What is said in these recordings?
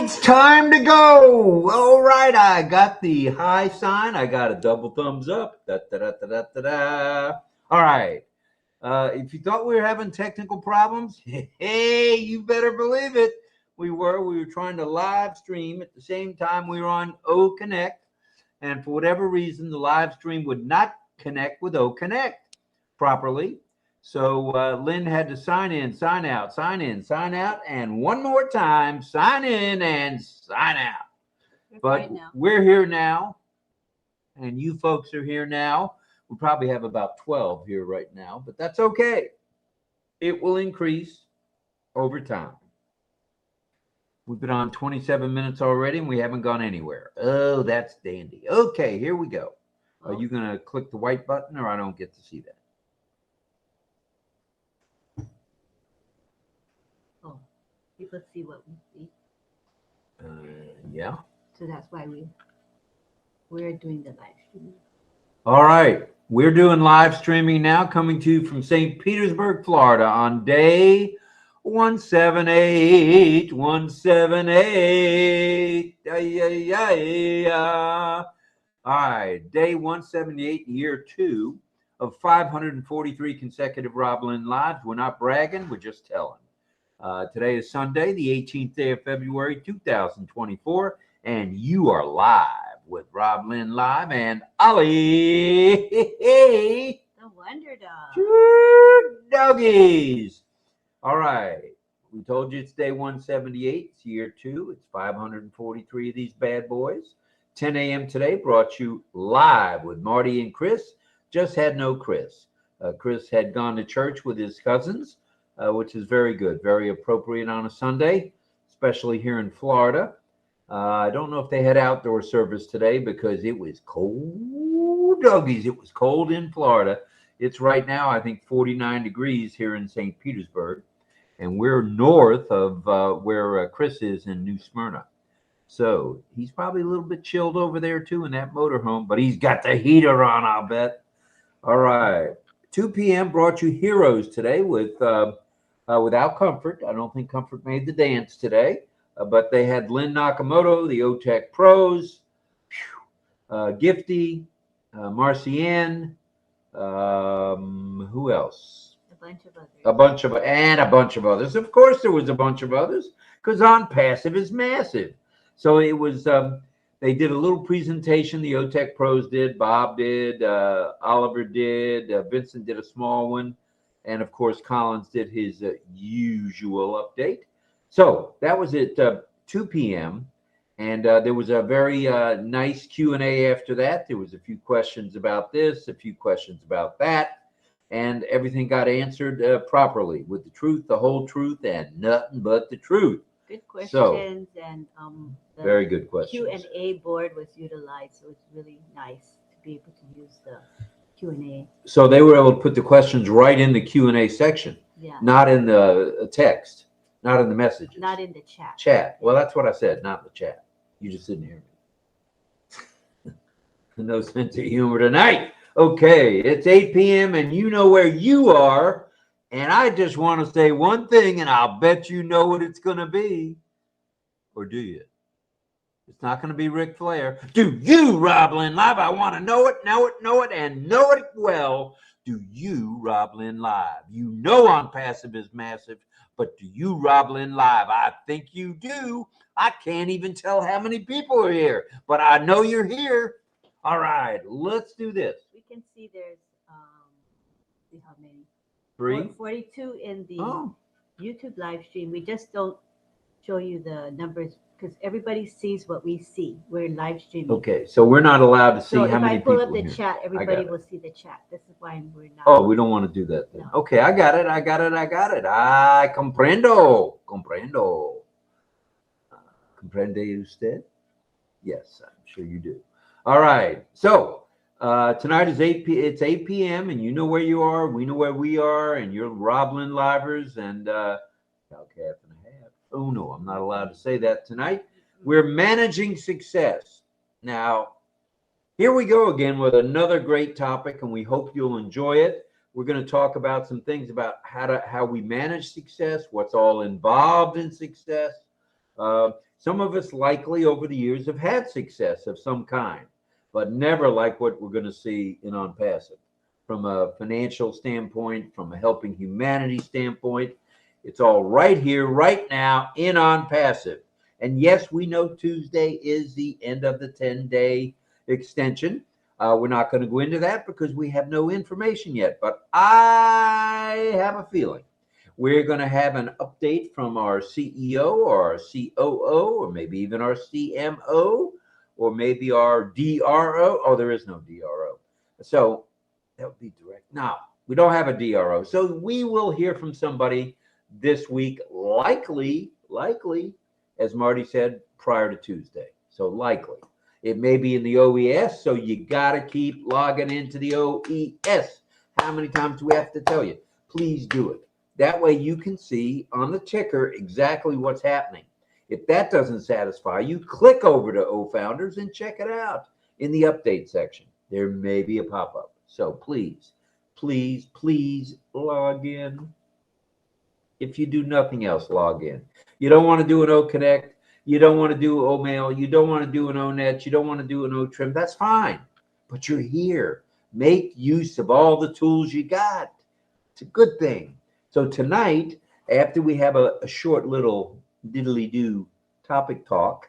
it's time to go. All right, I got the high sign. I got a double thumbs up. Da, da, da, da, da, da, da. All right. If you thought we were having technical problems, hey, you better believe it. We were trying to live stream at the same time we were on OConnect. And for whatever reason, the live stream would not connect with OConnect properly. So Lynn had to sign in, sign out, sign in, sign out, and one more time, sign in and sign out. But we're here now, and you folks are here now. We probably have about 12 here right now, but that's okay. It will increase over time. We've been on 27 minutes already, and we haven't gone anywhere. Oh, that's dandy. Okay, here we go. Are you going to click the white button, or I don't get to see that? Oh, people see what we see. Yeah. So that's why we're doing the live stream. All right. We're doing live streaming now, coming to you from St. Petersburg, Florida on day 178. 178. All right. Day 178, year 2 of 543 consecutive RobLynn Lives. We're not bragging. We're just telling. Today is Sunday, the 18th day of February, 2024, and you are live with RobLynnLive and Ollie. The Wonder Dog. Two doggies. All right. We told you it's day 178. It's year 2. It's 543 of these bad boys. 10 a.m. today brought you live with Marty and Chris. Just had no Chris. Chris had gone to church with his cousins, which is very good, very appropriate on a Sunday, especially here in Florida. I don't know if they had outdoor service today because it was cold, doggies. It was cold in Florida. It's right now, I think, 49 degrees here in St. Petersburg, and we're north of where Chris is in New Smyrna. So he's probably a little bit chilled over there, too, in that motorhome, but he's got the heater on, I'll bet. All right. 2 p.m. brought you Heroes today with Without Comfort. I don't think Comfort made the dance today. But they had Lynn Nakamoto, the OTEC Pros, Gifty, Marcianne, who else? A bunch of others. A bunch of others. Of course, there was a bunch of others because ONPASSIVE is massive. So it was, they did a little presentation. The OTEC Pros did, Bob did, Oliver did, Vincent did a small one. And of course, Collins did his usual update. So that was at 2 p.m. And there was a very nice Q&A after that. There was a few questions about this, a few questions about that, and everything got answered properly with the truth, the whole truth, and nothing but the truth. Good questions, and the very good questions. Q&A board was utilized, so it's really nice to be able to use the Q&A. So they were able to put the questions right in the Q&A section, not in the text. Not in the messages. Not in the chat. Chat. Well, that's what I said, not in the chat. You just didn't hear me. No sense of humor tonight. Okay, it's 8 p.m. and you know where you are. And I just want to say one thing, and I'll bet you know what it's going to be. Or do you? It's not going to be Ric Flair. Do you, RobLynnLive? I want to know it, and know it well. Do you, RobLynnLive? You know ONPASSIVE is massive. But do you, RobLynnLive? I think you do. I can't even tell how many people are here, but I know you're here. All right, let's do this. We can see there's, see how many? 3? 42 in the YouTube live stream. We just don't show you the numbers because everybody sees what we see. We're live streaming. Okay, so we're not allowed to see how many people. So if I pull up the chat, everybody will see the chat. This is why we're not. Oh, we don't want to do that then. No. Okay, I got it. I comprendo. ¿Comprende usted? Yes, I'm sure you do. All right, so tonight is 8 p.m. and you know where you are. We know where we are, and you're RobLynnLivers and calf and a half. Oh no, I'm not allowed to say that tonight. We're managing success. Now, here we go again with another great topic, and we hope you'll enjoy it. We're going to talk about some things about how we manage success, what's all involved in success. Some of us likely over the years have had success of some kind, but never like what we're going to see in ONPASSIVE. From a financial standpoint, from a helping humanity standpoint, it's all right here, right now in ONPASSIVE. And yes, we know Tuesday is the end of the 10-day extension. We're not going to go into that because we have no information yet, but I have a feeling we're going to have an update from our CEO or our COO or maybe even our CMO or maybe our DRO. Oh, there is no DRO. So that would be direct. No, we don't have a DRO. So we will hear from somebody this week, likely, as Marty said, prior to Tuesday. So likely. It may be in the OES, so you got to keep logging into the OES. How many times do we have to tell you? Please do it. That way you can see on the ticker exactly what's happening. If that doesn't satisfy you, click over to OFounders and check it out in the update section. There may be a pop-up. So please, please, please log in. If you do nothing else, log in. You don't want to do an OConnect. You don't want to do OMail. You don't want to do an ONet. You don't want to do an OTrim. That's fine. But you're here. Make use of all the tools you got. It's a good thing. So tonight, after we have a short little diddly-do topic talk,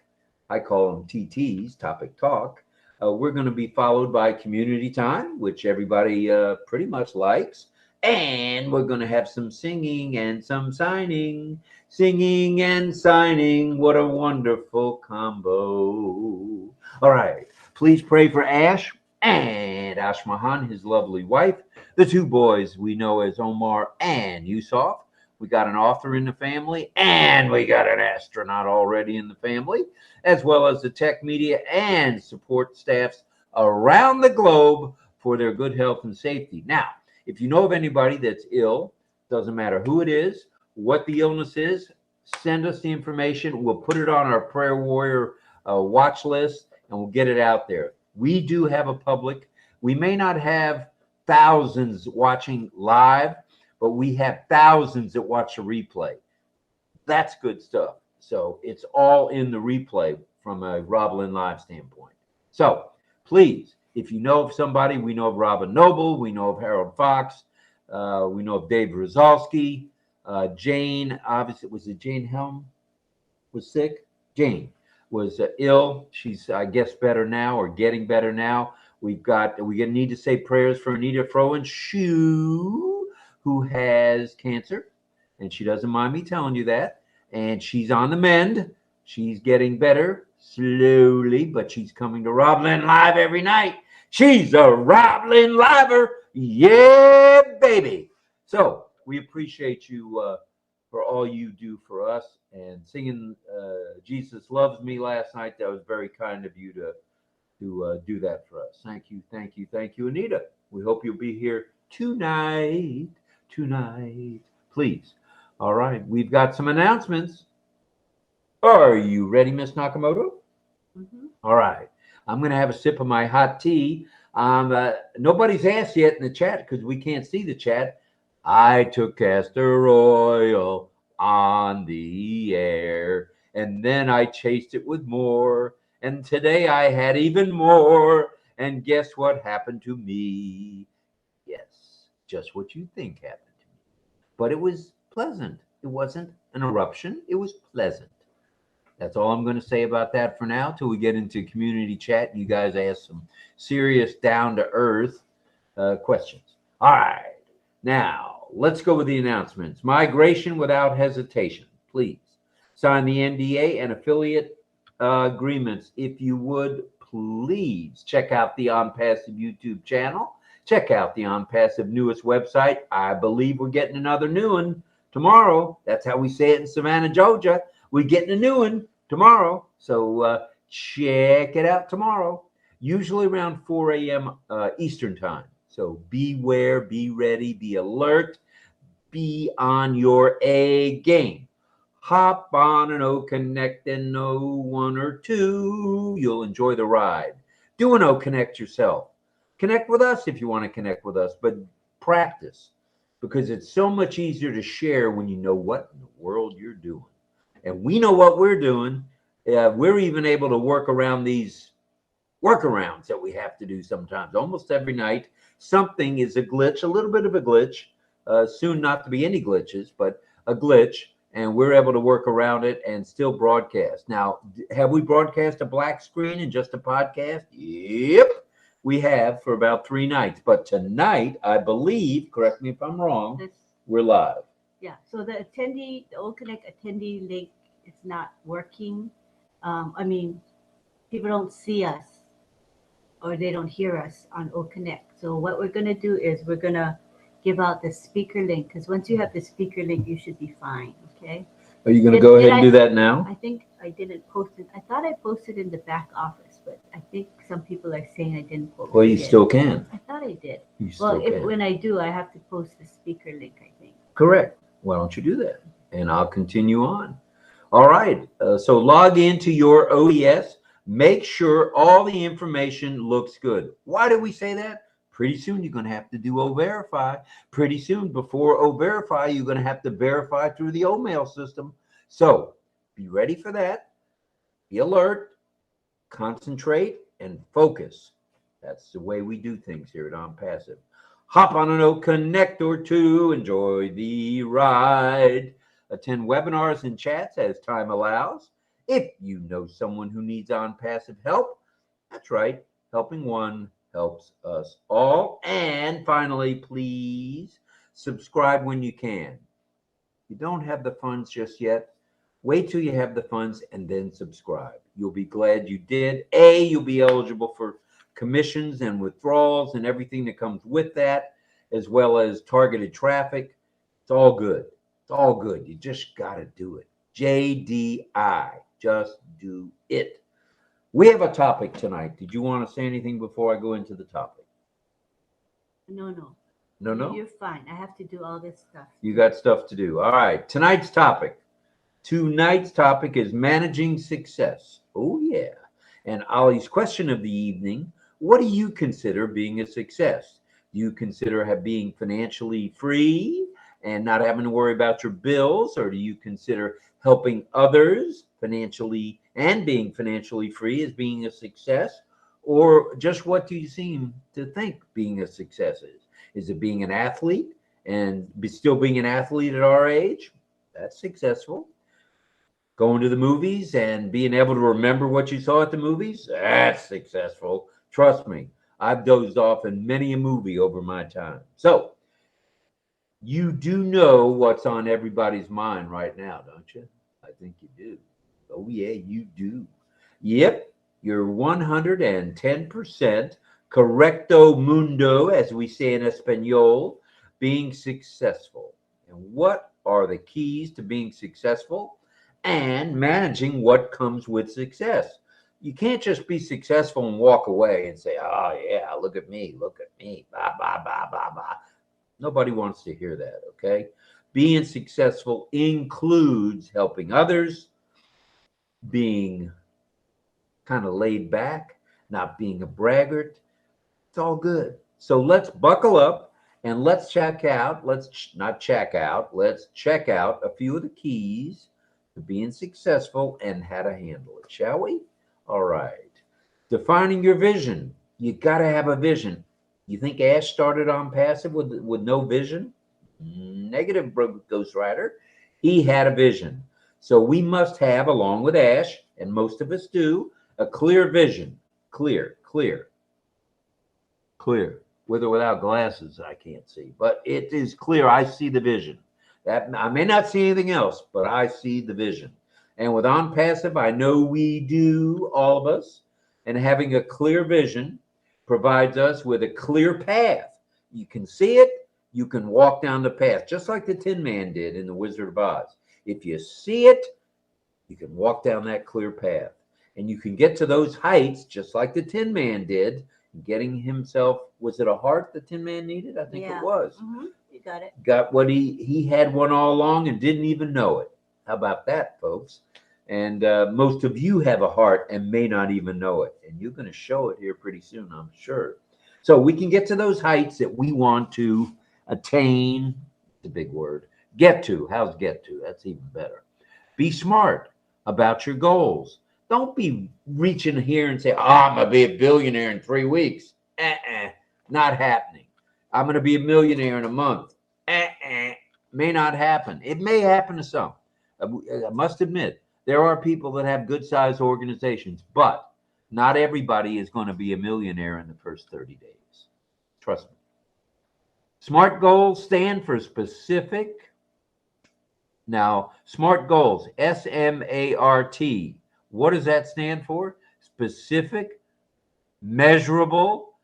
I call them TTs, topic talk, we're going to be followed by community time, which everybody pretty much likes. And we're going to have some singing and some signing. Singing and signing. What a wonderful combo. All right. Please pray for Ash and Ash Mahan, his lovely wife. The two boys we know as Omar and Yusuf. We got an author in the family, and we got an astronaut already in the family, as well as the tech media and support staffs around the globe for their good health and safety. Now, if you know of anybody that's ill, doesn't matter who it is, what the illness is, send us the information. We'll put it on our Prayer Warrior watch list, and we'll get it out there. We do have a public. We may not have thousands watching live, but we have thousands that watch the replay. That's good stuff. So it's all in the replay from a RobLynnLive standpoint. So please, if you know of somebody, we know of Robin Noble, we know of Harold Fox, we know of Dave Rozalski, Jane, obviously, was it Jane Helm was sick? Jane was ill. She's, I guess, better now or getting better now. We need to say prayers for Anita Froen-Shue, who has cancer, and she doesn't mind me telling you that. And she's on the mend. She's getting better slowly, but she's coming to RobLynnLive every night. She's a RobLynnLiver. Yeah, baby. So we appreciate you for all you do for us, and singing Jesus Loves Me last night. That was very kind of you to do that for us. Thank you, thank you, thank you, Anita. We hope you'll be here tonight, please. All right, we've got some announcements. Are you ready, Miss Nakamoto? Mm-hmm. All right, I'm going to have a sip of my hot tea. Nobody's asked yet in the chat because we can't see the chat. I took castor oil on the air, and then I chased it with more. And today I had even more. And guess what happened to me? Yes, just what you think happened to me. But it was pleasant. It wasn't an eruption. It was pleasant. That's all I'm going to say about that for now till we get into community chat. You guys ask some serious down-to-earth questions. All right. Now, let's go with the announcements. Migration without hesitation, please. Sign the NDA and affiliate agreements. If you would, please check out the ONPASSIVE YouTube channel. Check out the ONPASSIVE newest website. I believe we're getting another new one tomorrow. That's how we say it in Savannah, Georgia. We're getting a new one tomorrow. So check it out tomorrow, usually around 4 a.m. Eastern time. So beware, be ready, be alert, be on your A game. Hop on an OConnect and know one or two. You'll enjoy the ride. Do an OConnect yourself. Connect with us if you want to connect with us, but practice, because it's so much easier to share when you know what in the world you're doing. And we know what we're doing. We're even able to work around these workarounds that we have to do sometimes. Almost every night, something is a glitch, a little bit of a glitch. Soon not to be any glitches, but a glitch, and we're able to work around it and still broadcast. Now, have we broadcast a black screen and just a podcast? Yep, we have for about 3 nights. But tonight, I believe, correct me if I'm wrong, we're live. Yeah. So the OConnect attendee link is not working. I mean, people don't see us or they don't hear us on OConnect. So what we're going to do is we're going to give out the speaker link, because once you have the speaker link, you should be fine. Okay. Are you going to go ahead and do that now? I think I didn't post it. I thought I posted in the back office, but I think some people are saying I didn't post. Well, you still can. I thought I did. You still can. When I do, I have to post the speaker link, I think. Correct. Why don't you do that? And I'll continue on. All right. So log into your ODS. Make sure all the information looks good. Why do we say that? Pretty soon you're going to have to do O-Verify. Pretty soon before O-Verify, you're going to have to verify through the O-Mail system. So be ready for that. Be alert, concentrate, and focus. That's the way we do things here at ONPASSIVE. Hop on an OConnect or two. Enjoy the ride. Attend webinars and chats as time allows. If you know someone who needs ONPASSIVE help, that's right. Helping one helps us all. And finally, please subscribe when you can. If you don't have the funds just yet, wait till you have the funds and then subscribe. You'll be glad you did. You'll be eligible for commissions and withdrawals and everything that comes with that, as well as targeted traffic. It's all good. It's all good. You just got to do it. JDI. Just do it. We have a topic tonight. Did you want to say anything before I go into the topic? No. No? You're fine. I have to do all this stuff. You got stuff to do. All right. Tonight's topic is managing success. Oh, yeah. And Ollie's question of the evening, what do you consider being a success? Do you consider being financially free and not having to worry about your bills? Or do you consider helping others financially and being financially free as being a success? Or just what do you seem to think being a success is? Is it being an athlete and still being an athlete at our age? That's successful. Going to the movies and being able to remember what you saw at the movies? That's successful. Trust me, I've dozed off in many a movie over my time. So you do know what's on everybody's mind right now, don't you? I think you do. Oh, yeah, you do. Yep, you're 110% correcto mundo, as we say in Espanol, being successful. And what are the keys to being successful and managing what comes with success? You can't just be successful and walk away and say, oh, yeah, look at me, blah, blah, blah, blah, blah. Nobody wants to hear that, okay? Being successful includes helping others, being kind of laid back, not being a braggart. It's all good. So let's buckle up and let's check out. Let's check out a few of the keys to being successful and how to handle it, shall we? All right. Defining your vision. You got to have a vision. You think Ash started ONPASSIVE with no vision? Negative, Ghost Rider. He had a vision. So we must have, along with Ash, and most of us do, a clear vision. Clear. With or without glasses, I can't see. But it is clear. I see the vision. That I may not see anything else, but I see the vision. And with ONPASSIVE, I know we do, all of us. And having a clear vision provides us with a clear path. You can see it. You can walk down the path, just like the Tin Man did in The Wizard of Oz. If you see it, you can walk down that clear path. And you can get to those heights, just like the Tin Man did, getting himself, was it a heart the Tin Man needed? I think it was. Mm-hmm. You got it. Got what he had one all along and didn't even know it. How about that, folks? And most of you have a heart and may not even know it. And you're going to show it here pretty soon, I'm sure. So we can get to those heights that we want to attain. It's a big word. Get to. How's get to? That's even better. Be smart about your goals. Don't be reaching here and say, I'm going to be a billionaire in 3 weeks. Not happening. I'm going to be a millionaire in a month. May not happen. It may happen to some. I must admit, there are people that have good-sized organizations, but not everybody is going to be a millionaire in the first 30 days. Trust me. SMART goals stand for specific. Now, SMART goals, SMART. What does that stand for? Specific, measurable,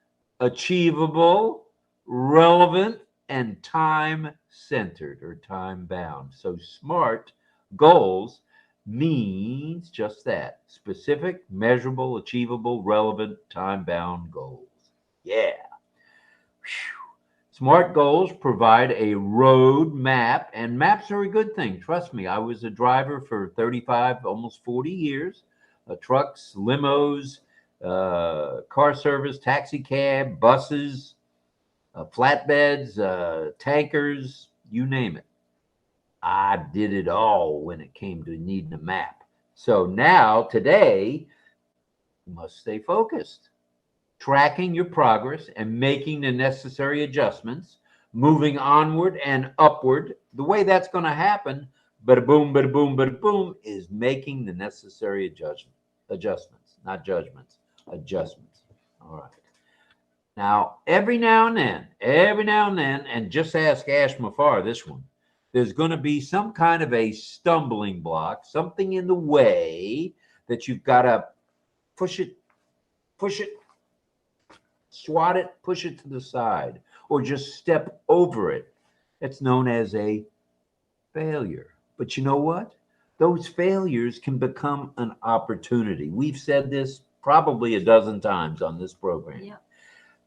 achievable, relevant, and time-centered or time-bound. So SMART goals means just that. Specific, measurable, achievable, relevant, time-bound goals. Yeah. Whew. SMART goals provide a road map, and maps are a good thing. Trust me, I was a driver for 35, almost 40 years. Trucks, limos, car service, taxi cab, buses, flatbeds, tankers, you name it. I did it all when it came to needing a map. So now, today, you must stay focused, tracking your progress and making the necessary adjustments, moving onward and upward. The way that's going to happen, bada boom, bada boom, bada boom, is making the necessary adjustments, not judgments, adjustments. All right. Now, every now and then, and just ask Ash Mafar this one, there's going to be some kind of a stumbling block, something in the way that you've got to push it, swat it, push it to the side, or just step over it. It's known as a failure. But you know what? Those failures can become an opportunity. We've said this probably a dozen times on this program. Yeah.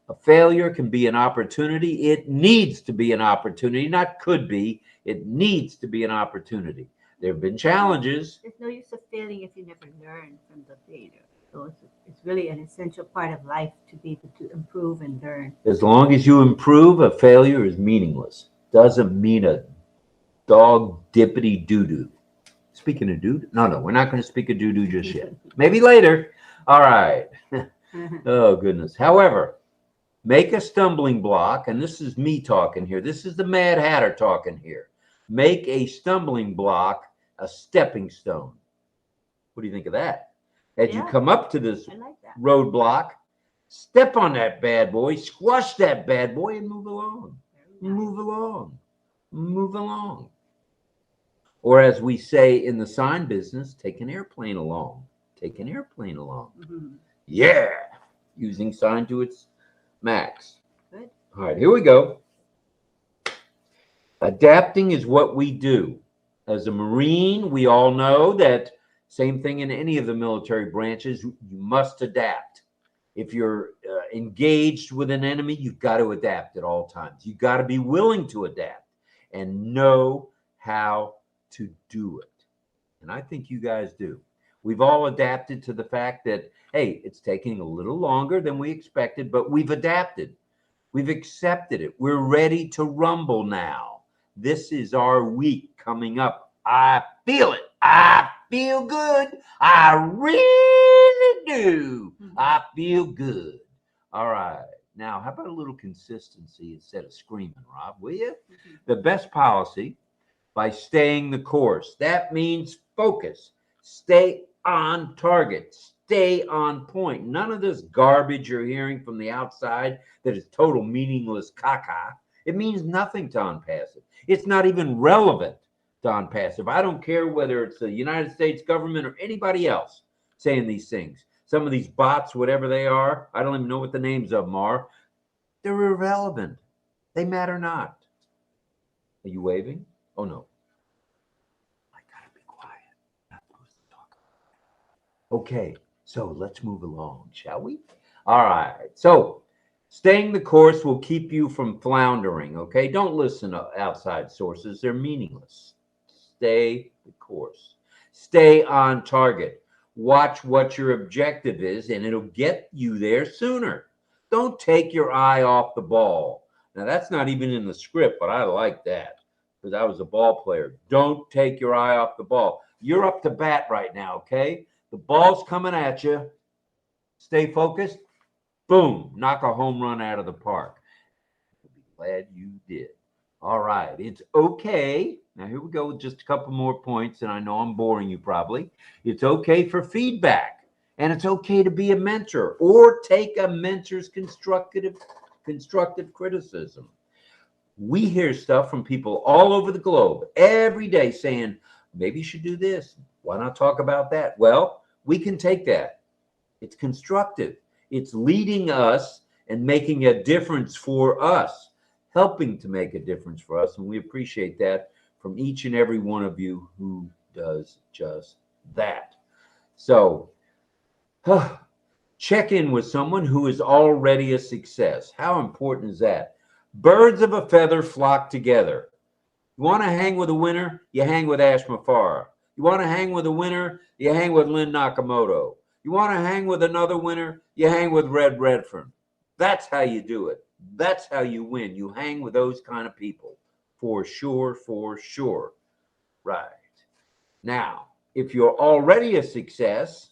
A failure can be an opportunity. It needs to be an opportunity, not could be. It needs to be an opportunity. There have been challenges. There's no use of failing if you never learn from the failure. So it's really an essential part of life to be able to improve and learn. As long as you improve, a failure is meaningless. Doesn't mean a dog dippity doo-doo. Speaking of doo-doo, no, we're not going to speak of doo-doo just yet. Maybe later. All right. Oh, goodness. However, make a stumbling block, and this is me talking here. This is the Mad Hatter talking here. Make a stumbling block a stepping stone. What do you think of that? As you come up to this roadblock, step on that bad boy, squash that bad boy, and move along. Move along. Move along. Or as we say in the sign business, take an airplane along. Take an airplane along. Mm-hmm. Yeah. Using sign to its max. Good. All right, here we go. Adapting is what we do. As a Marine, we all know that same thing in any of the military branches, you must adapt. If you're engaged with an enemy, you've got to adapt at all times. You've got to be willing to adapt and know how to do it. And I think you guys do. We've all adapted to the fact that, hey, it's taking a little longer than we expected, but we've adapted. We've accepted it. We're ready to rumble now. This is our week coming up. I feel it. I feel good. I really do. I feel good. All right. Now, how about a little consistency instead of screaming, Rob, will you? The best policy by staying the course. That means focus. Stay on target. Stay on point. None of this garbage you're hearing from the outside that is total meaningless caca. It means nothing to ONPASSIVE. It's not even relevant to ONPASSIVE. I don't care whether it's the United States government or anybody else saying these things. Some of these bots, whatever they are, I don't even know what the names of them are. They're irrelevant. They matter not. Are you waving? Oh, no. I gotta be quiet. I'm not supposed to talk. Okay, so let's move along, shall we? All right. So staying the course will keep you from floundering, okay? Don't listen to outside sources. They're meaningless. Stay the course. Stay on target. Watch what your objective is, and it'll get you there sooner. Don't take your eye off the ball. Now, that's not even in the script, but I like that because I was a ball player. Don't take your eye off the ball. You're up to bat right now, okay? The ball's coming at you. Stay focused. Boom, knock a home run out of the park. I'll be glad you did. All right, it's okay. Now, here we go with just a couple more points, and I know I'm boring you probably. It's okay for feedback, and it's okay to be a mentor or take a mentor's constructive criticism. We hear stuff from people all over the globe every day saying, maybe you should do this. Why not talk about that? Well, we can take that. It's constructive. It's leading us and making a difference for us, helping to make a difference for us. And we appreciate that from each and every one of you who does just that. So, check in with someone who is already a success. How important is that? Birds of a feather flock together. You want to hang with a winner? You hang with Ash Mafara. You want to hang with a winner? You hang with Lynn Nakamoto. You want to hang with another winner? You hang with Red Redfern. That's how you do it. That's how you win. You hang with those kind of people. For sure, for sure. Right. Now, if you're already a success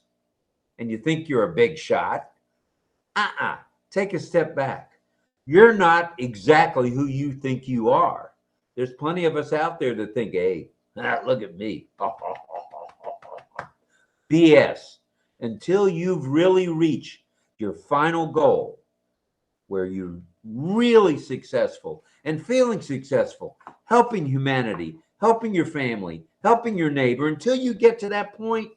and you think you're a big shot, take a step back. You're not exactly who you think you are. There's plenty of us out there that think, hey, look at me. BS. Until you've really reached your final goal where you're really successful and feeling successful, helping humanity, helping your family, helping your neighbor, until you get to that point,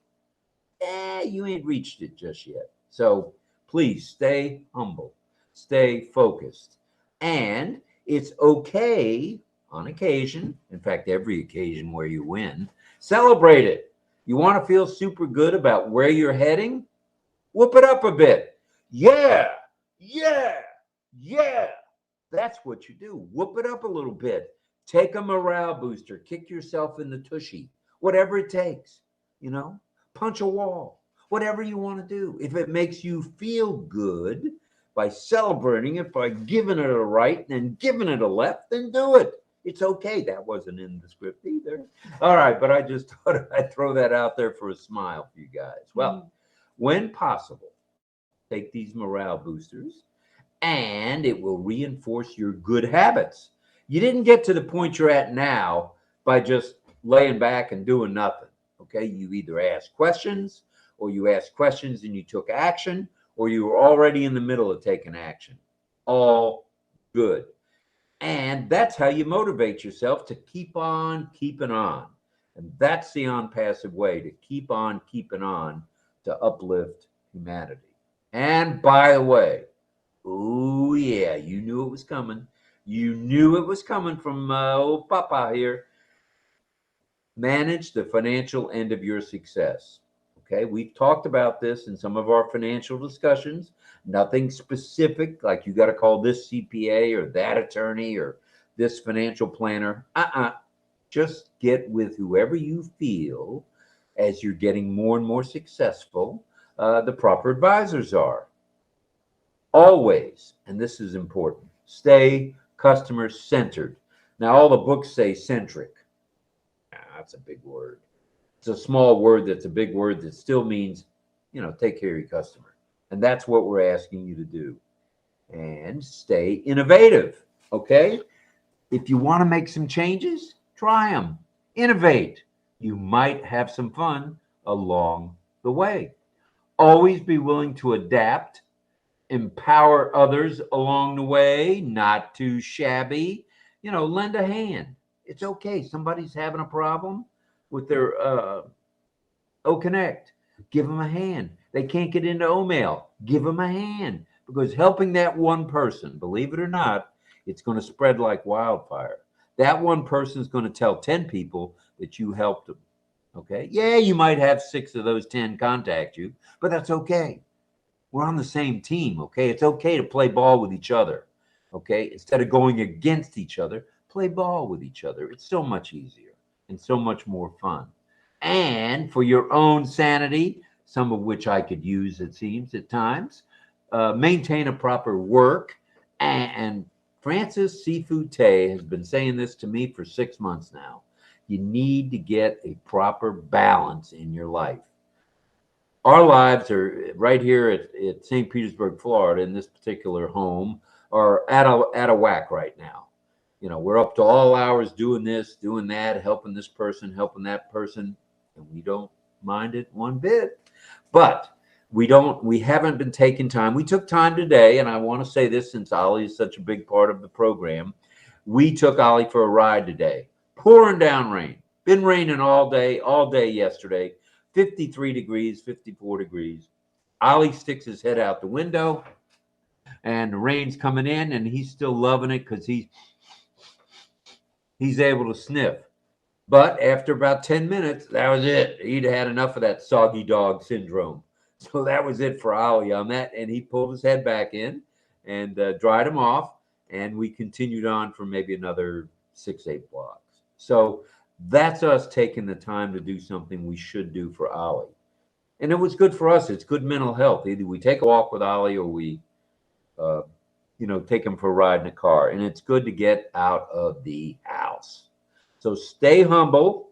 you ain't reached it just yet. So please stay humble, stay focused. And it's okay on occasion, in fact, every occasion where you win, celebrate it. You want to feel super good about where you're heading? Whoop it up a bit. Yeah, yeah, yeah. That's what you do. Whoop it up a little bit. Take a morale booster. Kick yourself in the tushy. Whatever it takes, punch a wall. Whatever you want to do. If it makes you feel good by celebrating it, by giving it a right and giving it a left, then do it. It's okay. That wasn't in the script either. All right, but I just thought I'd throw that out there for a smile for you guys. Well, when possible, take these morale boosters and it will reinforce your good habits. You didn't get to the point you're at now by just laying back and doing nothing. Okay, you either ask questions, or you asked questions and you took action, or you were already in the middle of taking action. All good. And that's how you motivate yourself to keep on keeping on. And that's the ONPASSIVE way, to keep on keeping on, to uplift humanity. And by the way, oh yeah, you knew it was coming. You knew it was coming from old Papa here. Manage the financial end of your success. Okay, we've talked about this in some of our financial discussions. Nothing specific, like you got to call this CPA or that attorney or this financial planner. Just get with whoever you feel, as you're getting more and more successful, the proper advisors are. Always, and this is important, stay customer centered. Now, all the books say centric. That's a big word. It's a small word that's a big word that still means, take care of your customer. And that's what we're asking you to do. And stay innovative, okay? If you want to make some changes, try them. Innovate. You might have some fun along the way. Always be willing to adapt, empower others along the way, not too shabby. Lend a hand. It's okay. Somebody's having a problem with their OConnect. Give them a hand. They can't get into OMail. Give them a hand. Because helping that one person, believe it or not, it's going to spread like wildfire. That one person is going to tell 10 people that you helped them. Okay? Yeah, you might have 6 of those 10 contact you, but that's okay. We're on the same team, okay? It's okay to play ball with each other, okay? Instead of going against each other, play ball with each other. It's so much easier and so much more fun. And for your own sanity, some of which I could use, it seems, at times, maintain a proper work. And Francis Sifute has been saying this to me for 6 months now. You need to get a proper balance in your life. our lives are right here at St. Petersburg, Florida, in this particular home, are at a whack right now. You know, we're up to all hours doing this, doing that, helping this person, helping that person, and we don't mind it one bit. But we haven't been taking time. We took time today, and I want to say this since Ollie is such a big part of the program. We took Ollie for a ride today. Pouring down rain. Been raining all day yesterday. 53 degrees, 54 degrees. Ollie sticks his head out the window and the rain's coming in and he's still loving it because he's able to sniff. But after about 10 minutes, that was it. He'd had enough of that soggy dog syndrome. So that was it for Ollie on that. And he pulled his head back in and dried him off. And we continued on for maybe another 6, 8 blocks. So that's us taking the time to do something we should do for Ollie. And it was good for us. It's good mental health. Either we take a walk with Ollie or we, uh, take him for a ride in a car. And it's good to get out of the house. So stay humble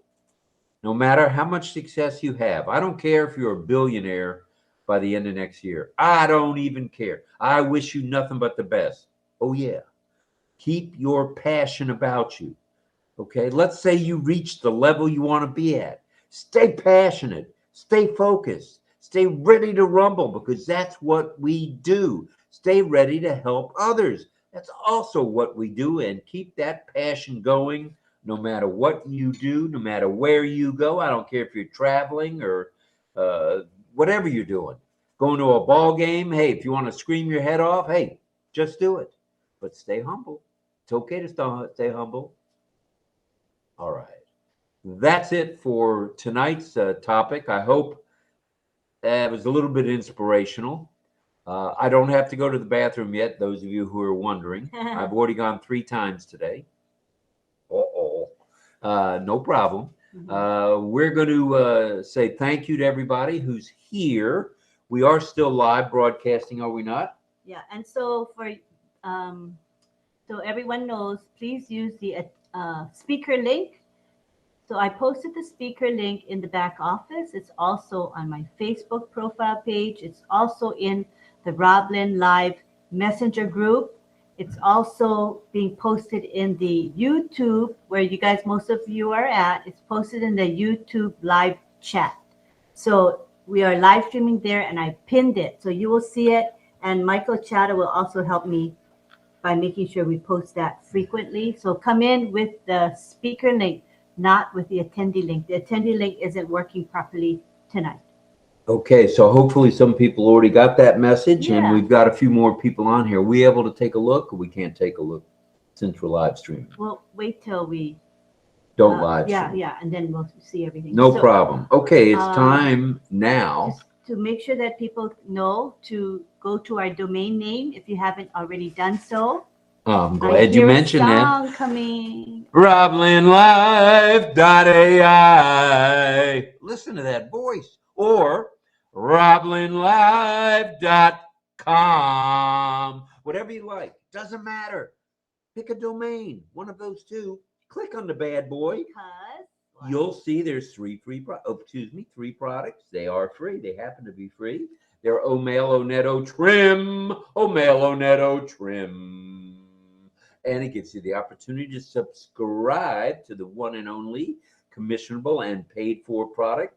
no matter how much success you have. I don't care if you're a billionaire by the end of next year. I don't even care. I wish you nothing but the best. Oh, yeah. Keep your passion about you. Okay. Let's say you reach the level you want to be at. Stay passionate. Stay focused. Stay ready to rumble because that's what we do. Stay ready to help others. That's also what we do. And keep that passion going no matter what you do, no matter where you go. I don't care if you're traveling or whatever you're doing. Going to a ball game, hey, if you want to scream your head off, hey, just do it. But stay humble. It's okay to stay humble. All right. That's it for tonight's topic. I hope it was a little bit inspirational. I don't have to go to the bathroom yet, those of you who are wondering. I've already gone 3 times today. No problem. We're going to say thank you to everybody who's here. We are still live broadcasting, are we not? Yeah, and so so everyone knows, please use the speaker link. So I posted the speaker link in the back office. It's also on my Facebook profile page. It's also in the RobLynnLive Messenger group. It's also being posted in the YouTube, where you guys, most of you are at. It's posted in the YouTube live chat. So we are live streaming there, and I pinned it. So you will see it. And Michael Chatta will also help me by making sure we post that frequently. So come in with the speaker link, not with the attendee link. The attendee link isn't working properly tonight. Okay, so hopefully some people already got that message, and Yeah. we've got a few more people on here. Are we able to take a look, or we can't take a look since we're live streaming? Well, wait till we Don't live yeah, stream. yeah, and then we'll see everything. No So, problem. Okay, it's time now. just to make sure that people know to go to our domain name if you haven't already done so. I'm I glad you hear a mentioned that. song coming. RobLynnLive.ai. Listen to that voice. Or RobLynnLive.com. Whatever you like. Doesn't matter. Pick a domain. One of those two. Click on the bad boy. Because You'll see there's 3 products. They are free. They happen to be free. They're O Male O Netto Trim. O Male O Netto Trim. And it gives you the opportunity to subscribe to the one and only commissionable and paid for product,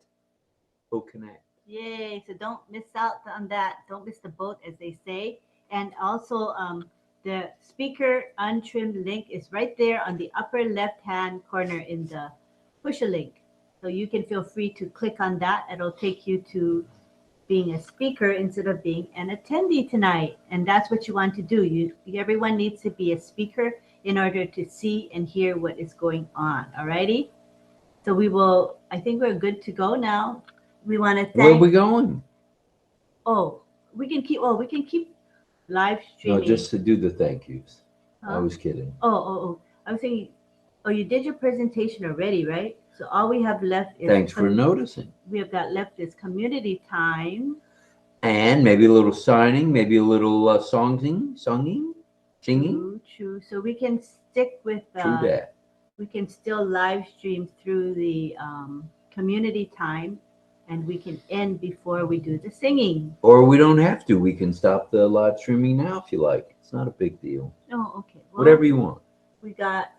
OConnect. yay! So don't miss out on that. Don't miss the boat, as they say. And also, the speaker untrimmed link is right there on the upper left-hand corner in the push a link. So you can feel free to click on that. It'll take you to being a speaker instead of being an attendee tonight. And that's what you want to do. Everyone needs to be a speaker in order to see and hear what is going on. Alrighty? So I think we're good to go now. We want to Where are thank, we going? we can keep live No, streaming. just to do the thank yous. I Huh? was kidding. I was thinking, you did your presentation already, right? So all we have left is Thanks for noticing. we have got left is community time. And maybe a little signing, maybe a little singing. True. So we can stick with True that. we can still live stream through the community time and we can end before we do the singing. Or we don't have to. We can stop the live streaming now if you like. It's not a big deal. Oh, okay. Well, Whatever you want. we got,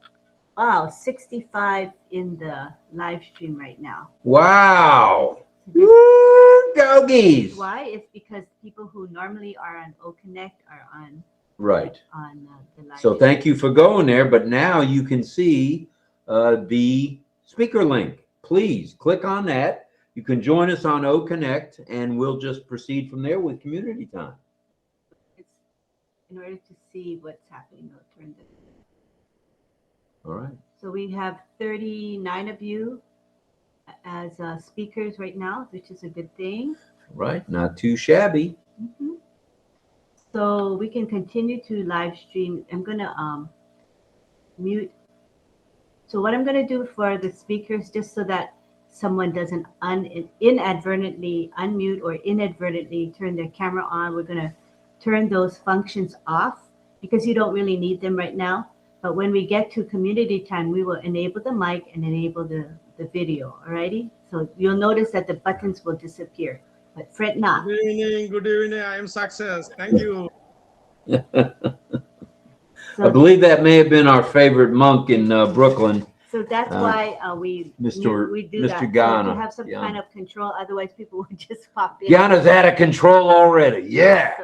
wow, 65 in the live stream right now. Wow. Woo, doggies. Why? It's because people who normally are on OConnect are on Right. the live So stream. thank you for going there. But now you can see the speaker link. Please click on that. You can join us on OConnect, and we'll just proceed from there with community time. It's in order to see what's happening. I'll turn this. All right. So we have 39 of you as speakers right now, which is a good thing. Right. Not too shabby. Mm-hmm. So we can continue to live stream. I'm going to mute. So what I'm going to do for the speakers, just so that someone doesn't inadvertently unmute or inadvertently turn their camera on, we're going to turn those functions off because you don't really need them right now. But when we get to community time, we will enable the mic and enable the video. Alrighty? So you'll notice that the buttons will disappear. But fret not. Good evening. Good evening. I am success. Thank you. I believe that may have been our favorite monk in Brooklyn. So that's why we do Mr. that. Ghana. So to have some kind of control, otherwise people would just pop in. Ghana's out of control already. Yeah.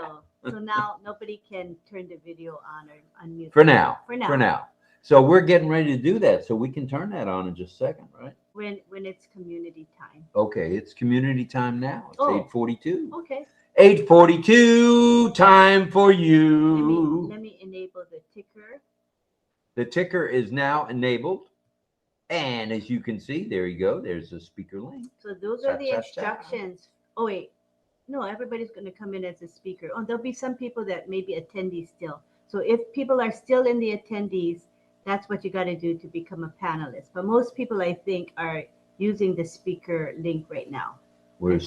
So now nobody can turn the video on or unmute. For now. For now. For now. So we're getting ready to do that. So we can turn that on in just a second, right? When it's community time. Okay, it's community time now. It's 8:42. Okay. 8:42, time for you. Let me enable the ticker. The ticker is now enabled. And as you can see, there you go. There's a speaker link. So those are the instructions. Oh, wait. No, everybody's going to come in as a speaker. Oh, there'll be some people that may be attendees still. So if people are still in the attendees, that's what you got to do to become a panelist. But most people, I think, are using the speaker link right now. We're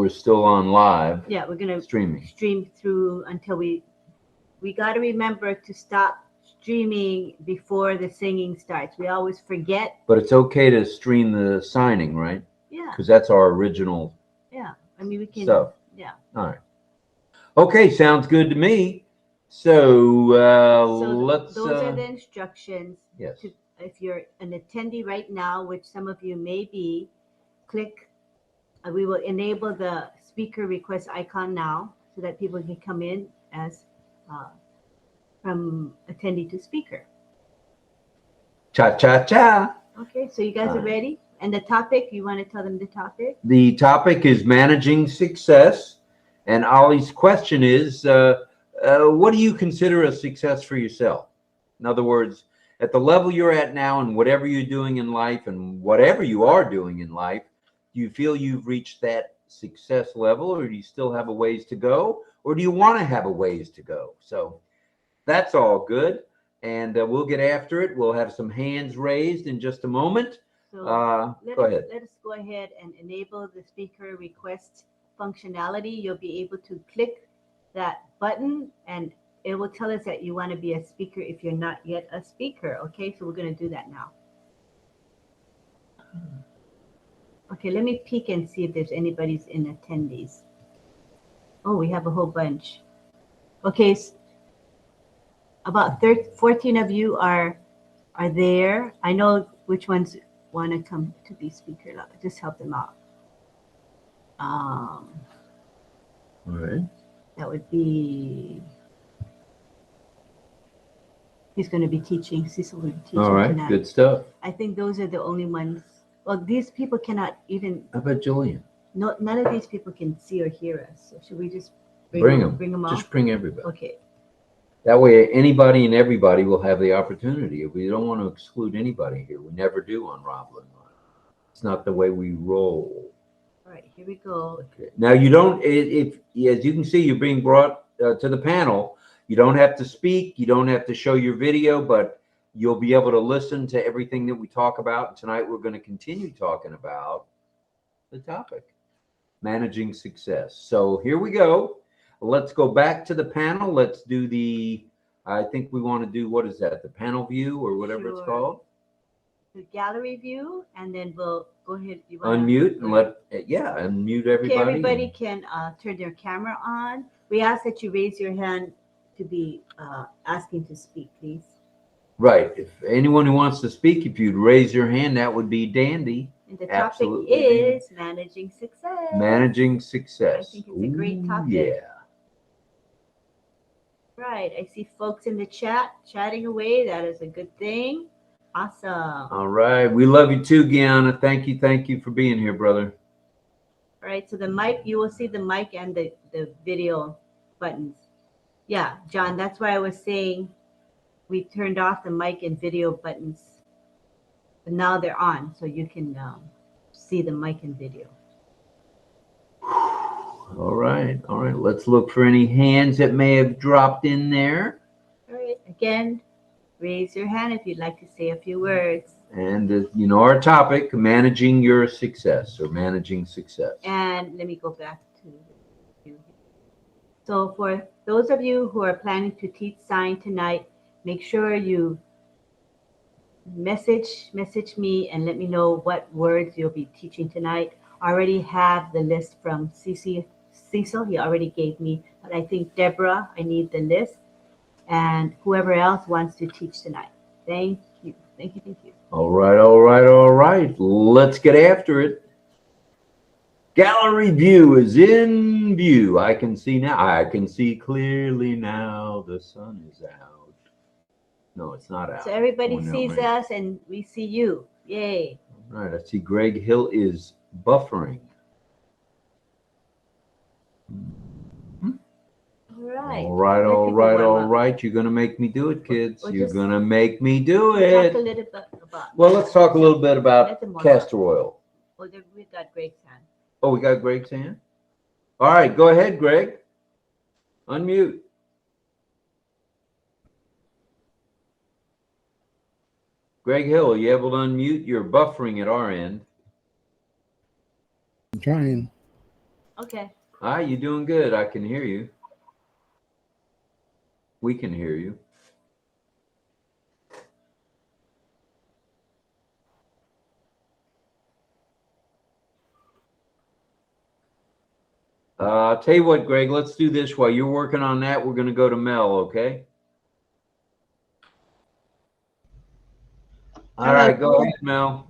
still on live. Yeah, we're gonna stream through until we got to remember to stop streaming before the singing starts. We always forget. But it's okay to stream the signing, right? Yeah. Because that's our original. Yeah, I mean we can. Stuff. Yeah. All right. Okay, sounds good to me. So let's. Those are the instructions. Yes. If you're an attendee right now, which some of you may be, click. We will enable the speaker request icon now so that people can come in as from attendee to speaker. Cha cha cha. Okay, so you guys are ready? And the topic, you want to tell them the topic? The topic is managing success. And Ollie's question is, what do you consider a success for yourself? In other words, at the level you're at now and whatever you're doing in life and whatever you are doing in life, do you feel you've reached that success level, or do you still have a ways to go, or do you want to have a ways to go? So that's all good. And we'll get after it. We'll have some hands raised in just a moment. So go ahead. Let us go ahead and enable the speaker request functionality. You'll be able to click that button and it will tell us that you want to be a speaker if you're not yet a speaker. Okay, so we're going to do that now. Okay, let me peek and see if there's anybody's in attendees. Oh, we have a whole bunch. Okay, about 14 of you are there. I know which ones want to come to be speaker. Just help them out. All right. That would be. He's going to be teaching. Cecil will be teaching. All right, tonight. good stuff. I think those are the only ones. Well, these people cannot even. How about Julian? No, none of these people can see or hear us. So should we just bring them? Bring them Just all? bring everybody. Okay. That way, anybody and everybody will have the opportunity. We don't want to exclude anybody here. We never do on RobLynn. It's not the way we roll. All right, here we go. Okay. Now you don't. If as you can see, you're being brought to the panel. You don't have to speak. You don't have to show your video, but you'll be able to listen to everything that we talk about. And tonight we're going to continue talking about the topic, managing success. So here we go. Let's go back to the panel. Let's do the, I think we want to do, what is that? The panel view or whatever it's called? The gallery view, and then we'll go ahead. You wanna, unmute and unmute everybody. Okay, everybody can turn their camera on. We ask that you raise your hand to be asking to speak, please. Right. If anyone who wants to speak, if you'd raise your hand, that would be dandy. And the topic Absolutely. is managing success. Managing success. I think it's a great topic. Yeah. Right. I see folks in the chat chatting away. That is a good thing. Awesome. All right. We love you too, Guiana. Thank you. Thank you for being here, brother. All right. So the mic, you will see the mic and the video buttons. Yeah, John, that's why I was saying we turned off the mic and video buttons. But now they're on, so you can see the mic and video. All right. All right. Let's look for any hands that may have dropped in there. All right. Again, raise your hand if you'd like to say a few words. And, our topic, managing your success or managing success. And let me go back to you. So for those of you who are planning to teach sign tonight, make sure you message me and let me know what words you'll be teaching tonight. I already have the list from Cecil. He already gave me, but I think Deborah, I need the list, and whoever else wants to teach tonight. Thank you. Thank you. Thank you. All right. All right. All right. Let's get after it. Gallery view is in view. I can see now. I can see clearly now. The sun is out. No, it's not out. So everybody Oh, no, sees right. us and we see you. Yay. All right. I see Greg Hill is buffering. All right. All right. Let All people right. warm All up. right. You're going to make me do it, kids. Well, You're just going to make me do Talk a it. little bit about. Well, let's talk a little bit Let about them warm castor oil. Oh, we got Greg's hand. Oh, we got Greg's hand? All right. Go ahead, Greg. Unmute. Greg Hill, are you able to unmute? You're buffering at our end. I'm trying. Okay. Ah, you're doing good. I can hear you. We can hear you. I'll tell you what, Greg, let's do this while you're working on that. We're going to go to Mel, okay? All right, go ahead, Mel.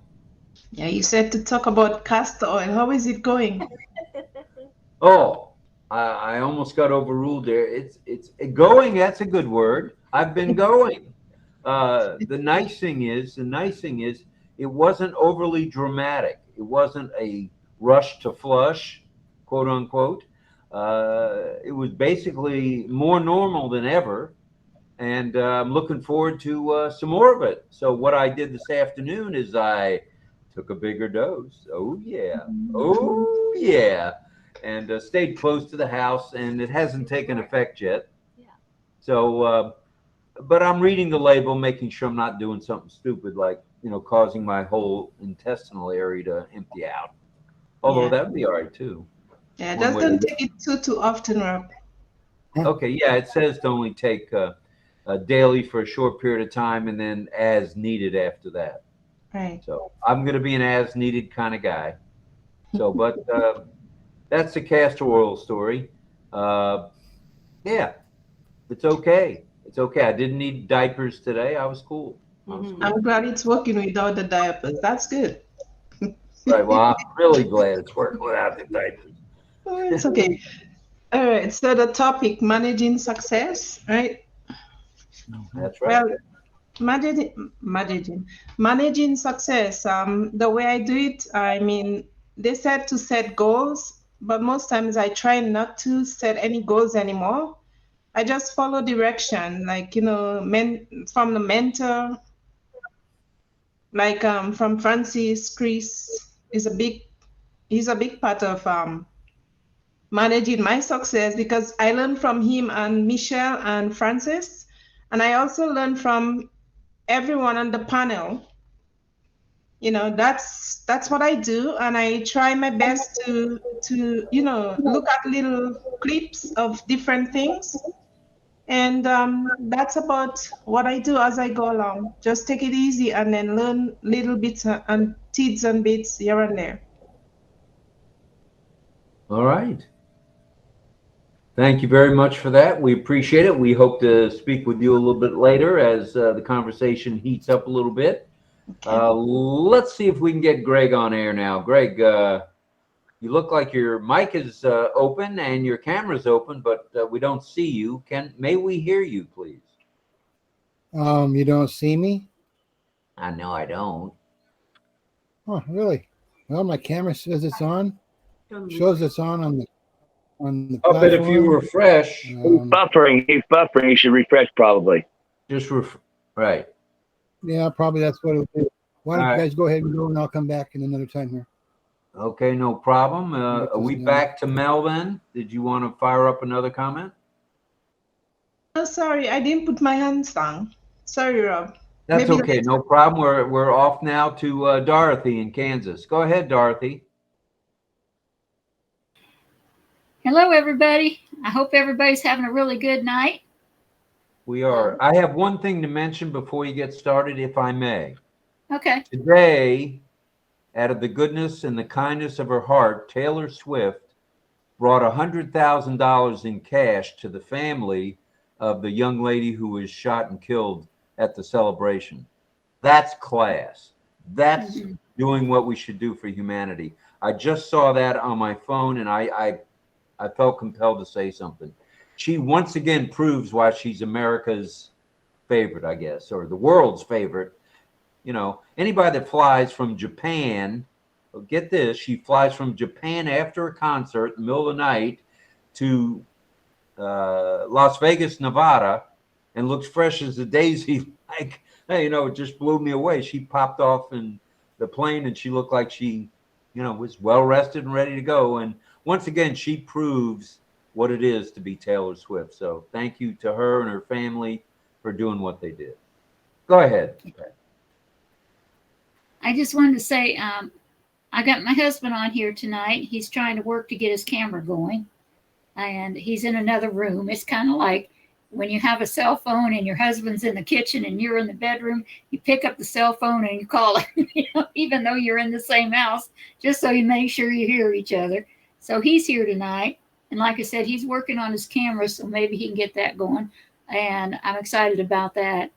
Yeah, you said to talk about castor oil. How is it going? Oh, I almost got overruled there. It's going. That's a good word. I've been going. The nice thing is, it wasn't overly dramatic. It wasn't a rush to flush, quote unquote. It was basically more normal than ever. And I'm looking forward to some more of it. So what I did this afternoon is I took a bigger dose. Oh, yeah. Oh, yeah. And stayed close to the house, and it hasn't taken effect yet. Yeah. So, but I'm reading the label, making sure I'm not doing something stupid like, causing my whole intestinal area to empty out. Although Yeah. that'd be all right, too. Yeah, One just way don't to- take it too often, Rob. Okay, yeah, it says to only take daily for a short period of time and then as needed after that. Right. So I'm going to be an as needed kind of guy. So, but that's the castor oil story. Yeah, it's okay. It's okay. I didn't need diapers today. I was cool. I'm glad it's working without the diapers. That's good. Right. Well, I'm really glad it's working without the diapers. Oh, it's okay. All right. So the topic, managing success, right? That's right. Well, managing success. The way I do it, I mean, they said to set goals, but most times I try not to set any goals anymore. I just follow direction, like from the mentor, like from Francis. Chris is he's a big part of managing my success because I learned from him and Michelle and Francis, and I also learned from everyone on the panel. That's what I do, and I try my best to look at little clips of different things And that's about what I do as I go along. Just take it easy and then learn little bits and tidbits and bits here and there. All right. Thank you very much for that. We appreciate it. We hope to speak with you a little bit later as the conversation heats up a little bit. Let's see if we can get Greg on air now. Greg, you look like your mic is open and your camera's open, but we don't see you. May we hear you, please? You don't see me? I know I don't. Oh, really? Well, my camera says it's on. Shows it's on the platform. But if you refresh, He's buffering. He's buffering. You should refresh probably. just right. Yeah, probably that's what it would be. Why don't All you right. guys go ahead and go, and I'll come back in another time here. Okay, no problem. Are we back to Mel then? Did you want to fire up another comment? Oh, sorry, I didn't put my hands down. Sorry, Rob. That's Maybe okay, no problem. We're off now to Dorothy in Kansas. Go ahead, Dorothy. Hello, everybody. I hope everybody's having a really good night. We are. I have one thing to mention before you get started, if I may. Okay. Today, out of the goodness and the kindness of her heart, Taylor Swift brought $100,000 in cash to the family of the young lady who was shot and killed at the celebration. That's class. That's doing what we should do for humanity. I just saw that on my phone, and I felt compelled to say something. She once again proves why she's America's favorite, I guess, or the world's favorite. You know, anybody that flies from Japan, get this, she flies from Japan after a concert in the middle of the night to Las Vegas, Nevada, and looks fresh as a daisy. Like, hey, you know, it just blew me away. She popped off in the plane and she looked like she, you know, was well rested and ready to go. And once again, she proves what it is to be Taylor Swift. So thank you to her and her family for doing what they did. Go ahead. I just wanted to say, I got my husband on here tonight. He's trying to work to get his camera going, and he's in another room. It's kind of like when you have a cell phone and your husband's in the kitchen and you're in the bedroom, you pick up the cell phone and you call him, you know, even though you're in the same house, just so you make sure you hear each other. So he's here tonight. And like I said, he's working on his camera, so maybe he can get that going. And I'm excited about that.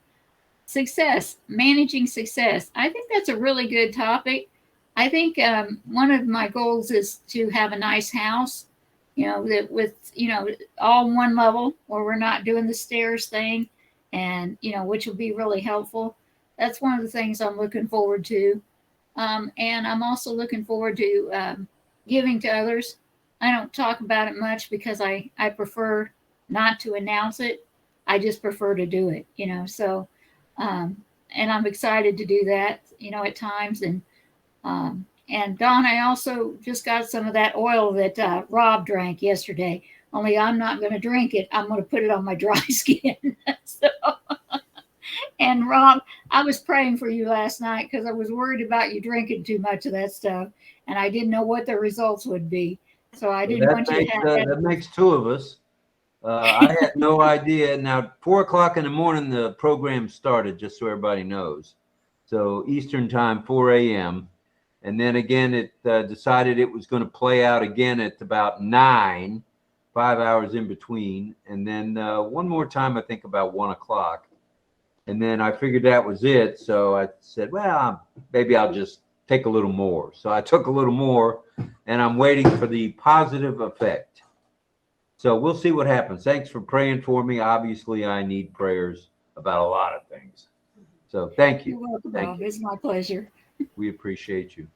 Success, managing success. I think that's a really good topic. I think one of my goals is to have a nice house, you know, that with, you know, all one level where we're not doing the stairs thing, and, you know, which will be really helpful. That's one of the things I'm looking forward to. And I'm also looking forward to giving to others. I don't talk about it much because I prefer not to announce it. I just prefer to do it, you know, so, and I'm excited to do that, you know, at times. And Don, I also just got some of that oil that Rob drank yesterday, only I'm not going to drink it. I'm going to put it on my dry skin. So, and Rob, I was praying for you last night because I was worried about you drinking too much of that stuff, and I didn't know what the results would be. So I didn't want you to have that. That makes two of us. I had no idea. Now, 4 o'clock in the morning, the program started, just so everybody knows. So Eastern time, 4 a.m. And then again, it decided it was going to play out again at about 9, 5 hours in between. And then one more time, I think about 1 o'clock. And then I figured that was it. So I said, well, maybe I'll just take a little more. So I took a little more, and I'm waiting for the positive effect. So we'll see what happens. Thanks for praying for me. Obviously, I need prayers about a lot of things. So thank you. You're welcome, Thank Rob. you. It's my pleasure. We appreciate you.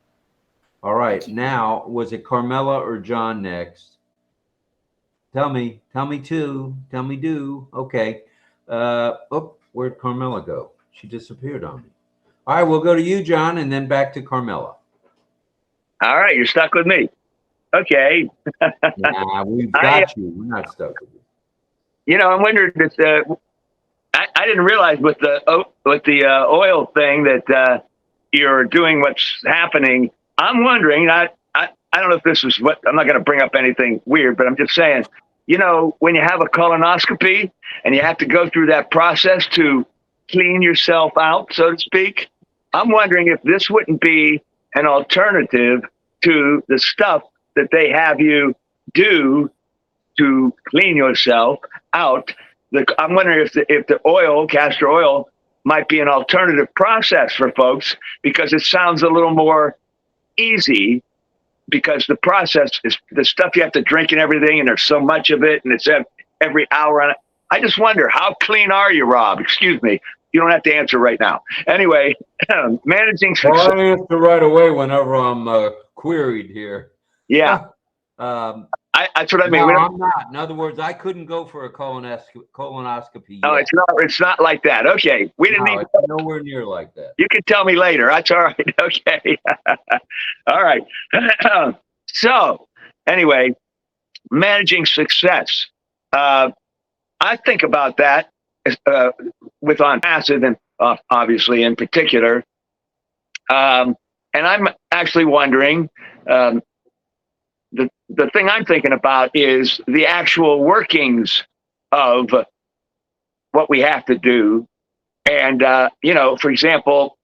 All right. Now, was it Carmela or John next? Tell me too. Tell me do. Okay. Where'd Carmela go? She disappeared on me. All right, we'll go to you, John, and then back to Carmela. All right, you're stuck with me. Okay. Nah, we've got you. We're not stuck with you. You know, I'm wondering if I didn't realize with the oil thing that you're doing what's happening. I'm wondering. I don't know if this is what, I'm not going to bring up anything weird, but I'm just saying, you know, when you have a colonoscopy and you have to go through that process to clean yourself out, so to speak, I'm wondering if this wouldn't be an alternative to the stuff that they have you do to clean yourself out. I'm wondering if the oil, castor oil, might be an alternative process for folks, because it sounds a little more easy, because the process is the stuff you have to drink and everything, and there's so much of it, and it's every hour. I just wonder, how clean are you, Rob? Excuse me. You don't have to answer right now. Anyway, managing success. Well, I answer right away whenever I'm queried here. Yeah. That's what I mean. No, I'm not. In other words, I couldn't go for a colonoscopy. No, yet. it's not like that. Okay. We didn't need it's nowhere near like that. You can tell me later. That's all right. Okay. All right. So anyway, managing success. I think about that with ONPASSIVE, and obviously in particular. And I'm actually wondering, the thing I'm thinking about is the actual workings of what we have to do. And, you know, for example,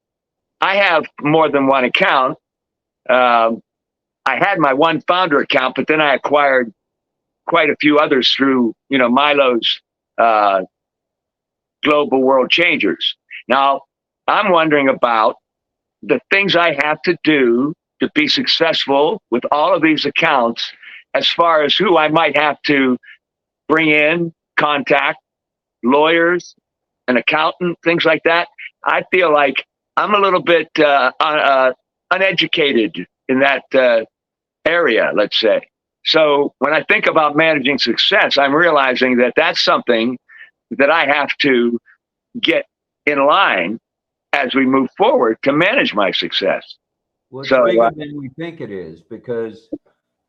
I have more than one account. I had my one founder account, but then I acquired quite a few others through, you know, Milo's Global World Changers. Now, I'm wondering about the things I have to do to be successful with all of these accounts, as far as who I might have to bring in, contact, lawyers, an accountant, things like that. I feel like I'm a little bit uneducated in that area, let's say. So when I think about managing success, I'm realizing that that's something that I have to get in line as we move forward to manage my success. Well, it's bigger than we think it is, because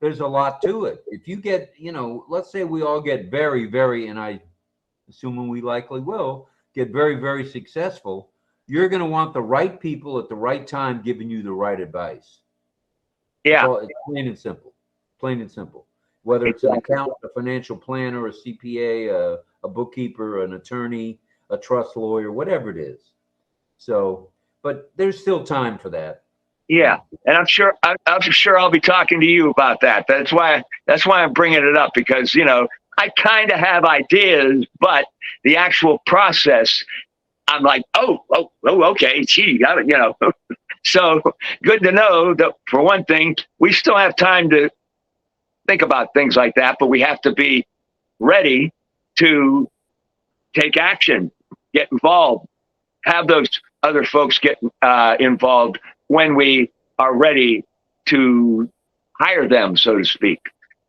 there's a lot to it. If you get, you know, let's say we all get very, very, and I assuming we likely will, get very, very successful, you're going to want the right people at the right time giving you the right advice. Yeah. It's plain and simple. Plain and simple. Whether it's an accountant, a financial planner, a CPA, a bookkeeper, an attorney, a trust lawyer, whatever it is. So, but there's still time for that. Yeah, and I'm sure I'll be talking to you about that. That's why I'm bringing it up, because, you know, I kind of have ideas, but the actual process, I'm like, oh, okay, gee, you know. So good to know that, for one thing, we still have time to think about things like that, but we have to be ready to take action, get involved, have those other folks get involved when we are ready to hire them, so to speak.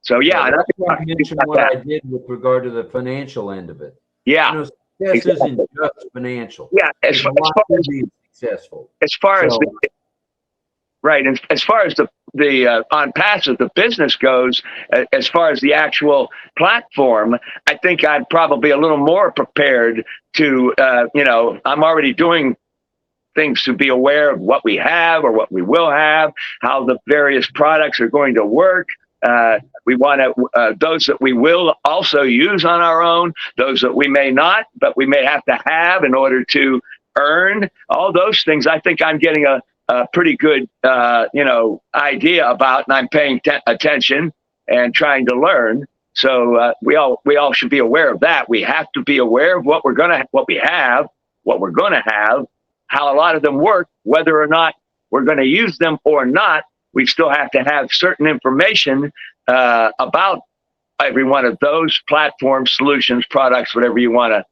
So yeah, that's why I mentioned what I did with regard to the financial end of it. Yeah, you know, success isn't just financial. Yeah, as far as being successful. As far as right, and as far as the ONPASSIVE, the business goes, as far as the actual platform, I think I'm probably a little more prepared to, you know, I'm already doing things to be aware of what we have or what we will have, how the various products are going to work. We want to, those that we will also use on our own, those that we may not, but we may have to have in order to earn, all those things. I think I'm getting a pretty good, you know, idea about, and I'm paying attention and trying to learn. So we all should be aware of that. We have to be aware of what we have, what we're going to have, how a lot of them work, whether or not we're going to use them or not. We still have to have certain information about every one of those platforms, solutions, products, whatever you want to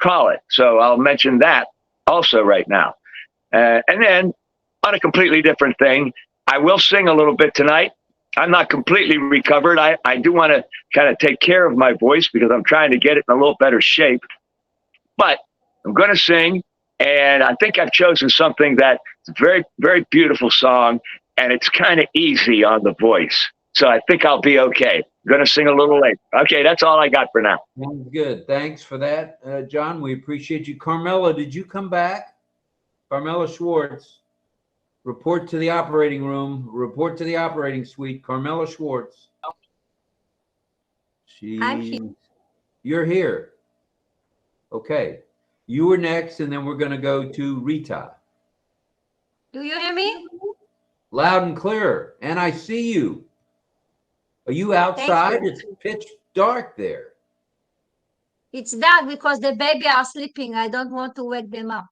call it. So I'll mention that also right now. And then on a completely different thing, I will sing a little bit tonight. I'm not completely recovered. I do want to kind of take care of my voice because I'm trying to get it in a little better shape. But I'm going to sing, and I think I've chosen something that's a very, very beautiful song, and it's kind of easy on the voice. So I think I'll be okay. I'm going to sing a little later. Okay, that's all I got for now. Sounds good. Thanks for that, John. We appreciate you. Carmela, did you come back? Carmela Schwartz, report to the operating room. Report to the operating suite. Carmela Schwartz. I'm here. You're here. Okay. You were next, and then we're going to go to Rita. Do you hear me? Loud and clear. And I see you. Are you outside? you. It's pitch dark there. It's dark because the baby are sleeping. I don't want to wake them up.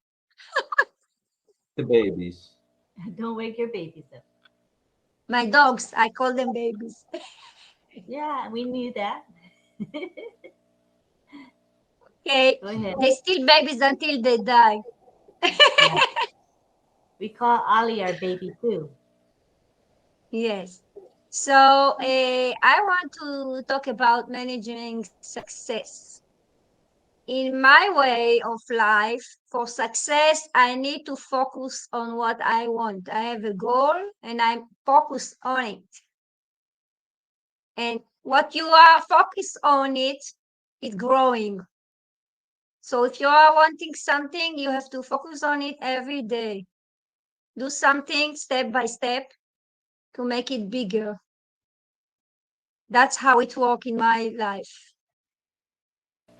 The babies. Don't wake your babies up. My dogs, I call them babies. Yeah, we knew that. Okay. Go ahead. They still babies until they die. Yeah. We call Ali our baby too. Yes. So I want to talk about managing success. In my way of life, for success, I need to focus on what I want. I have a goal and I'm focused on it. And what you are focused on it's growing. So if you are wanting something, you have to focus on it every day. Do something step by step to make it bigger. That's how it works in my life.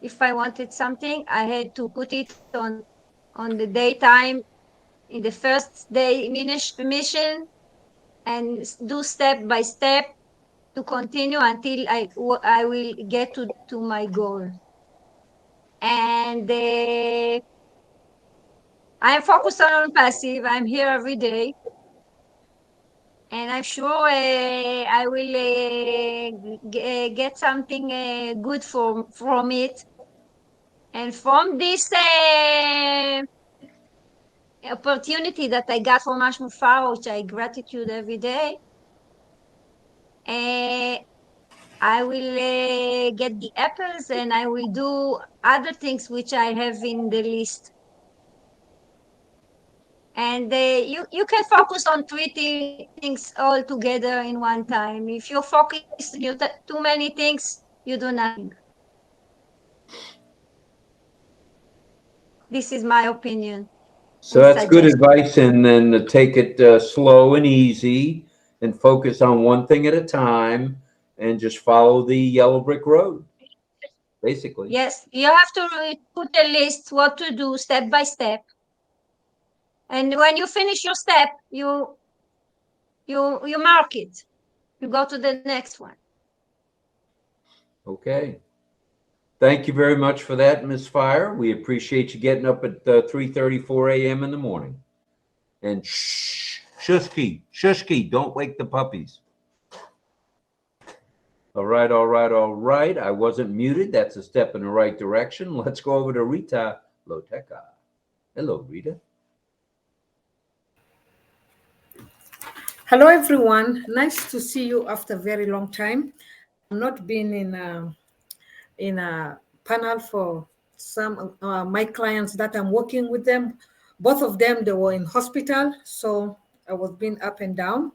If I wanted something, I had to put it on the daytime in the first day mission and do step by step to continue until I will get to my goal. And I'm focused on passive. I'm here every day. And I'm sure I will get something good from it. And from this opportunity that I got from Ashmufar, which I gratitude every day, I will get the apples and I will do other things which I have in the list. And you can focus on 3 things all together in one time. If you focus on too many things, you do nothing. This is my opinion. So that's good advice. And then to take it slow and easy and focus on one thing at a time and just follow the yellow brick road, basically. Yes, you have to put a list what to do step by step. And when you finish your step, you mark it. You go to the next one. Okay. Thank you very much for that, Ms. Fire. We appreciate you getting up at 3:34 a.m. in the morning. And shushki, don't wake the puppies. All right. I wasn't muted. That's a step in the right direction. Let's go over to Rita Loteca. Hello, Rita. Hello, everyone. Nice to see you after a very long time. I've not been in a panel for some my clients that I'm working with them. Both of them, they were in hospital, so I was being up and down.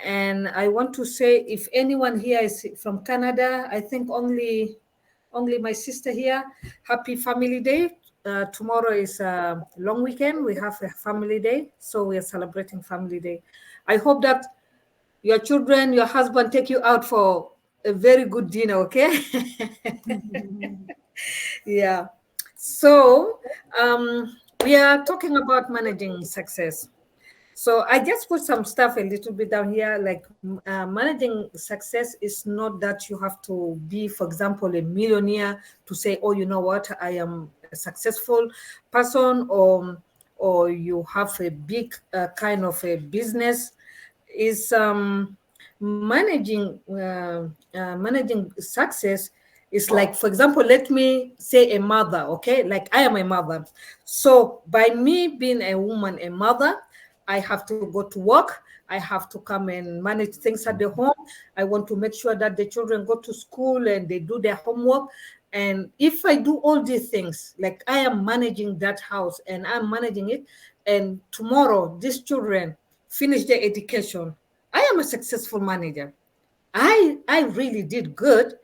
And I want to say, if anyone here is from Canada, I think only my sister here. Happy Family Day. Tomorrow is a long weekend. We have a family day, so we are celebrating Family Day. I hope that your children, your husband take you out for a very good dinner, okay? Yeah. So we are talking about managing success. So I just put some stuff a little bit down here, like managing success is not that you have to be, for example, a millionaire to say, oh, you know what, I am a successful person, or you have a big kind of a business. Is managing success is like, for example, let me say a mother, okay? Like I am a mother. So by me being a woman, a mother, I have to go to work. I have to come and manage things at the home. I want to make sure that the children go to school and they do their homework. And if I do all these things, like I am managing that house and I'm managing it, and tomorrow these children finish their education, I am a successful manager. I really did good.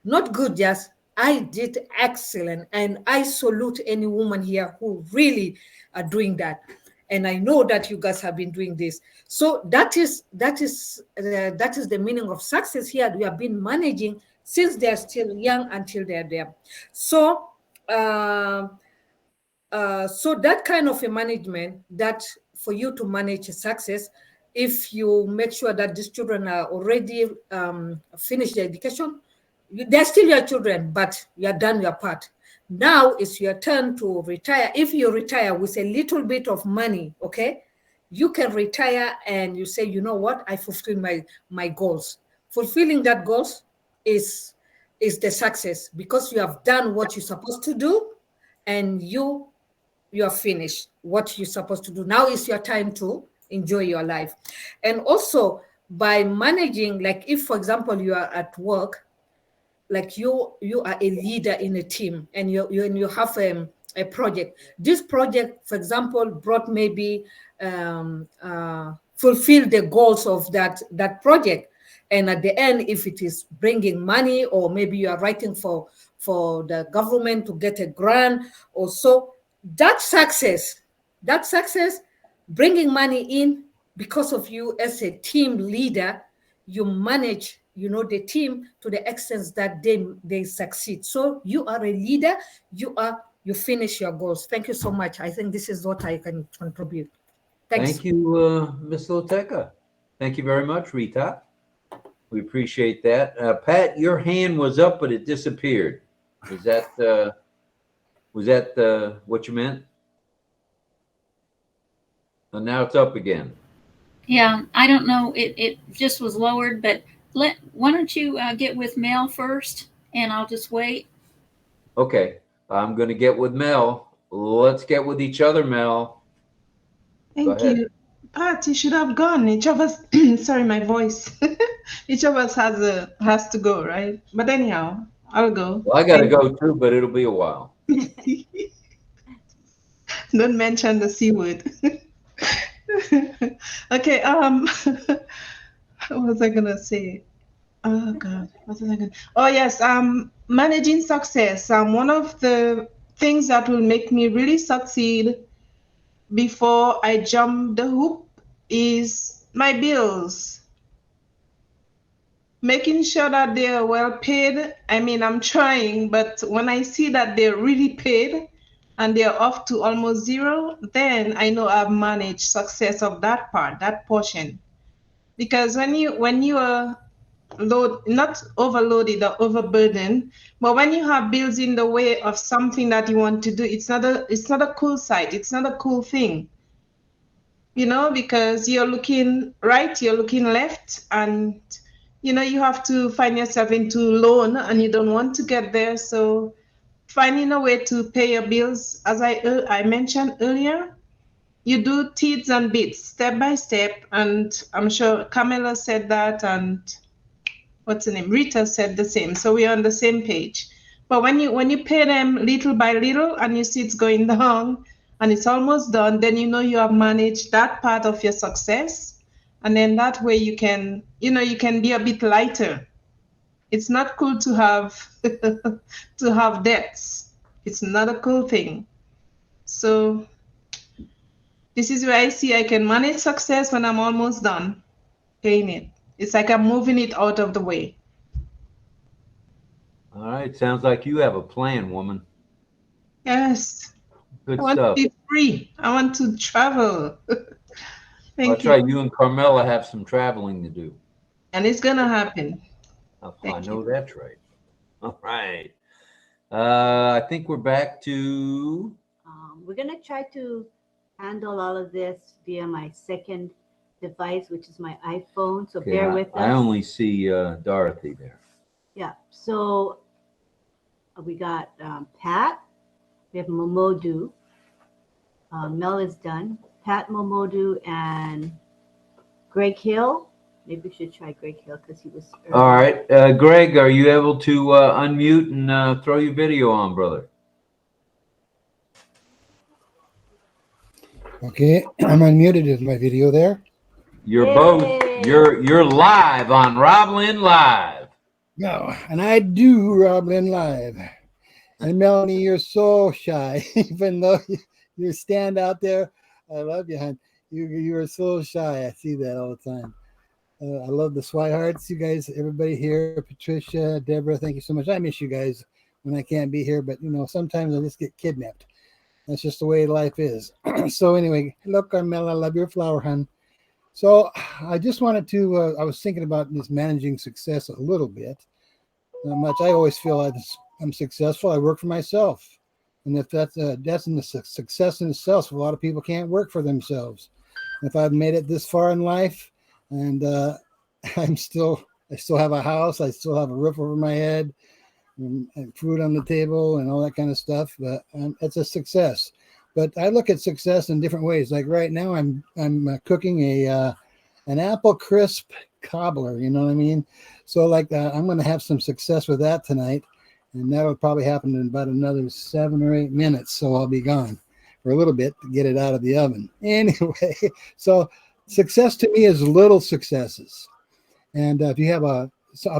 Not good, just I did excellent. And I salute any woman here who really are doing that. And I know that you guys have been doing this. So that is the meaning of success here. We have been managing since they're still young until they're there. So, so that kind of a management, that for you to manage success, if you make sure that these children are already finished their education, they're still your children, but you are done your part. Now it's your turn to retire. If you retire with a little bit of money, okay, you can retire and you say, you know what, I fulfill my goals. Fulfilling that goals is the success, because you have done what you're supposed to do, and you are finished what you're supposed to do. Now is your time to enjoy your life. And also by managing, like if for example you are at work, like you are a leader in a team, and you have a project. This project, for example, brought maybe fulfill the goals of that project. And at the end, if it is bringing money, or maybe you are writing for the government to get a grant, or so, that success bringing money in because of you as a team leader, you manage, the team to the extent that they succeed. So you are a leader, you finish your goals. Thank you so much. I think this is what I can contribute. Thanks. Thank you, Ms. Loteka. Thank you very much, Rita. We appreciate that. Pat, your hand was up, but it disappeared. Was that what you meant? And now it's up again. Yeah, I don't know. It just was lowered, but why don't you get with Mel first, and I'll just wait. Okay, I'm going to get with Mel. Let's get with each other, Mel. Thank you. Pat, you should have gone. Each of us, sorry, my voice. Each of us has to go, right? But anyhow, I'll go. Well, I got to go too, but it'll be a while. Don't mention the C word. Okay, what was I gonna say? Oh God, what was I gonna? Oh yes, managing success. One of the things that will make me really succeed before I jump the hoop is my bills. Making sure that they are well paid. I mean, I'm trying, but when I see that they're really paid and they're off to almost zero, then I know I've managed success of that part, that portion. Because when you are not overloaded or overburdened, but when you have bills in the way of something that you want to do, it's not a cool sight. It's not a cool thing. Because you're looking right, you're looking left, and you have to find yourself into loan and you don't want to get there. So finding a way to pay your bills, as I mentioned earlier, you do teeds and bits, step by step. And I'm sure Camilla said that, and what's her name? Rita said the same. So we're on the same page. But when you pay them little by little and you see it's going down and it's almost done, then you have managed that part of your success. And then that way you can be a bit lighter. It's not cool to have to have debts. It's not a cool thing. So this is where I see I can manage success when I'm almost done paying it. It's like I'm moving it out of the way. All right. Sounds like you have a plan, woman. Yes. Good I want stuff. to be free. I want to travel. That's right. You and Carmela have some traveling to do. And it's going to happen. I know that's right. All right. I think we're back to... We're going to try to handle all of this via my second device, which is my iPhone. So bear with us. I only see Dorothy there. Yeah. So we got Pat. We have Momodu. Mel is done. Pat, Momodu, and Greg Hill. Maybe we should try Greg Hill because he was early. All right. Greg, are you able to unmute and throw your video on, brother? Okay, I'm unmuted. Is my video there? You're you're live on RobLynnLive. No, and I do RobLynnLive. And Melanie, you're so shy, even though you stand out there. I love you, hon. You're so shy. I see that all the time. I love the Swiharts. You guys, everybody here, Patricia, Deborah, thank you so much. I miss you guys when I can't be here, but sometimes I just get kidnapped. That's just the way life is. So anyway, hello, Carmela. I love your flower, hon. So I just wanted to, I was thinking about this managing success a little bit. Not much. I always feel I'm successful. I work for myself. And if that's in the success in itself, a lot of people can't work for themselves. If I've made it this far in life and I still have a house, I still have a roof over my head, and food on the table and all that kind of stuff, but it's a success. But I look at success in different ways. Like right now, I'm cooking an apple crisp cobbler. You know what I mean? So like I'm going to have some success with that tonight, and that'll probably happen in about another 7 or 8 minutes. So I'll be gone for a little bit to get it out of the oven. Anyway, so success to me is little successes, and if you have a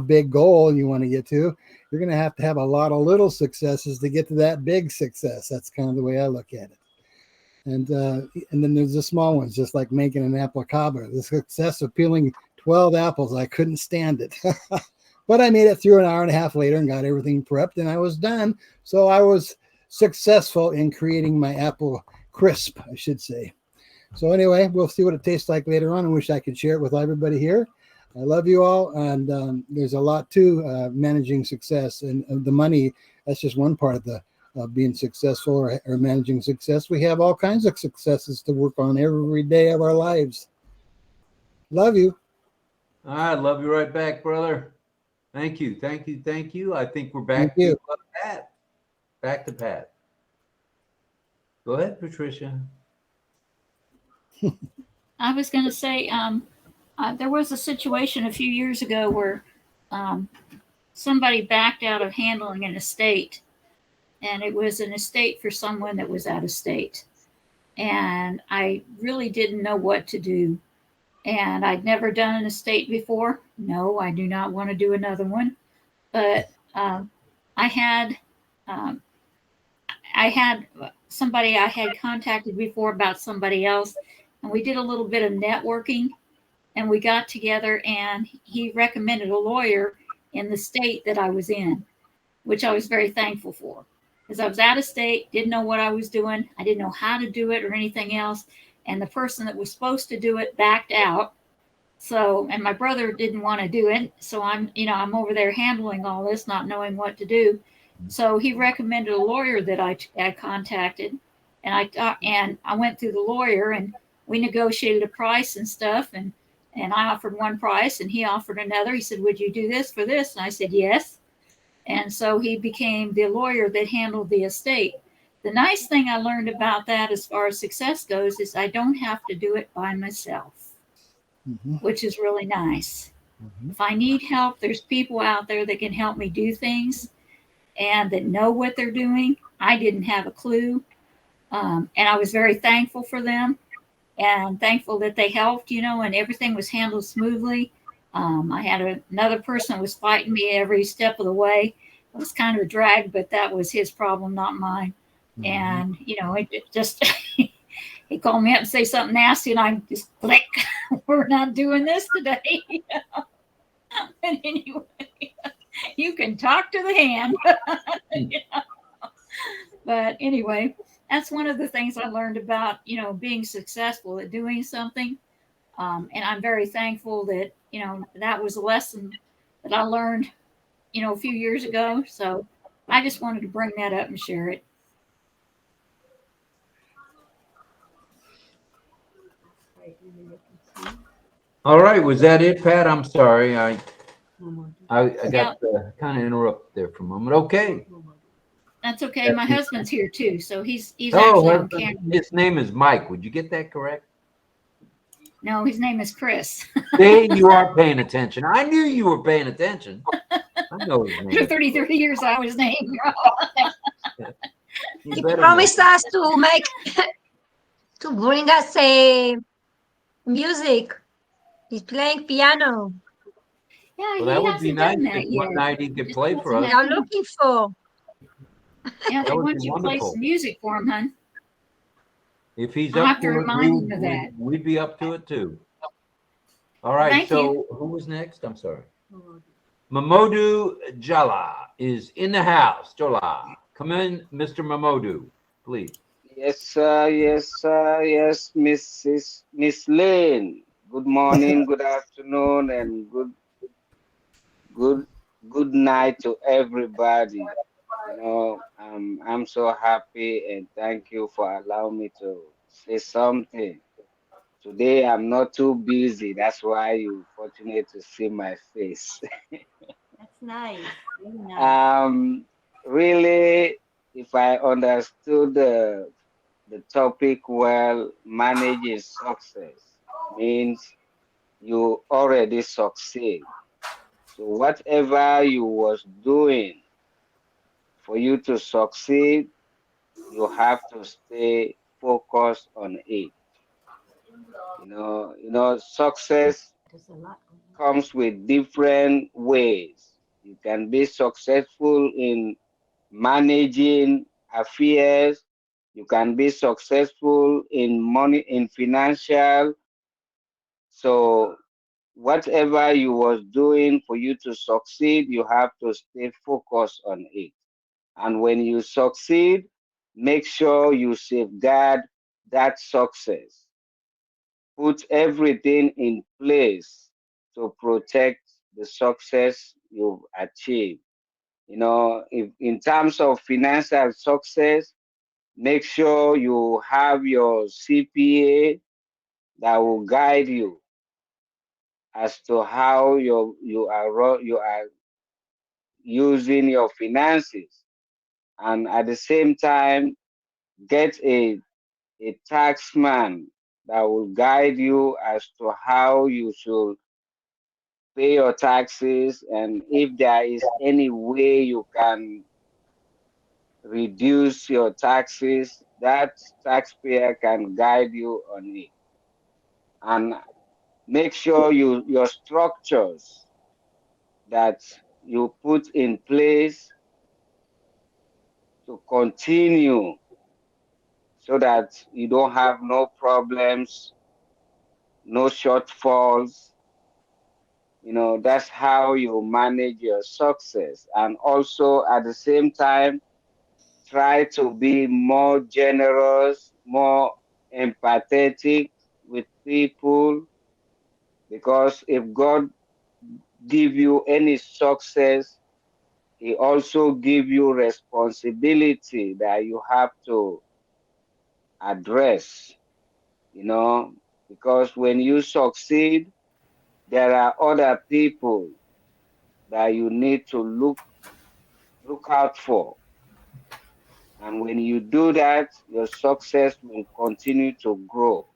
big goal and you want to get to, you're going to have a lot of little successes to get to that big success. That's kind of the way I look at it. And then there's the small ones, just like making an apple cobbler. The success of peeling 12 apples, I couldn't stand it. But I made it through an hour and a half later and got everything prepped, and I was done. So I was successful in creating my apple crisp, I should say. So anyway, we'll see what it tastes like later on. I wish I could share it with everybody here. I love you all, and there's a lot to managing success, and the money. That's just one part of the being successful or managing success. We have all kinds of successes to work on every day of our lives. Love you. All right, love you right back, brother. Thank you. I think we're back Thank you. to Pat. Back to Pat. Go ahead, Patricia. I was going to say, there was a situation a few years ago where somebody backed out of handling an estate, and it was an estate for someone that was out of state. And I really didn't know what to do. And I'd never done an estate before. No, I do not want to do another one. But I had somebody I had contacted before about somebody else, and we did a little bit of networking. And we got together, and he recommended a lawyer in the state that I was in, which I was very thankful for, because I was out of state, didn't know what I was doing. I didn't know how to do it or anything else. And the person that was supposed to do it backed out. So, and my brother didn't want to do it. So I'm over there handling all this, not knowing what to do. So he recommended a lawyer that I contacted, and I went through the lawyer, and we negotiated a price and stuff. And I offered one price and he offered another. He said, would you do this for this? And I said, yes. And so he became the lawyer that handled the estate. The nice thing I learned about that as far as success goes is I don't have to do it by myself, which is really nice. If I need help, there's people out there that can help me do things and that know what they're doing. I didn't have a clue. And I was very thankful for them. And thankful that they helped, and everything was handled smoothly. I had another person that was fighting me every step of the way. It was kind of a drag, but that was his problem, not mine. And, it just, he called me up and say something nasty, and I just click, we're not doing this today. And anyway, you can talk to the hand. But anyway, that's one of the things I learned about, being successful at doing something. And I'm very thankful that, that was a lesson that I learned, a few years ago. So I just wanted to bring that up and share it. All right. Was that it, Pat? I'm sorry. I got kind of interrupted there for a moment. Okay. That's okay. My husband's here too, so he's actually on camera. His name is Mike. Would you get that correct? No, his name is Chris. See, you are paying attention. I knew you were paying attention. I know his name. For 33 years, I was named. He promised us to bring us a music. He's playing piano. Yeah, well, that would be nice if one night he could play for us. I'm looking for. Yeah, they want you to play some music for him, hon. If he's I'll up have to to remind him of that. We'd be up to it too. All right. Thank so you. who was next? I'm sorry. Mamodu Jala is in the house. Jala, come in, Mr. Mamodu, please. Yes, sir. Yes, sir. Yes, Miss Lane. Good morning, good afternoon, and good good night to everybody. I'm so happy and thank you for allowing me to say something. Today I'm not too busy. That's why you fortunate to see my face. That's nice. Very nice. Really, if I understood the topic well, managing success means you already succeed. So whatever you was doing for you to succeed, you have to stay focused on it. Success There's a lot going on. comes with different ways. You can be successful in managing affairs. You can be successful in money, in financial. So whatever you was doing for you to succeed, you have to stay focused on it. And when you succeed, make sure you safeguard that success. Put everything in place to protect the success you've achieved. If in terms of financial success, make sure you have your CPA that will guide you as to how you are using your finances, and at the same time get a taxman that will guide you as to how you should pay your taxes, and if there is any way you can reduce your taxes, that taxpayer can guide you on it. And make sure your structures that you put in place to continue so that you don't have no problems, no shortfalls. That's how you manage your success. And also at the same time, try to be more generous, more empathetic with people, because if God give you any success, he also give you responsibility that you have to address, because when you succeed, there are other people that you need to look out for. And when you do that, your success will continue to grow.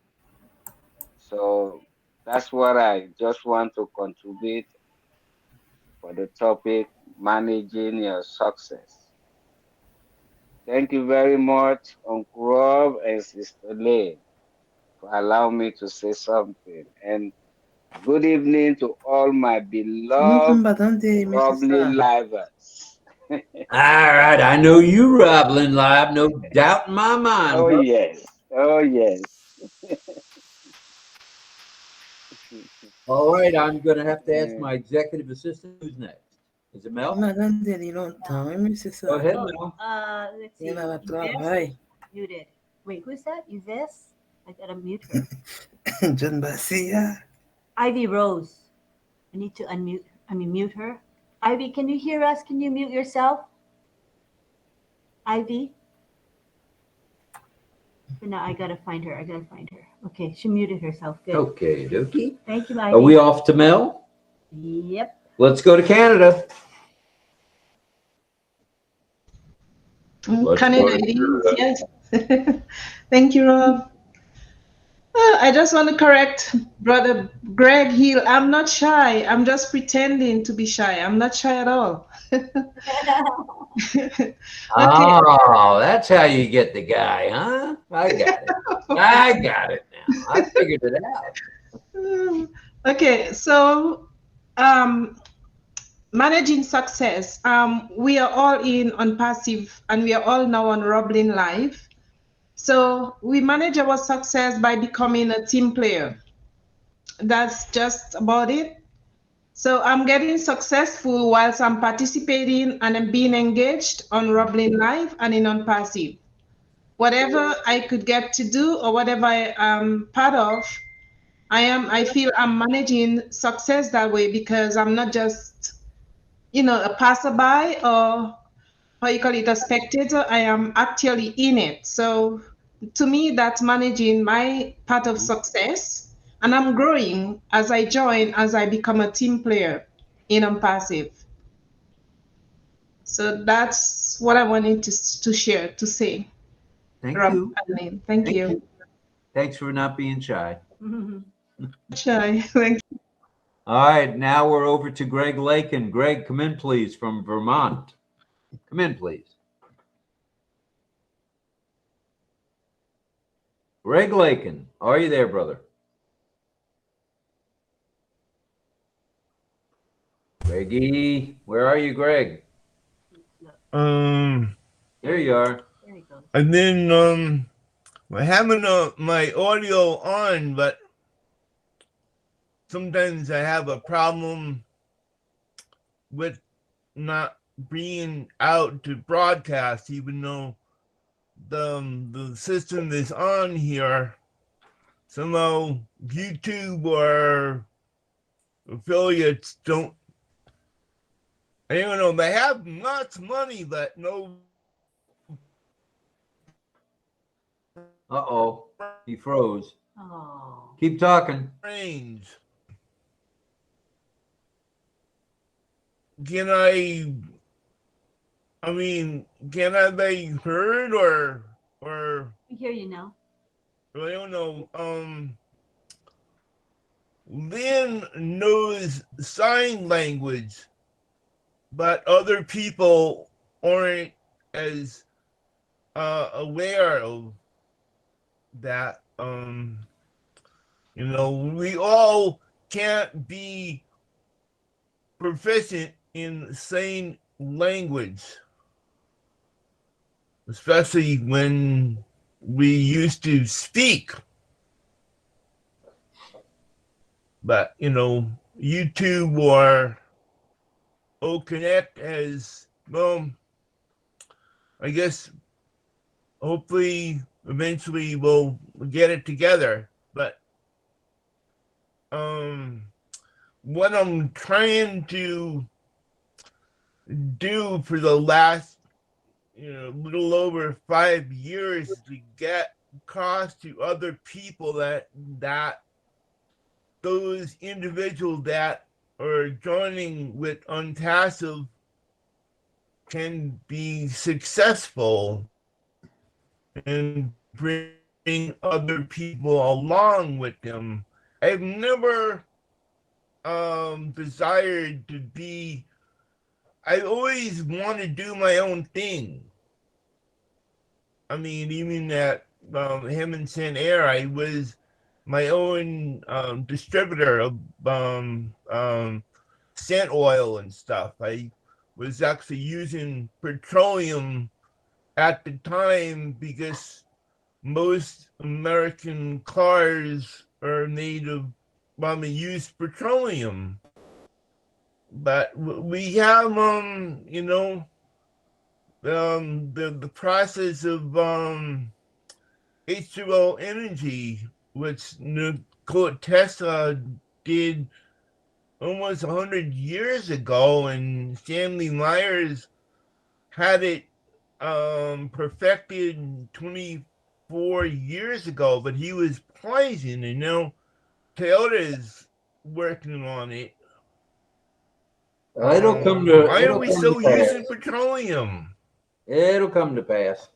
So that's what I just want to contribute for the topic, managing your success. Thank you very much, Uncle Rob and Sister Lane, for allowing me to say something. And good evening to all my beloved RobLynnLivers. All right. I know you, RobLynnLive. No doubt in my mind, Oh, bro. yes. Oh, yes. All right. I'm going to have to ask my executive assistant who's next. Is it Mel? Go ahead, Mel. Let's see. Yves? Muted. Wait, who's that? Yves? I gotta mute her. Ivy Rose. I need to mute her. Ivy, can you hear us? Can you mute yourself? Ivy? So now I gotta find her. Okay, she muted herself. Good. Okay, dokie. Thank you, Ivy. Are we off to Mel? Yep. Let's go to Canada. Canada it is, yes. Thank you, Rob. I just want to correct Brother Greg Hill. I'm not shy. I'm just pretending to be shy. I'm not shy at all. Okay. Oh, that's how you get the guy, huh? I got it. I got it now. I figured it out. Okay, so managing success. We are all in ONPASSIVE, and we are all now on RobLynnLive. So we manage our success by becoming a team player. That's just about it. So I'm getting successful whilst I'm participating and I'm being engaged on RobLynnLive and in ONPASSIVE. Whatever I could get to do or whatever I am part of, I feel I'm managing success that way because I'm not just, a passerby or how you call it, a spectator. I am actually in it. So to me, that's managing my part of success. And I'm growing as I join, as I become a team player in ONPASSIVE. So that's what I wanted to share, to say. Thank Rob, you. Lynn, thank you. Thanks for not being shy. Shy, thank you. All right, now we're over to Greg Lakin. Greg, come in, please, from Vermont. Come in, please. Greg Lakin, are you there, brother? Greggy, where are you, Greg? There you are. There he goes. And then I having my audio on, but sometimes I have a problem with not being out to broadcast, even though the system is on here. Somehow YouTube or affiliates don't. I don't know. They have lots of money, but no. Uh-oh, he froze. Oh. Keep talking. Range. Can I mean, can I be heard or We hear you now. I don't know. Lynn knows sign language, but other people aren't as aware of that. We all can't be proficient in sign language, especially when we used to speak. But YouTube or OConnect has, well, I guess hopefully eventually we'll get it together. But what I'm trying to do for the last little over 5 years to get across to other people that those individuals that are joining with ONPASSIVE can be successful and bring other people along with them. I've never desired to be. I always want to do my own thing. I mean, even at Heaven Sent Air, I was my own distributor of scent oil and stuff. I was actually using petroleum at the time because most American cars are made of, use petroleum. But we have, the process of H2O energy, which Nikola Tesla did almost 100 years ago, and Stanley Myers had it perfected 24 years ago, but he was poisoned, and now Toyota's working on it. It'll come to. Why are we still using petroleum? It'll come to pass.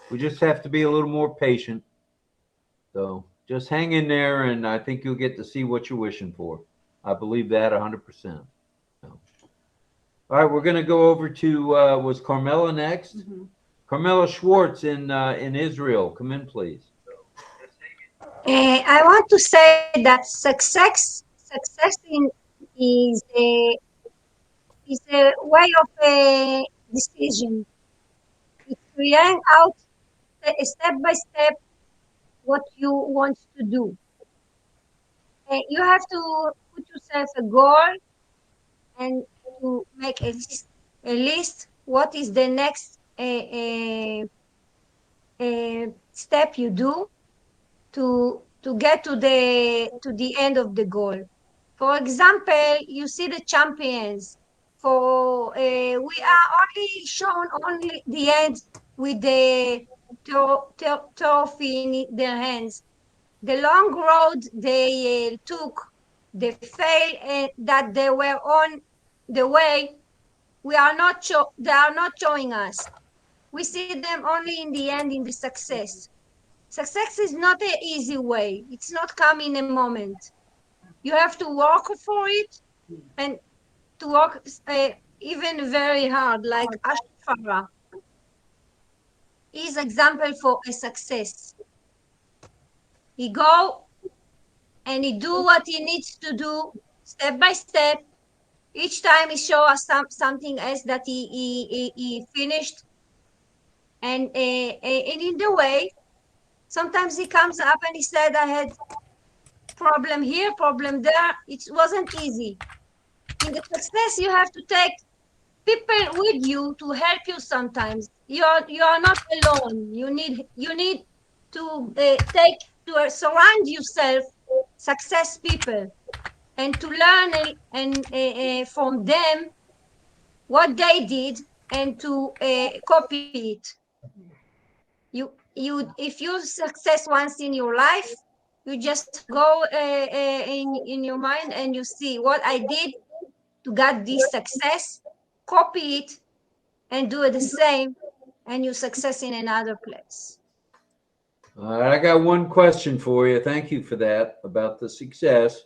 We just have to be a little more patient. So just hang in there, and I think you'll get to see what you're wishing for. I believe that 100%. All right, we're going to go over to was Carmela next? Mm-hmm. Carmela Schwartz in Israel. Come in, please. I want to say that success is a way of a decision. It's figuring out step by step what you want to do. you have to put yourself a goal and to make a list. What is the next step you do to get to the end of the goal? For example, you see the champions. For we are only shown only the end with the trophy in their hands. The long road they took, the fail that they were on the way, they are not showing us. We see them only in the end, in the success. Success is not an easy way. It's not come in a moment. You have to work for it and to work even very hard, like Ashfara is example for a success. He go and he do what he needs to do step by step. Each time he show us something else that he finished, and in the way, sometimes he comes up and he said, "I had problem here, problem there." It wasn't easy. In the success, you have to take people with you to help you. Sometimes you are not alone. You need to surround yourself success people and to learn from them what they did and to copy it. If you success once in your life, you just go in your mind and you see what I did to get this success, copy it, and do it the same, and you success in another place. All right, I got one question for you. Thank you for that about the success.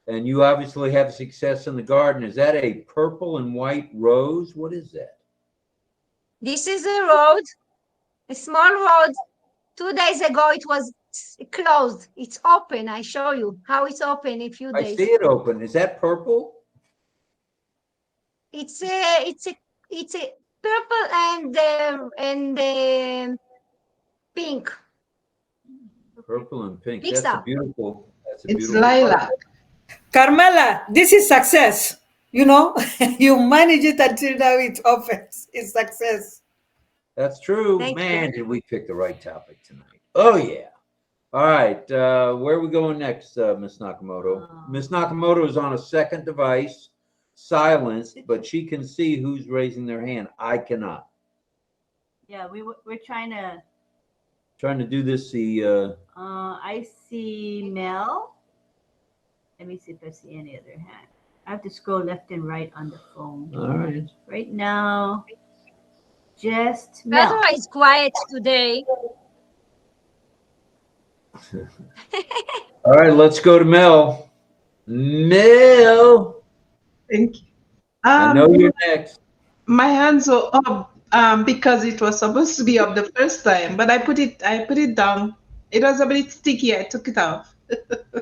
And you obviously have success in the garden. Is that a purple and white rose? What is that? This is a road, a small road. 2 days ago, it was closed. It's open. I show you how it's open in a few I days. see it open. Is that purple? It's a purple and pink. Purple and pink. Mix That's a up. beautiful. That's a It's beautiful. lilac. Carmela, this is success. You know, you manage it until now it opens. It's success. That's true. Thank Man, you. did we pick the right topic tonight? Oh yeah. All right. Where are we going next, Miss Nakamoto? Miss Nakamoto is on a second device, silenced, but she can see who's raising their hand. I cannot. Yeah, we're trying to. Trying to do this. I see Mel. Let me see if I see any other hand. I have to scroll left and right on the phone. All right. Right now, just Mel. Pedro is quiet today. All right. Let's go to Mel. Mel. Thank you. I know you're next. My hands are up because it was supposed to be up the first time, but I put it down. It was a bit sticky. I took it off.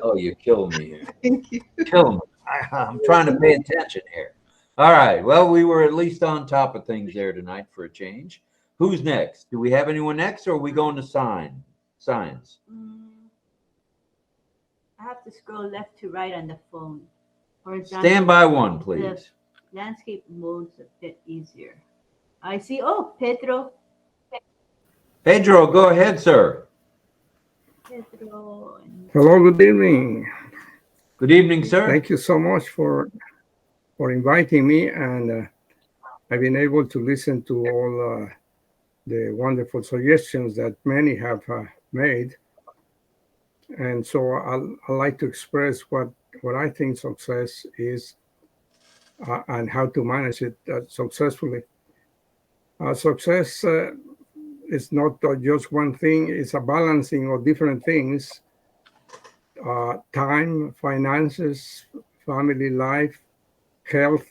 Oh, you're killing me here. Thank you. Killing me. I'm trying to pay attention here. All right. Well, we were at least on top of things there tonight for a change. Who's next? Do we have anyone next, or are we going to signs? I have to scroll left to right on the phone. Stand by one, please. The landscape mode's a bit easier. I see. Oh, Pedro. Pedro, go ahead, sir. Pedro. Hello, good evening. Good evening, sir. Thank you so much for inviting me, and I've been able to listen to all the wonderful suggestions that many have made. And so I'd like to express what I think success is and how to manage it successfully. Success is not just one thing, it's a balancing of different things. Time, finances, family life, health,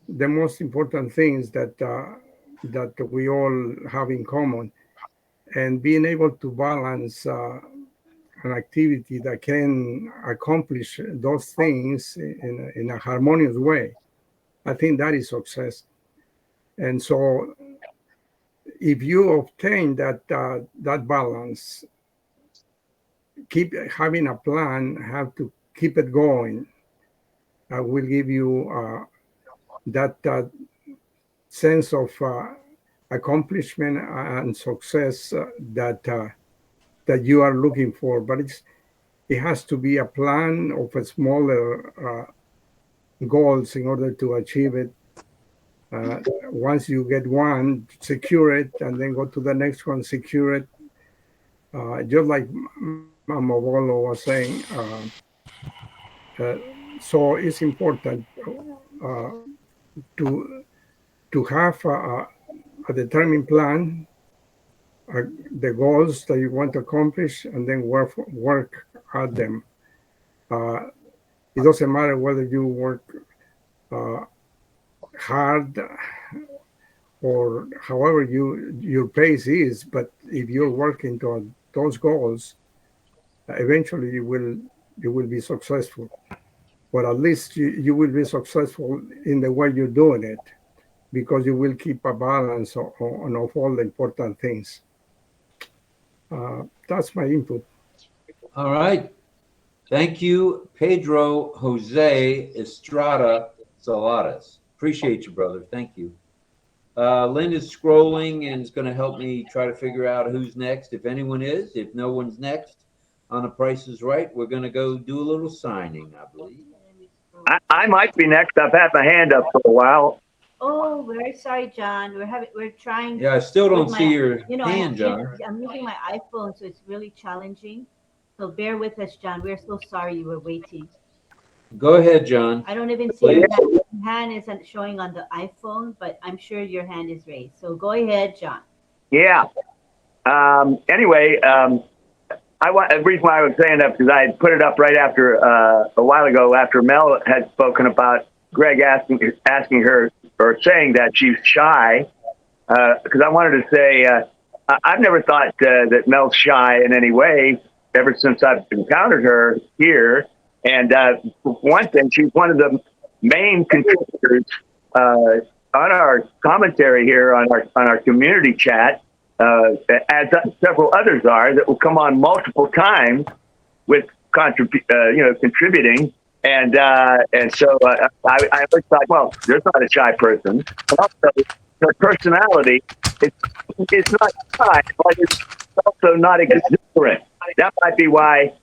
the most important things that we all have in common, and being able to balance an activity that can accomplish those things in a harmonious way. I think that is success. And so if you obtain that balance, keep having a plan, how to keep it going. Will give you that sense of accomplishment and success that you are looking for. But it has to be a plan of a smaller goals in order to achieve it. Once you get one, secure it, and then go to the next one, secure it. Just like Mama Bolo was saying, so it's important to have a determined plan, the goals that you want to accomplish, and then work at them. It doesn't matter whether you work hard or however your pace is, but if you're working toward those goals, eventually you will be successful. But at least you will be successful in the way you're doing it, because you will keep a balance of all the important things. That's my input. All right. Thank you, Pedro Jose Estrada Saladas. Appreciate you, brother. Thank you. Lynn is scrolling and is going to help me try to figure out who's next. If anyone is, if no one's next on The Price is Right, we're going to go do a little signing, I believe. I might be next. I've had my hand up for a while. Oh, very sorry, John. We're trying. Yeah, I still don't with see your hand, John. I'm using my iPhone, so it's really challenging. So bear with us, John. We're so sorry you were waiting. Go ahead, John. I don't even see your hand. Your hand isn't showing on the iPhone, but I'm sure your hand is raised. So go ahead, John. Yeah. Anyway, the reason why I was saying that, because I had put it up right after a while ago after Mel had spoken about Greg asking her or saying that she's shy, because I wanted to say I've never thought that Mel's shy in any way ever since I've encountered her here. And one thing, she's one of the main contributors on our commentary here on our community chat, as several others are that will come on multiple times with contributing. And so I always thought, well, there's not a shy person. But also, her personality, it's not shy, but it's also not exuberant. That might be why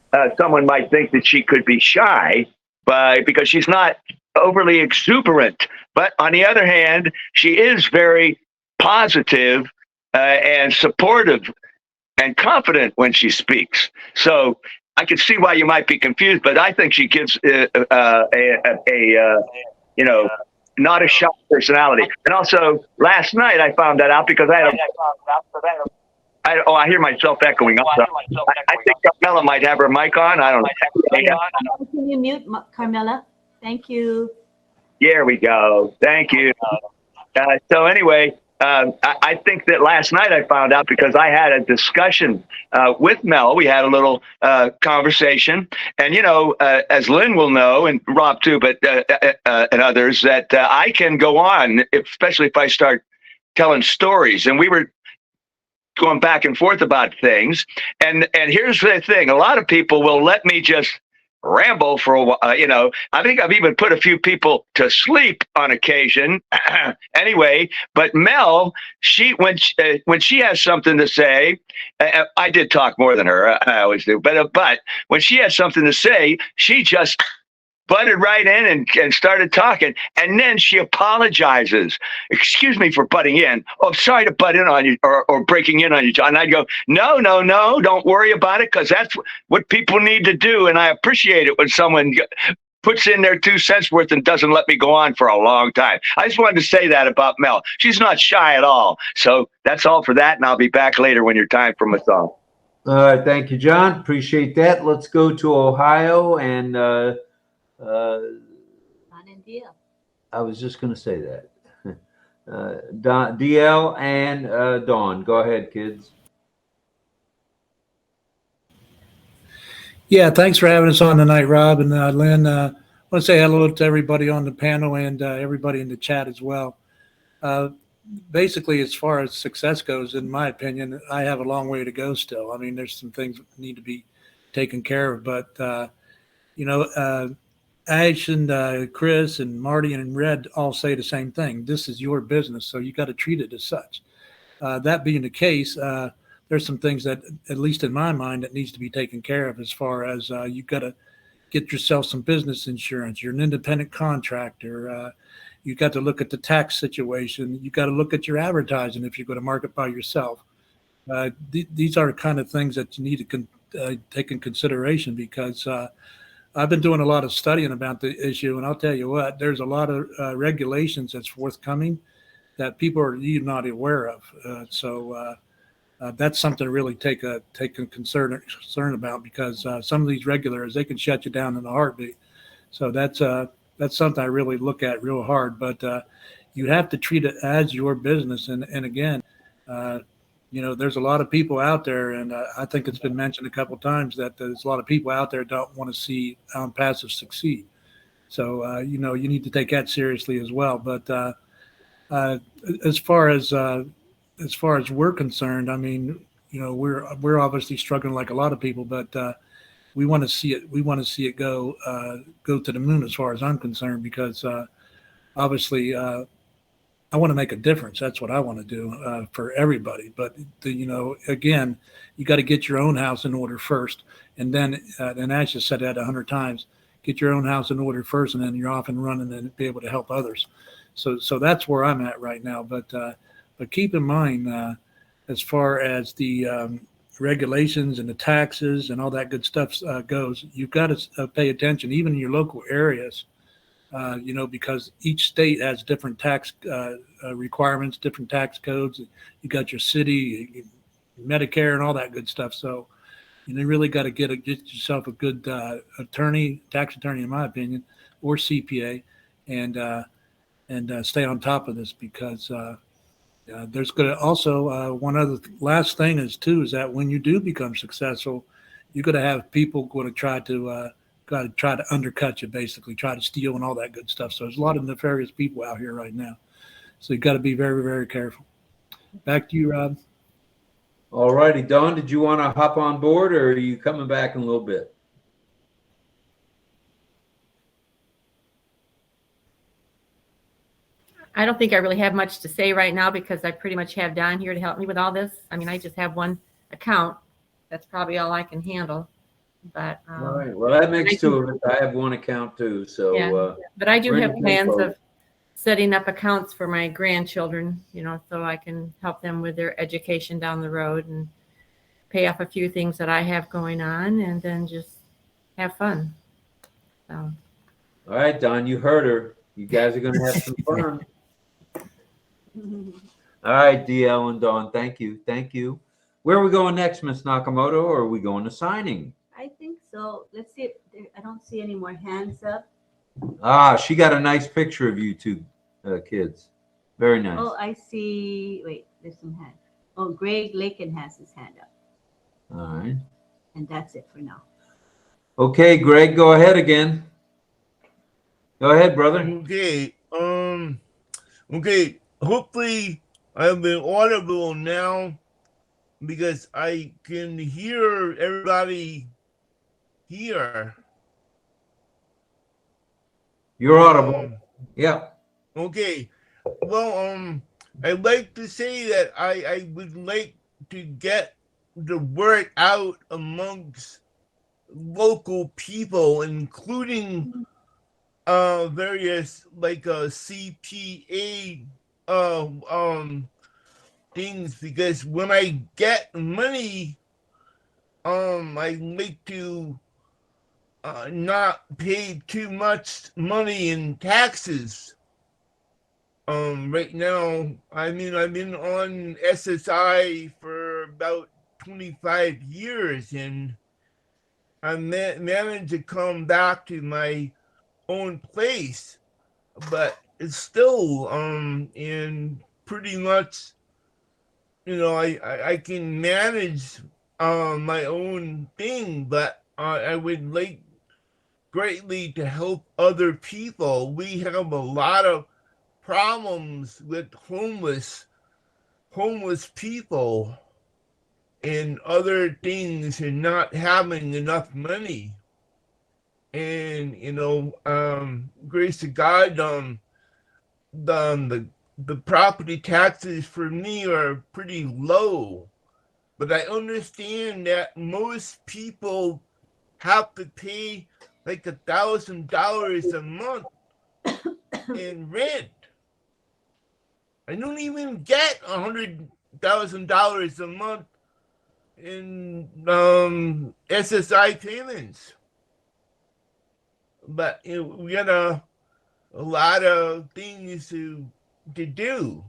someone might think that she could be shy, because she's not overly exuberant. But on the other hand, she is very positive and supportive and confident when she speaks. So I can see why you might be confused, but I think she gives not a shy personality. And also, last night I found that out because I hear myself echoing. I think Carmela might have her mic on. I don't know. Can you mute Carmela? Thank you. There we go. Thank you. So anyway, I think that last night I found out because I had a discussion with Mel. We had a little conversation, and as Lynn will know, and Rob too, but and others, that I can go on, especially if I start telling stories. And we were going back and forth about things. And here's the thing: a lot of people will let me just ramble for a while. I think I've even put a few people to sleep on occasion. Anyway, but Mel, when she has something to say, I did talk more than her. I always do. But when she has something to say, she just butted right in and started talking. And then she apologizes. Excuse me for butting in. Oh, sorry to butt in on you or breaking in on you, John. And I'd go, no, don't worry about it, because that's what people need to do. And I appreciate it when someone puts in their 2 cents worth and doesn't let me go on for a long time. I just wanted to say that about Mel. She's not shy at all. So that's all for that. And I'll be back later when you're time for my song. All right. Thank you, John. Appreciate that. Let's go to Ohio and I was just going to say that. DL and Dawn. Go ahead, kids. Yeah, thanks for having us on tonight, Rob and Lynn. I want to say hello to everybody on the panel and everybody in the chat as well. Basically, as far as success goes, in my opinion, I have a long way to go still. I mean, there's some things that need to be taken care of, but you know, Ash and Chris and Marty and Red all say the same thing. This is your business, so you got to treat it as such. That being the case, there's some things that, at least in my mind, that needs to be taken care of as far as you've got to get yourself some business insurance. You're an independent contractor. You got to look at the tax situation. You got to look at your advertising if you're going to market by yourself. These are the kind of things that you need to take in consideration, because I've been doing a lot of studying about the issue, and I'll tell you what, there's a lot of regulations that's forthcoming that people are not aware of. So that's something to really take a concern about, because some of these regulators, they can shut you down in a heartbeat. So that's something I really look at real hard. But you have to treat it as your business. And again, you know, there's a lot of people out there, and I think it's been mentioned a couple of times that there's a lot of people out there don't want to see ONPASSIVE succeed. So you know, you need to take that seriously as well. But as far as we're concerned, I mean, you know, we're obviously struggling like a lot of people, but we want to see it. We want to see it go to the moon as far as I'm concerned, because obviously I want to make a difference. That's what I want to do for everybody. But you know, again, you got to get your own house in order first, and then and Ash has said that 100 times. Get your own house in order first, and then you're off and running and be able to help others. So that's where I'm at right now. But keep in mind, as far as the regulations and the taxes and all that good stuff goes, you've got to pay attention, even in your local areas, you know, because each state has different tax requirements, different tax codes. You got your city, Medicare, and all that good stuff. So you really got to get yourself a good tax attorney, in my opinion, or CPA, and stay on top of this, because there's going to also one other last thing is that when you do become successful, you're going to have people going to try to undercut you, basically try to steal and all that good stuff. So there's a lot of nefarious people out here right now. So you got to be very, very careful. Back to you, Rob. All righty, Don, did you want to hop on board, or are you coming back in a little bit? I don't think I really have much to say right now, because I pretty much have Don here to help me with all this. I mean, I just have one account. That's probably all I can handle. But all right. Well, that makes two of us. I have one account too. So, yeah. But I do have plans of setting up accounts for my grandchildren, you know, so I can help them with their education down the road and pay off a few things that I have going on, and then just have fun. So. All right, Don, you heard her. You guys are going to have some fun. All right, DL and Dawn, thank you. Thank you. Where are we going next, Miss Nakamoto, or are we going to signing? I think so. Let's see. I don't see any more hands up. Ah, she got a nice picture of you two kids. Very nice. Oh, I see. Wait, there's some hands. Oh, Greg Lakin has his hand up. All right. And that's it for now. Okay, Greg, go ahead again. Go ahead, brother. Okay. Okay. Hopefully, I've been audible now, because I can hear everybody here. You're audible. Yeah. Okay. Well, I'd like to say that I would like to get the word out amongst local people, including various like CPA things, because when I get money, I like to not pay too much money in taxes. Right now, I mean, I've been on SSI for about 25 years, and I managed to come back to my own place, but it's still in pretty much, you know, I can manage my own thing, but I would like greatly to help other people. We have a lot of problems with homeless people and other things, and not having enough money. And grace to God, the property taxes for me are pretty low, but I understand that most people have to pay like $1,000 a month in rent. I don't even get $100,000 a month in SSI payments. But we got a lot of things to do.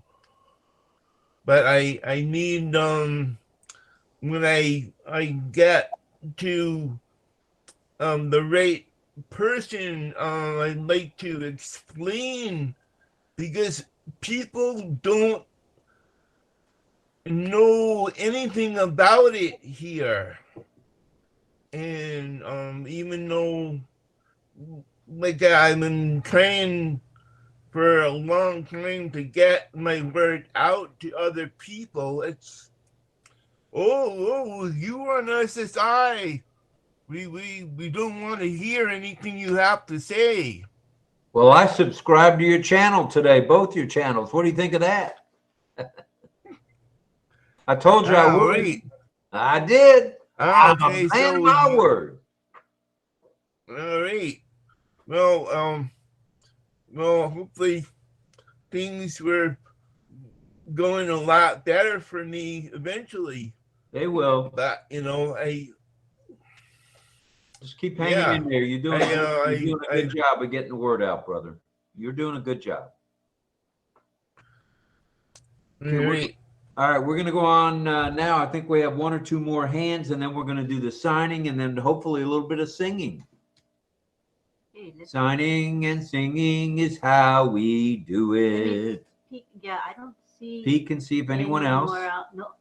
But I need when I get to the right person, I'd like to explain, because people don't know anything about it here. And even though, like, I've been trying for a long time to get my word out to other people, it's, oh, you on SSI. We don't want to hear anything you have to say. Well, I subscribed to your channel today, both your channels. What do you think of that? I told you I would. Right. I did. I'm Okay, a man of my word. All right. Well, hopefully things were going a lot better for me eventually. They will. But I just keep hanging in there. You're doing a good job of getting the word out, brother. You're doing a good job. Okay, all right, we're going to go on now. I think we have one or two more hands, and then we're going to do the signing, and then hopefully a little bit of singing. Signing and singing is how we do it. Yeah, I don't see. Peek and see if anyone else.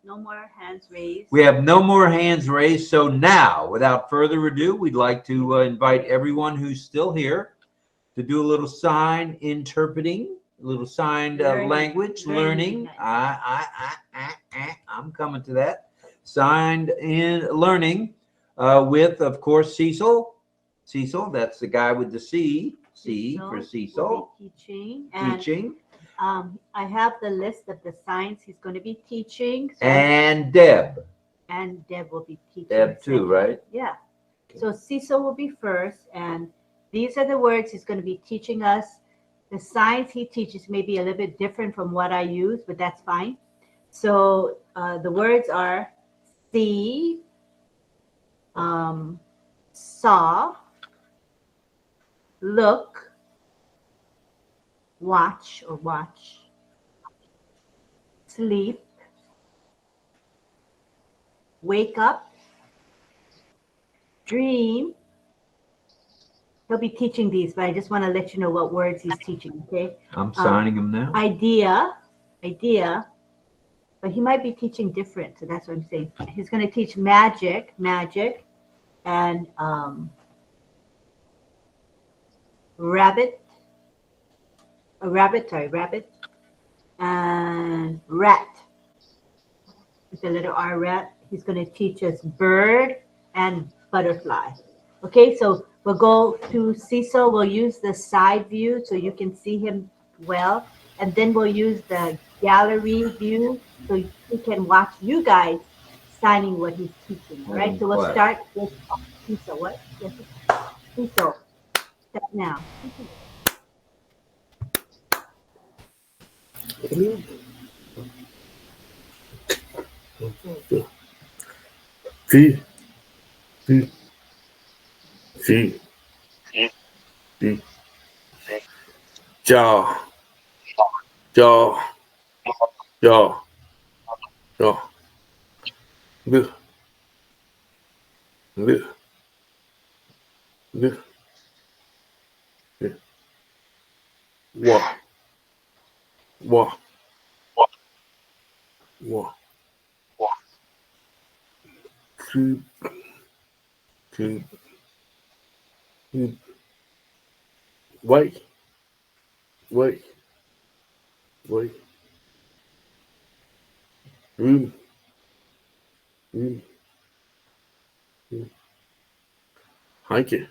No more hands raised. We have no more hands raised. So now, without further ado, we'd like to invite everyone who's still here to do a little sign interpreting, a little signed language learning. I'm coming to that. Signed in learning with, of course, Cecil. Cecil, that's the guy with the C. C for Cecil. Teaching. I have the list of the signs he's going to be teaching. So and Deb. And Deb will be teaching. Deb too, right? Yeah. So Cecil will be first, and these are the words he's going to be teaching us. The signs he teaches may be a little bit different from what I use, but that's fine. So the words are see, saw, look, watch, sleep, wake up, dream. He'll be teaching these, but I just want to let you know what words he's teaching, okay? I'm signing them now. Idea, but he might be teaching different, so that's what I'm saying. He's going to teach magic, and rabbit, and rat. With a little R, rat. He's going to teach us bird and butterfly. Okay, so we'll go to Cecil. We'll use the side view so you can see him well. And then we'll use the gallery view so you can watch you guys signing what he's teaching. All right, so we'll start with Cecil. What? Yes, Cecil. Start now. Sí, sí, sí, sí. Jaw, jaw, jaw, jaw. Good, good, good. Wah, wah, wah. Keep, keep, keep. Wait, wait, wait. Room, room, room. Hike it,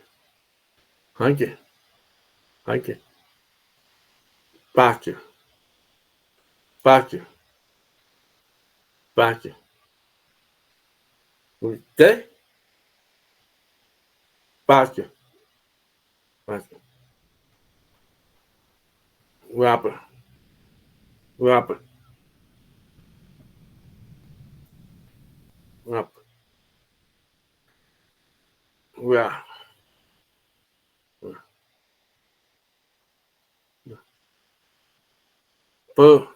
Hanke. Hanke. Back you. Back you. Back you. Okay? Back you. Back you. Rapper. Rapper. Rapper. Yeah. Boo.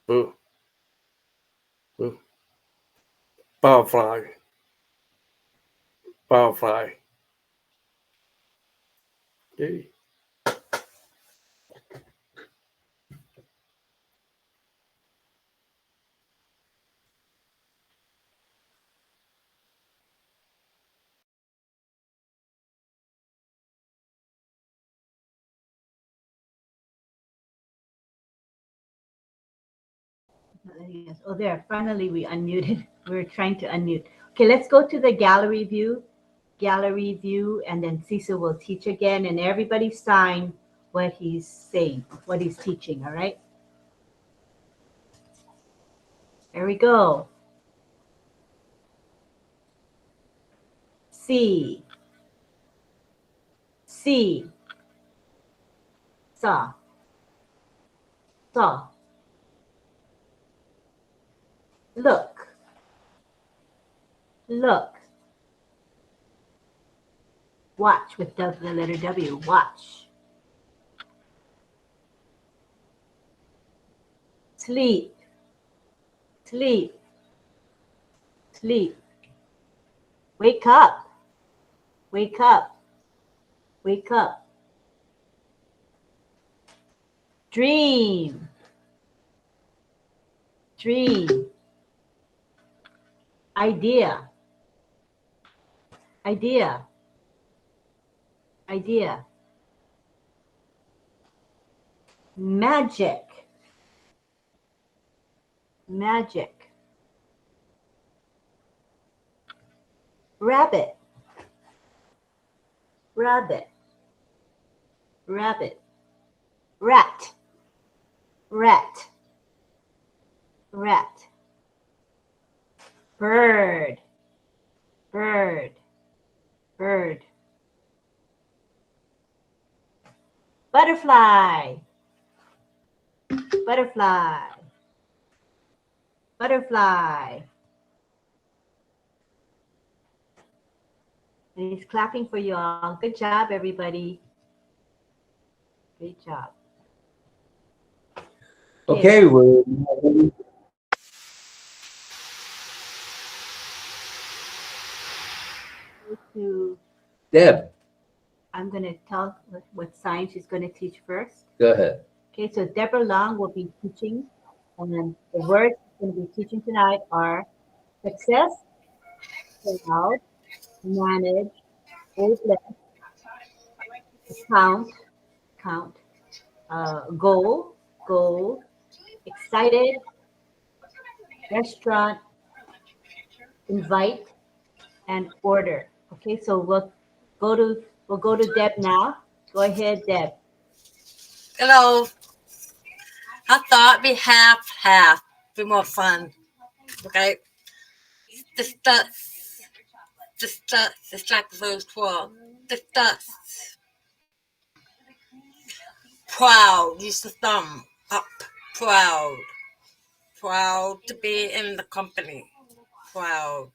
Boo. Boo. Butterfly. Butterfly. Okay. Yes. Oh, there. Finally, we unmuted. We were trying to unmute. Okay, let's go to the gallery view. Gallery view, and then Cecil will teach again, and everybody sign what he's saying, what he's teaching. All right. There we go. See. See. Saw. Saw. Look. Look. Watch with the letter W. Watch. Sleep. Sleep. Sleep. Wake up. Wake up. Wake up. Dream. Dream. Idea. Idea. Idea. Magic. Magic. Rabbit. Rabbit. Rabbit. Rat. Rat. Rat. Bird. Bird. Bird. Butterfly. Butterfly. Butterfly. And he's clapping for you all. Good job, everybody. Great job. Okay, we're to Deb. I'm going to tell what sign she's going to teach first. Go ahead. Okay, so Deborah Long will be teaching, and the words she's going to be teaching tonight are success, proud, manage, hopeless, count, goal, excited, restaurant, invite, and order. Okay, so we'll go to Deb now. Go ahead, Deb. Hello. I thought it'd be half, be more fun. Okay. Just like the first one. Just proud. Use the thumb up. Proud. Proud to be in the company. Proud.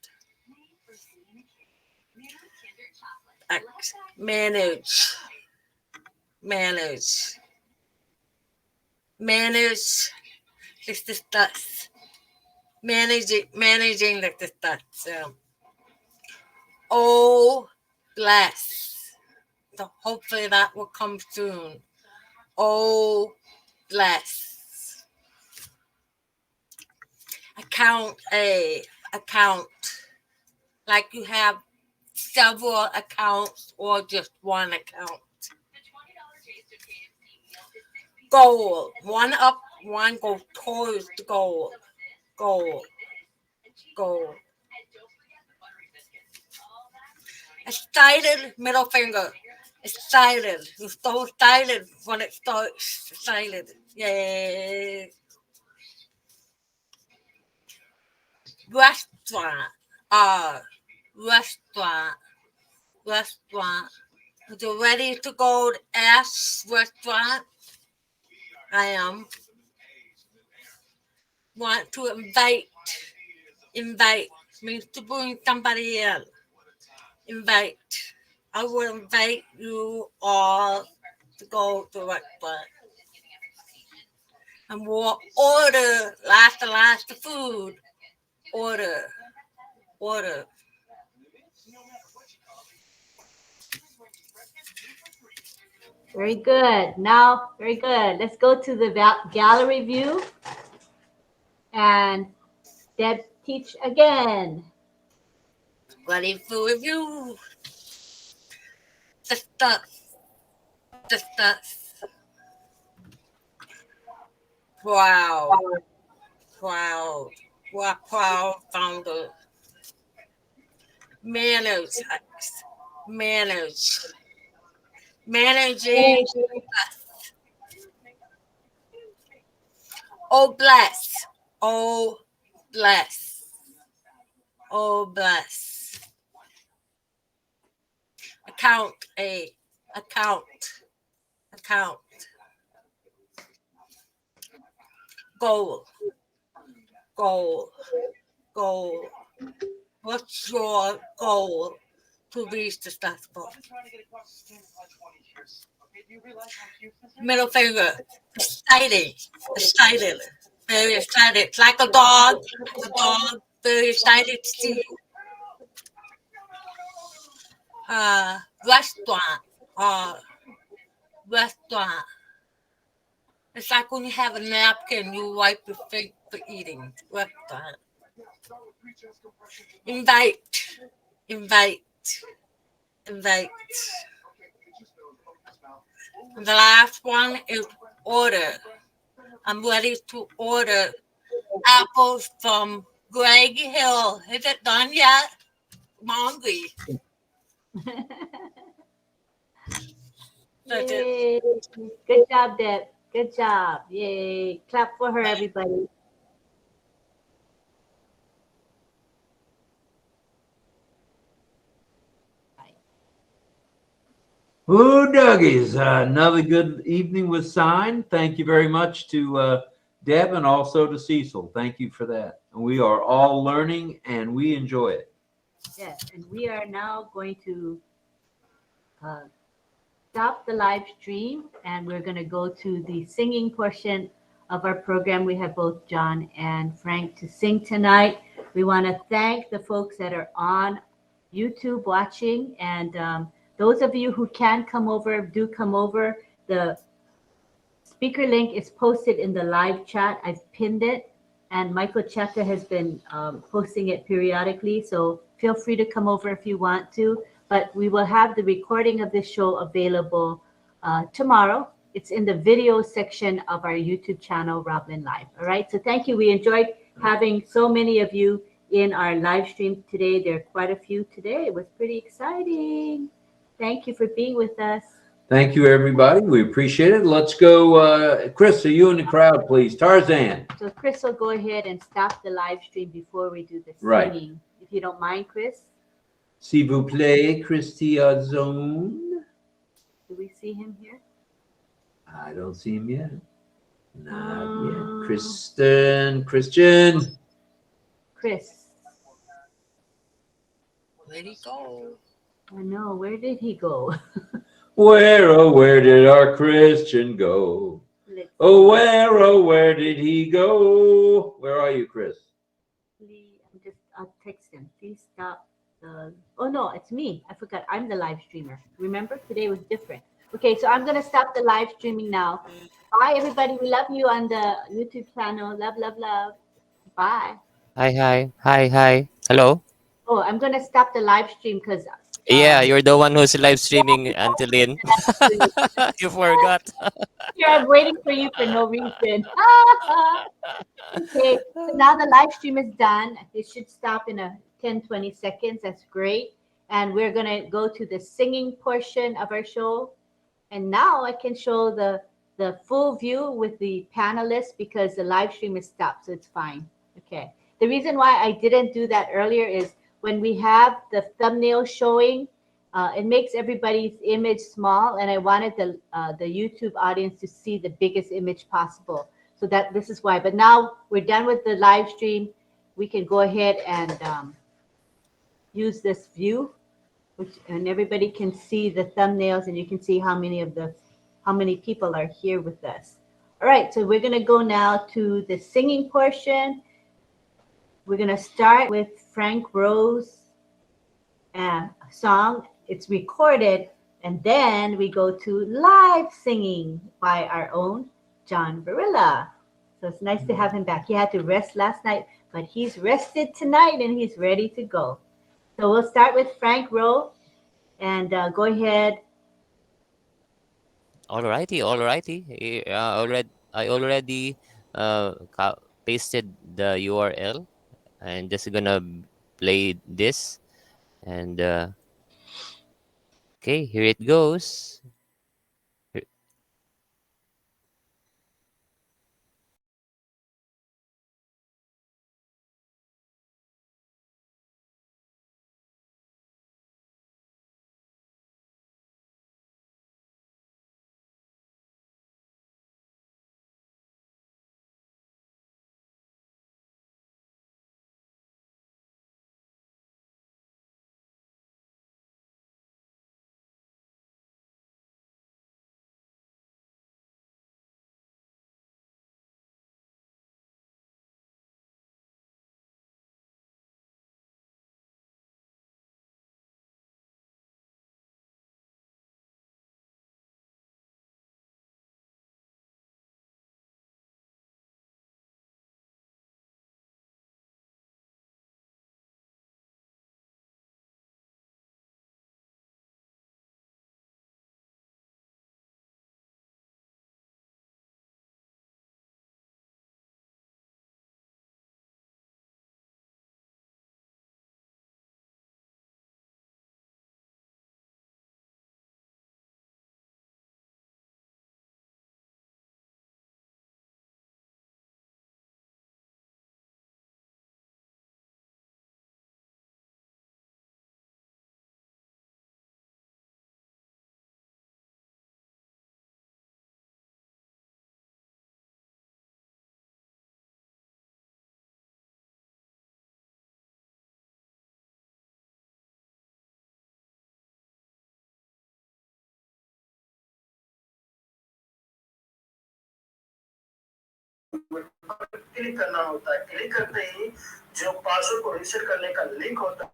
Manage. Manage. Manage. This. Managing like this. Oh, bless. So hopefully that will come soon. Oh, bless. Account. Like you have several accounts or just one account. Goal. One up, one go towards the goal. Goal. Excited, middle finger. Excited. You're so excited when it starts. Excited. Yay. Restaurant. Restaurant. Restaurant. Is you ready to go to Ash restaurant? I am. Want to invite. Invite means to bring somebody in. Invite. I will invite you all to go to the restaurant. And we'll order lots of food. Order. Order. Very good. Now, very good. Let's go to the gallery view. And Deb, teach again. Ready for review. The stuff. The stuff. Proud. Proud. We're proud founder. Manage. Manage. Managing. Oh, bless. Oh, bless. Oh, bless. Account. Account. Account. Goal. Goal. Goal. What's your goal to be successful? Middle finger. Excited. Excited. Very excited. Like a dog. A dog. Very excited to see you. Restaurant. Restaurant. It's like when you have a napkin, you wipe your face for eating. Restaurant. Invite. Invite. Invite. The last one is order. I'm ready to order apples from Greg Hill. Is it done yet? I'm hungry. Yay. Good job, Deb. Good job. Yay. Clap for her, everybody. Ooh, Dougies, another good evening was signed. Thank you very much to Deb and also to Cecil. Thank you for that. And we are all learning and we enjoy it. Yes, and we are now going to stop the live stream and we're going to go to the singing portion of our program. We have both John and Frank to sing tonight. We want to thank the folks that are on YouTube watching, and those of you who can come over, do come over. The speaker link is posted in the live chat. I've pinned it, and Michael Cheka has been posting it periodically, so feel free to come over if you want to. But we will have the recording of this show available tomorrow. It's in the video section of our YouTube channel, RobLynnLive. All right, so thank you. We enjoyed having so many of you in our live stream today. There are quite a few today. It was pretty exciting. Thank you for being with us. Thank you, everybody. We appreciate it. Let's go. Chris, are you in the crowd, please? Tarzan. So Chris will go ahead and stop the live stream before we do the singing. Right. If you don't mind, Chris. S'il vous plaît, Christia Zone. Do we see him here? I don't see him yet. Not yet. Christian. Chris. Where'd he go? I know. Where did he go? Where did our Christian go? Where did he go? Where are you, Chris? I'll text him. Please stop. Oh no, it's me. I forgot. I'm the live streamer. Remember, today was different. Okay, so I'm gonna stop the live streaming now. Bye, everybody. We love you on the YouTube channel. Love, love, love. Bye. Hi. Hello. Oh, I'm gonna stop the live stream because. Yeah, you're the one who's live streaming, Auntie Lynn. You forgot. Yeah, I'm waiting for you for no reason. Okay, so now the live stream is done. It should stop in 10-20 seconds. That's great. And we're going to go to the singing portion of our show. And now I can show the full view with the panelists because the live stream is stopped, so it's fine. Okay. The reason why I didn't do that earlier is when we have the thumbnail showing, it makes everybody's image small, and I wanted the YouTube audience to see the biggest image possible. So that this is why. But now we're done with the live stream. We can go ahead and use this view, and everybody can see the thumbnails, and you can see how many people are here with us. All right, so we're gonna go now to the singing portion. We're gonna start with Frank Rose song. It's recorded, and then we go to live singing by our own John Barilla. So it's nice to have him back. He had to rest last night, but he's rested tonight and he's ready to go. So we'll start with Frank Rose, and go ahead. Alrighty. I already pasted the URL, and just gonna play this, and okay, here it goes. Click करना होता है। Click करते ही जो password को reset करने का link होता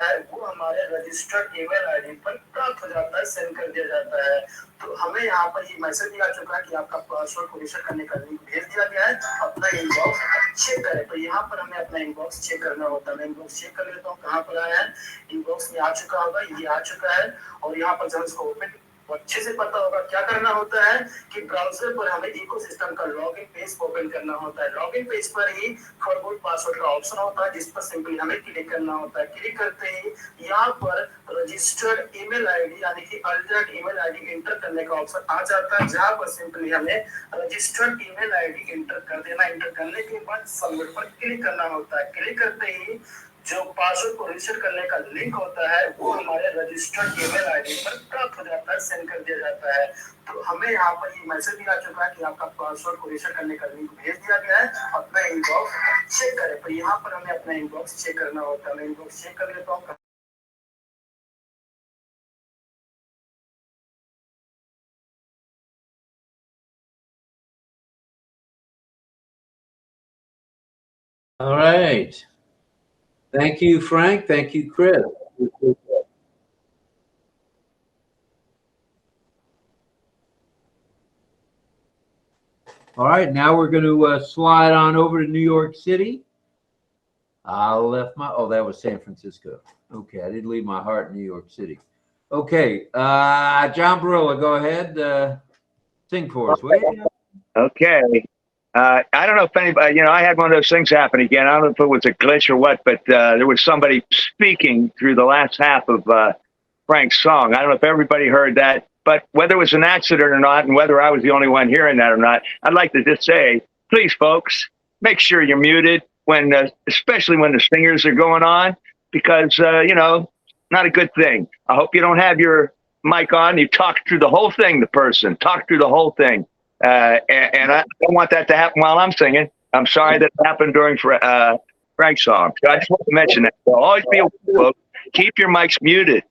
है वो हमारे रजिस्टर्ड ईमेल आईडी पर प्राप्त हो जाता है, सेंड कर दिया जाता है। तो हमें यहाँ पर ये मैसेज भी आ चुका है कि आपका पासवर्ड को रीसेट करने का लिंक भेज दिया गया है, अपना इनबॉक्स चेक करें। तो यहाँ पर हमें अपना इनबॉक्स चेक करना होता है। मैं इनबॉक्स चेक कर लेता हूँ कहाँ पर आया है। इनबॉक्स में आ चुका होगा, ये आ चुका है, और यहाँ पर जब इसको ओपन अच्छे से पता होगा क्या करना होता है कि ब्राउजर पर हमें इकोसिस्टम का लॉगिन पेज ओपन करना होता है। लॉगिन पेज पर ही फॉरगॉट पासवर्ड का ऑप्शन होता है, जिस पर सिंपली हमें क्लिक करना होता है। क्लिक करते ही यहाँ पर रजिस्टर्ड ईमेल आईडी यानी कि अल्टरनेट ईमेल आईडी इंटर करने का ऑप्शन आ जाता है, जहाँ पर सिंपली हमें रजिस्टर्ड ईमेल आईडी इंटर कर देना। इंटर करने के बाद सबमिट पर क्लिक करना होता है। क्लिक करते ही जो पासवर्ड को रीसेट करने का लिंक होता है वो हमारे रजिस्टर्ड ईमेल आईडी पर प्राप्त हो जाता है, सेंड कर दिया जाता है। तो हमें यहाँ पर ये मैसेज भी आ चुका है कि आपका पासवर्ड को रीसेट करने का लिंक भेज दिया गया है, अपना इनबॉक्स चेक करें। तो यहाँ पर हमें अपना इनबॉक्स चेक करना होता है। मैं इनबॉक्स चेक कर लेता हूँ। All right. Thank you, Frank. Thank you, Chris. All right, now we're going to slide on over to New York City. I left my, oh, that was San Francisco. Okay, I did leave my heart in New York City. Okay, John Barilla, go ahead. Sing for us, will you? Okay. I don't know if anybody, I had one of those things happen again. I don't know if it was a glitch or what, but there was somebody speaking through the last half of Frank's song. I don't know if everybody heard that, but whether it was an accident or not, and whether I was the only one hearing that or not, I'd like to just say, please, folks, make sure you're muted when, especially when the singers are going on, because, not a good thing. I hope you don't have your mic on. You talk through the whole thing, talk through the whole thing. And I don't want that to happen while I'm singing. I'm sorry that happened during Frank's song. So I just want to mention that. So always be aware, folks. Keep your mics muted.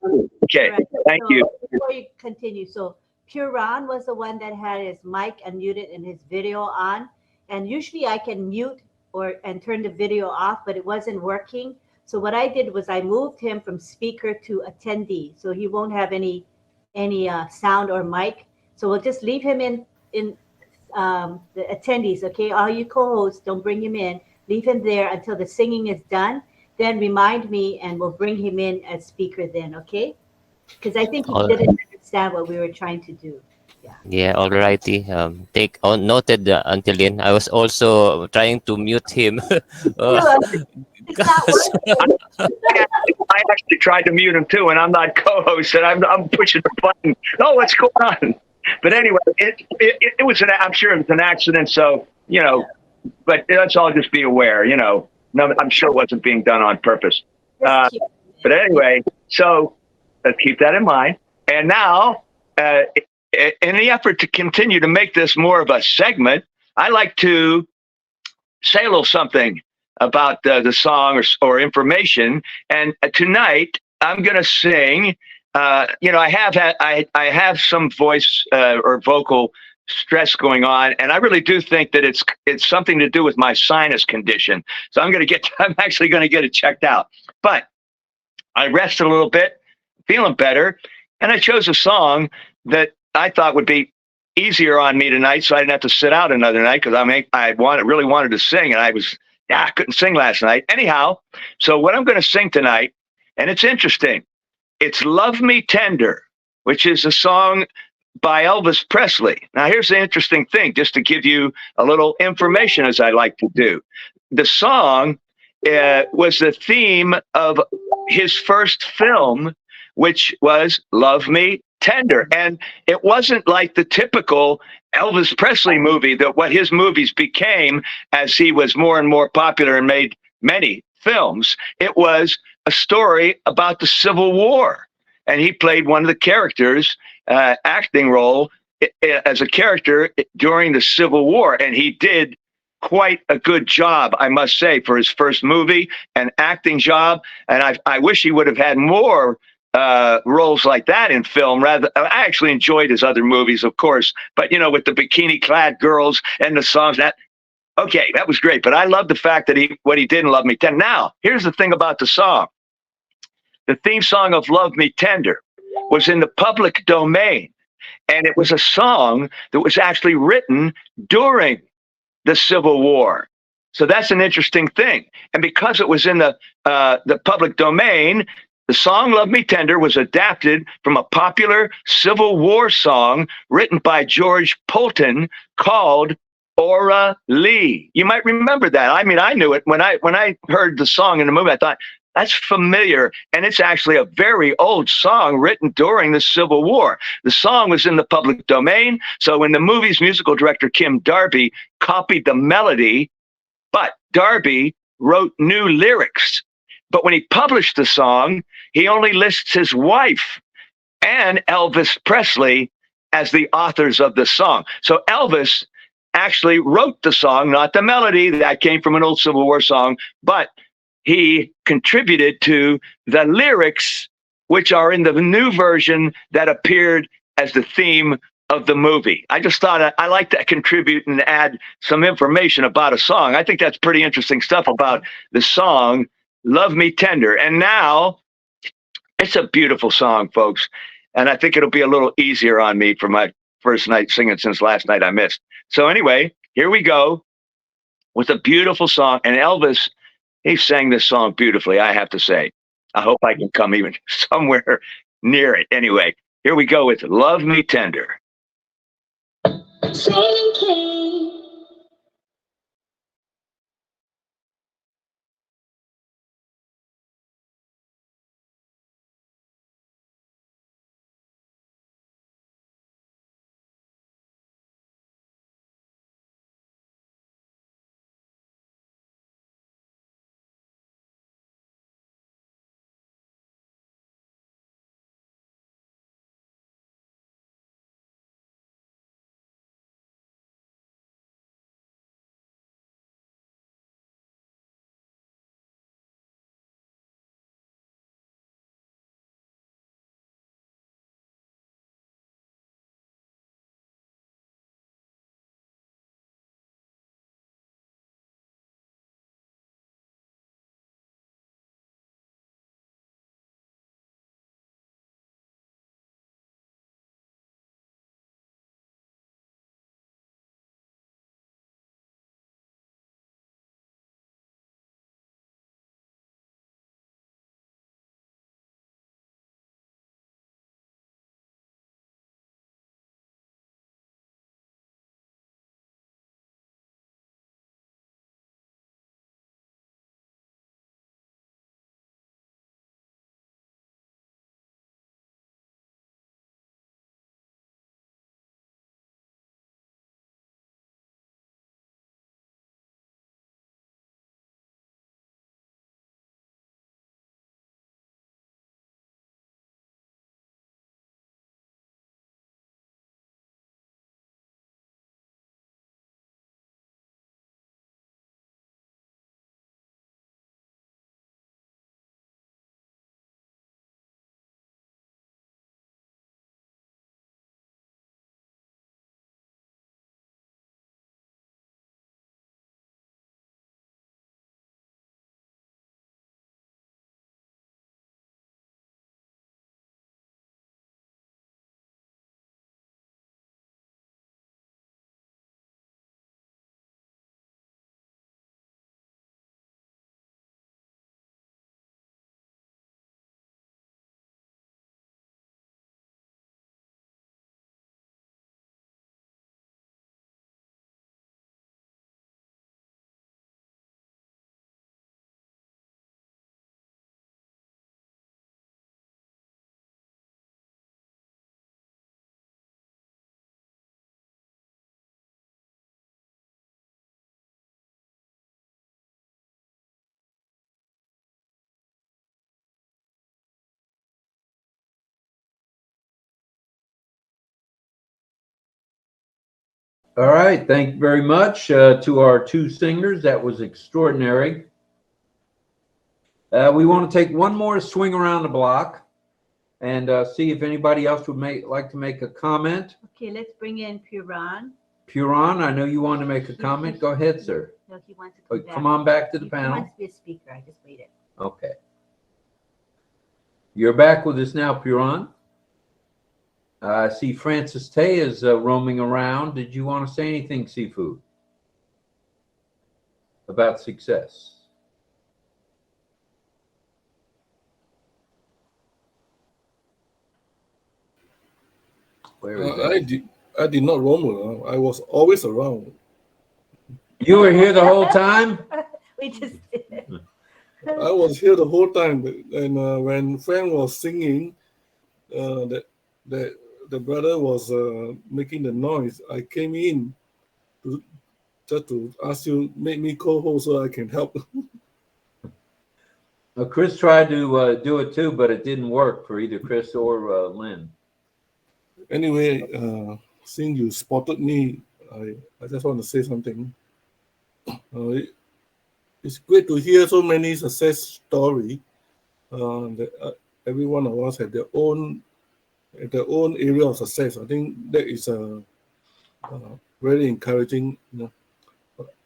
Okay, thank you. Before you continue, so Puran was the one that had his mic unmuted and his video on. And usually I can mute and turn the video off, but it wasn't working. So what I did was I moved him from speaker to attendee, so he won't have any sound or mic. So we'll just leave him in the attendees, okay? All you co-hosts, don't bring him in. Leave him there until the singing is done. Then remind me, and we'll bring him in as speaker then, okay? Because I think he didn't understand what we were trying to do. Yeah, alrighty. Take on noted, Antillin. I was also trying to mute him. I actually tried to mute him too, and I'm not co-host, and I'm pushing the button. Oh, what's going on? But anyway, it was I'm sure it was an accident. So but let's all just be aware. No, I'm sure it wasn't being done on purpose. But anyway, so let's keep that in mind. And now, in the effort to continue to make this more of a segment, I like to say a little something about the song or information. And tonight I'm going to sing. I have some voice or vocal stress going on, and I really do think that it's something to do with my sinus condition. So I'm actually going to get it checked out. But I rested a little bit, feeling better, and I chose a song that I thought would be easier on me tonight, so I didn't have to sit out another night, because I really wanted to sing, and I couldn't sing last night. Anyhow, so what I'm going to sing tonight, and it's interesting, it's "Love Me Tender," which is a song by Elvis Presley. Now, here's the interesting thing, just to give you a little information, as I like to do. The song was the theme of his first film, which was "Love Me Tender." And it wasn't like the typical Elvis Presley movie, that what his movies became as he was more and more popular and made many films. It was a story about the Civil War. And he played one of the characters, acting role as a character during the Civil War. And he did quite a good job, I must say, for his first movie, an acting job. And I wish he would have had more roles like that in film. I actually enjoyed his other movies, of course, but with the bikini clad girls and the songs, that was great. But I love the fact that what he did in "Love Me Tender." Now, here's the thing about the song. The theme song of "Love Me Tender" was in the public domain, and it was a song that was actually written during the Civil War. So that's an interesting thing. And because it was in the public domain, the song "Love Me Tender" was adapted from a popular Civil War song written by George Polton called "Ora Lee." You might remember that. I mean, I knew it when I heard the song in the movie. I thought, that's familiar. And it's actually a very old song written during the Civil War. The song was in the public domain. So when the movie's musical director, Kim Darby, copied the melody, but Darby wrote new lyrics. But when he published the song, he only lists his wife and Elvis Presley as the authors of the song. So Elvis actually wrote the song, not the melody. That came from an old Civil War song, but he contributed to the lyrics, which are in the new version that appeared as the theme of the movie. I just thought I like to contribute and add some information about a song. I think that's pretty interesting stuff about the song "Love Me Tender." And now, it's a beautiful song, folks. And I think it'll be a little easier on me for my first night singing, since last night I missed. So anyway, here we go with a beautiful song. And Elvis, he sang this song beautifully, I have to say. I hope I can come even somewhere near it. Anyway, here we go with "Love Me Tender." All right. Thank you very much to our two singers. That was extraordinary. We want to take one more swing around the block and see if anybody else would like to make a comment. Okay, let's bring in Puran. Puran, I know you want to make a comment. Go ahead, sir. No, he wants to come back. Come on back to the He panel. wants to be a speaker. I just waited. Okay. You're back with us now, Puran. I see Francis Tay is roaming around. Did you want to say anything, Sifu, about success? Where is I did not roam around. I was always around. You were here the whole time? We just did. I was here the whole time, and when Frank was singing, that the brother was making the noise. I came in to just to ask you make me co-host so I can help. Chris tried to do it too, but it didn't work for either Chris or Lynn. Anyway, since you spotted me, I just want to say something. It's great to hear so many success stories. That every one of us have their own area of success. I think that is very encouraging.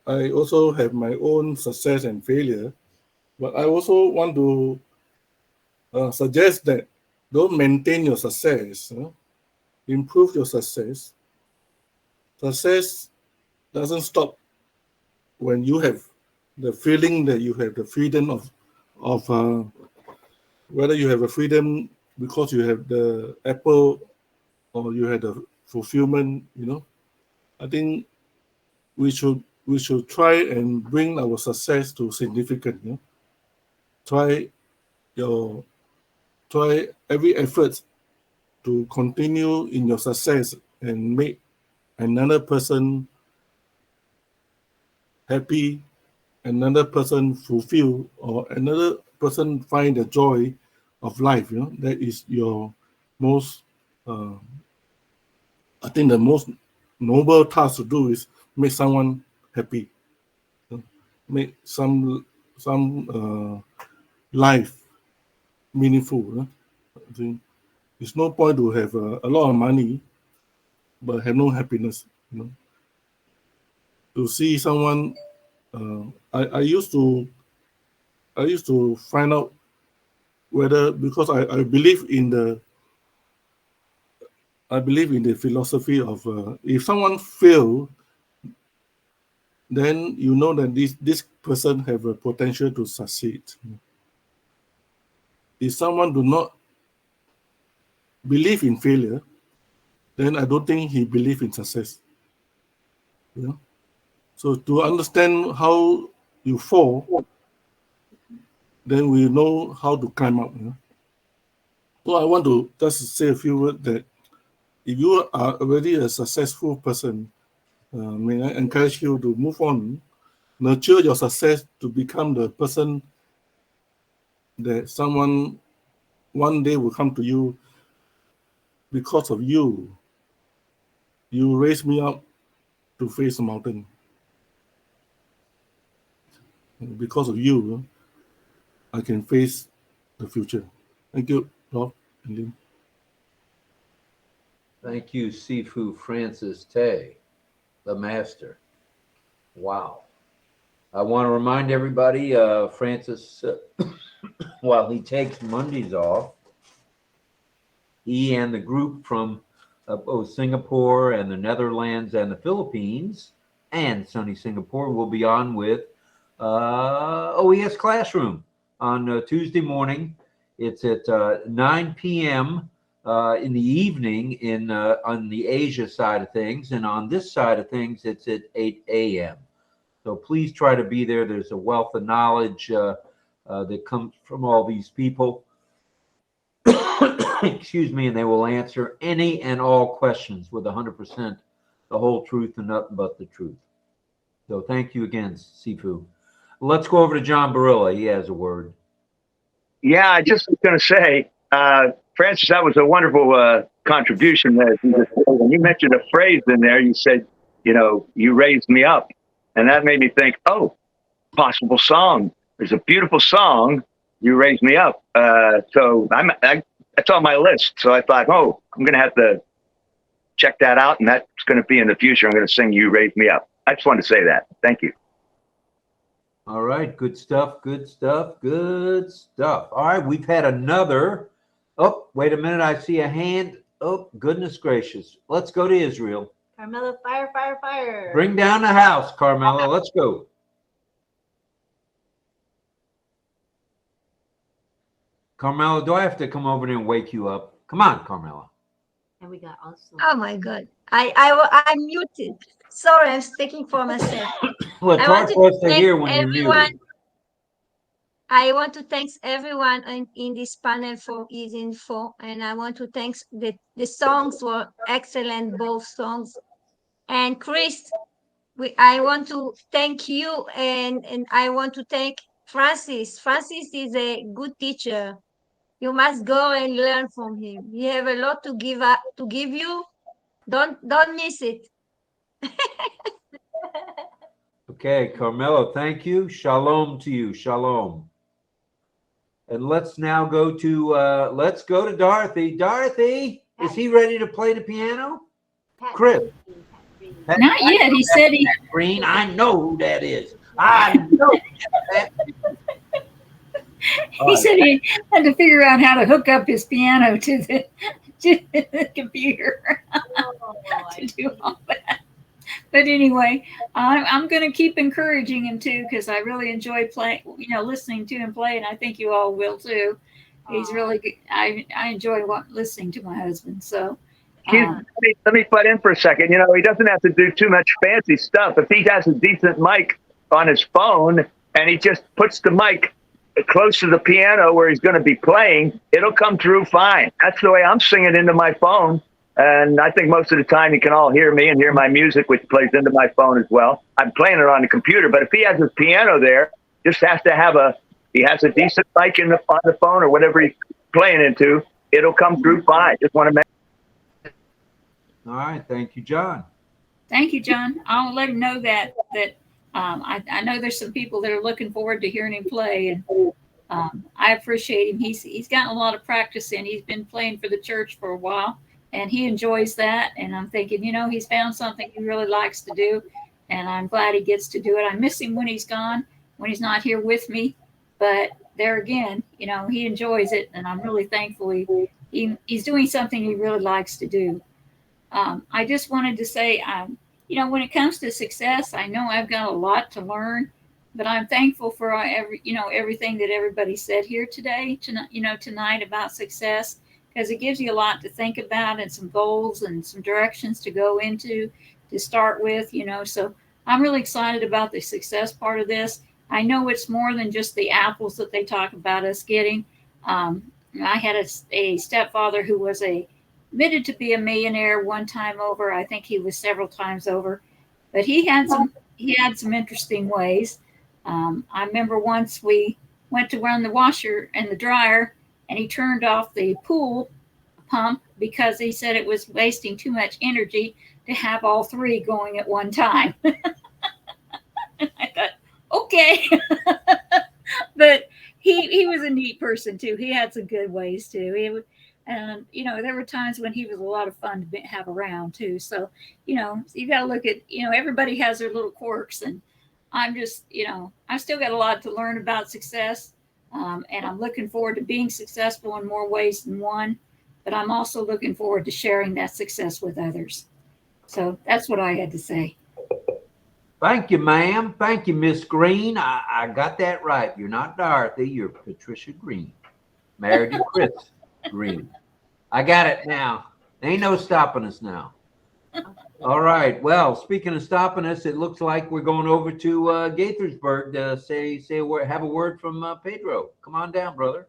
I also have my own success and failure, but I also want to suggest that don't maintain your success. Improve your success. Success doesn't stop when you have the feeling that you have the freedom of whether you have a freedom because you have the apple or you had the fulfillment. I think we should try and bring our success to significant. Try every effort to continue in your success and make another person happy, another person fulfilled, or another person find the joy of life. That is your most, I think the most noble task to do is make someone happy, make some life meaningful. I think it's no point to have a lot of money but have no happiness. To see someone, I used to find out whether, because I believe in the philosophy of if someone fail, then you know that this person have a potential to succeed. If someone do not believe in failure, then I don't think he believe in success. So to understand how you fall, then we know how to climb up. So I want to just say a few words that if you are already a successful person, may I encourage you to move on, nurture your success to become the person that someone one day will come to you because of you. You raised me up to face the mountain. Because of you, I can face the future. Thank you, Rob and Lynn. Thank you, Sifu Francis Tay, the master. Wow. I want to remind everybody, Francis, while he takes Mondays off, he and the group from both Singapore and the Netherlands and the Philippines and sunny Singapore will be on with OES Classroom on Tuesday morning. It's at 9 p.m. In the evening on the Asia side of things, and on this side of things, it's at 8 a.m. So please try to be there. There's a wealth of knowledge that comes from all these people. Excuse me, and they will answer any and all questions with 100% the whole truth and nothing but the truth. So thank you again, Sifu. Let's go over to John Barilla. He has a word. Yeah, I just was going to say, Francis, that was a wonderful contribution. When you mentioned a phrase in there, you said you know, You Raised Me Up. And that made me think, oh, possible song. There's a beautiful song, You Raised Me Up. So that's on my list. So I thought, oh, I'm going to have to check that out. And that's going to be in the future. I'm going to sing You Raised Me Up. I just wanted to say that. Thank you. All right. Good stuff. Good stuff. Good stuff. All right. We've had another. Oh, wait a minute. I see a hand. Oh, goodness gracious. Let's go to Israel. Carmela, fire, fire, fire. Bring down the house, Carmela. Let's go. Carmela, do I have to come over there and wake you up? Come on, Carmela. And we got also. Oh my God. I'm muted. Sorry, I'm speaking for myself. Well, it's hard for us to hear when you're muted. I want to thank everyone in this panel for his info, and I want to thank the songs were excellent, both songs. And Chris, I want to thank you, and I want to thank Francis. Francis is a good teacher. You must go and learn from him. He have a lot to give you. Don't miss it. Okay, Carmela, thank you. Shalom to you. Shalom. And let's now go to Dorothy. Dorothy, is he ready to play the piano? Chris. Not yet. He said he. Green. I know who that is. I know. He said he had to figure out how to hook up his piano to the computer to do all that. But anyway, I'm going to keep encouraging him too, because I really enjoy playing, listening to him play, and I think you all will too. He's really good. I enjoy listening to my husband. So let me butt in for a second. He doesn't have to do too much fancy stuff. If he has a decent mic on his phone and he just puts the mic close to the piano where he's going to be playing, it'll come through fine. That's the way I'm singing into my phone. And I think most of the time you can all hear me and hear my music, which plays into my phone as well. I'm playing it on the computer, but if he has his piano there, just has to he has a decent mic on the phone or whatever he's playing into, it'll come through fine. Just want to make. All right. Thank you, John. Thank you, John. I'll let him know that I know there's some people that are looking forward to hearing him play, and I appreciate him. He's gotten a lot of practice in. He's been playing for the church for a while, and he enjoys that. And I'm thinking, he's found something he really likes to do, and I'm glad he gets to do it. I miss him when he's gone, when he's not here with me. But there again, he enjoys it, and I'm really thankful he's doing something he really likes to do. I just wanted to say, when it comes to success, I know I've got a lot to learn, but I'm thankful for everything that everybody said here today, tonight about success, because it gives you a lot to think about and some goals and some directions to go into to start with, so I'm really excited about the success part of this. I know it's more than just the apples that they talk about us getting. I had a stepfather who was admitted to be a millionaire one time over. I think he was several times over, but he had some interesting ways. I remember once we went to run the washer and the dryer, and he turned off the pool pump because he said it was wasting too much energy to have all three going at one time. I thought, okay. But he was a neat person too. He had some good ways too. And there were times when he was a lot of fun to have around too. So, you got to look at, everybody has their little quirks, and I'm just, I've still got a lot to learn about success. And I'm looking forward to being successful in more ways than one, but I'm also looking forward to sharing that success with others. So that's what I had to say. Thank you, ma'am. Thank you, Miss Green. I got that right. You're not Dorothy. You're Patricia Green, married to Chris Green. I got it now. Ain't no stopping us now. All right. Well, speaking of stopping us, it looks like we're going over to Gaithersburg to say a word, have a word from Pedro. Come on down, brother.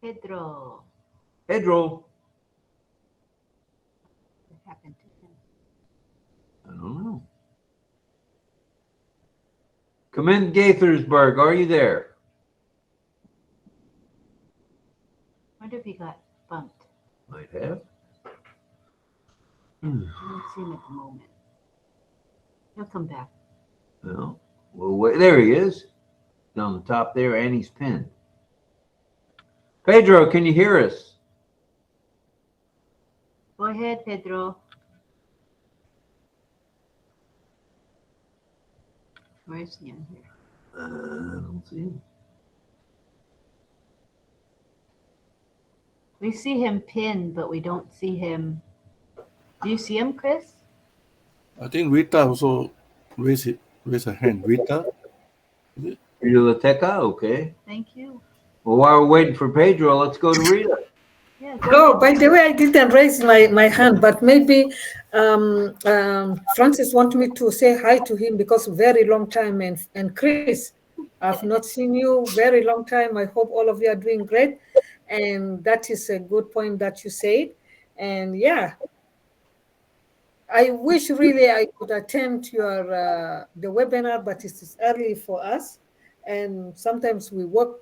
Pedro. Pedro. What happened to him? I don't know. Come in, Gaithersburg. Are you there? I wonder if he got bumped. Might have. I don't see him at the moment. He'll come back. No. Well, there he is. On the top there, and he's pinned. Pedro, can you hear us? Go ahead, Pedro. Where is he on here? I don't see him. We see him pinned, but we don't see him. Do you see him, Chris? I think Rita also raised her hand. Rita? Rita Lateca, okay. Thank you. Well, while we're waiting for Pedro, let's go to Rita. Yeah, Oh, by the way, I didn't raise my hand, but maybe Francis wants me to say hi to him because very long time. And Chris, I've not seen you very long time. I hope all of you are doing great. And that is a good point that you said. And yeah, I wish really I could attend your the webinar, but it is early for us. And sometimes we work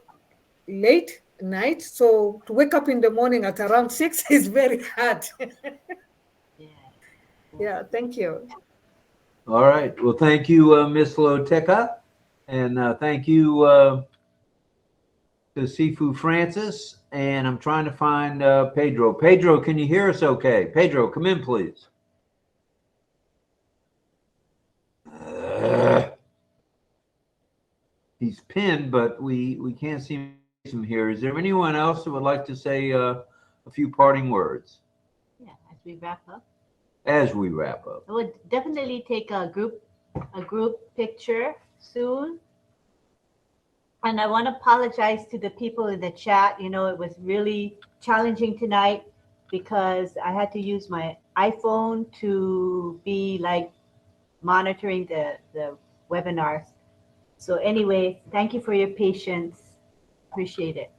late night, so to wake up in the morning at around 6 is very hard. Yeah, thank you. All right. Well, thank you, Miss Loteca. And thank you to Sifu Francis. And I'm trying to find Pedro. Pedro, can you hear us okay? Pedro, come in, please. He's pinned, but we can't see him here. Is there anyone else that would like to say a few parting words? Yeah, as we wrap up. As we wrap up. I would definitely take a group picture soon. And I want to apologize to the people in the chat. You know, it was really challenging tonight because I had to use my iPhone to be like monitoring the webinars. So anyway, thank you for your patience. Appreciate it.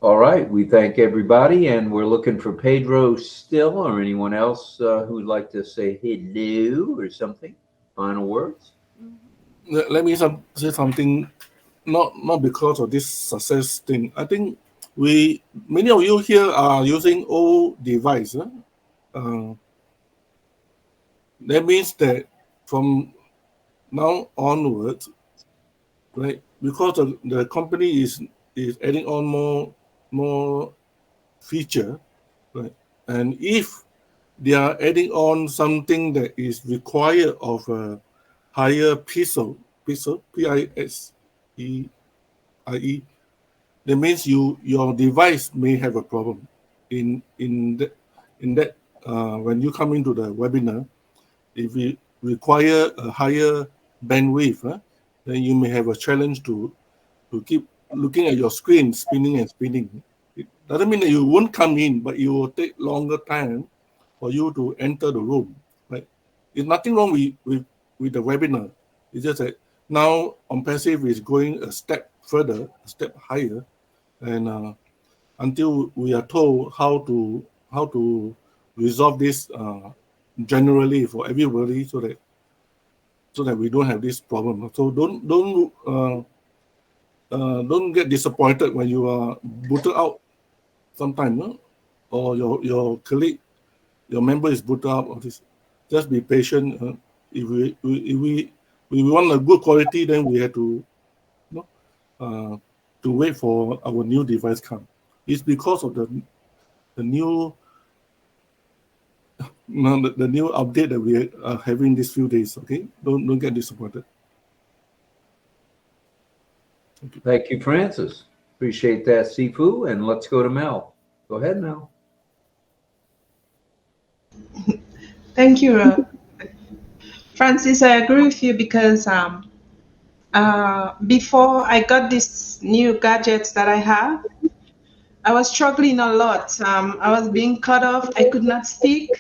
All right. We thank everybody, and we're looking for Pedro still, or anyone else who would like to say hello or something. Final words. Let me say something. Not because of this success thing. I think many of you here are using old device. That means that from now onwards, right? Because the company is adding on more feature, right? And if they are adding on something that is required of a higher pixel, P-I-S-E-I-E, that means your device may have a problem in that when you come into the webinar. If it require a higher bandwidth, then you may have a challenge to keep looking at your screen spinning and spinning. It doesn't mean that you won't come in, but it will take longer time for you to enter the room. Right? There's nothing wrong with the webinar. It's just that now ONPASSIVE is going a step further, a step higher, and until we are told how to resolve this generally for everybody, so that we don't have this problem. So don't get disappointed when you are booted out sometime, or your colleague, your member is booted out of this. Just be patient. If we want a good quality, then we have to wait for our new device come. It's because of the new the new update that we are having these few days. Okay, don't get disappointed. Thank you, Francis. Appreciate that, Sifu. And let's go to Mel. Go ahead, Mel. Thank you, Rob. Francis, I agree with you because before I got these new gadgets that I have, I was struggling a lot. I was being cut off. I could not speak.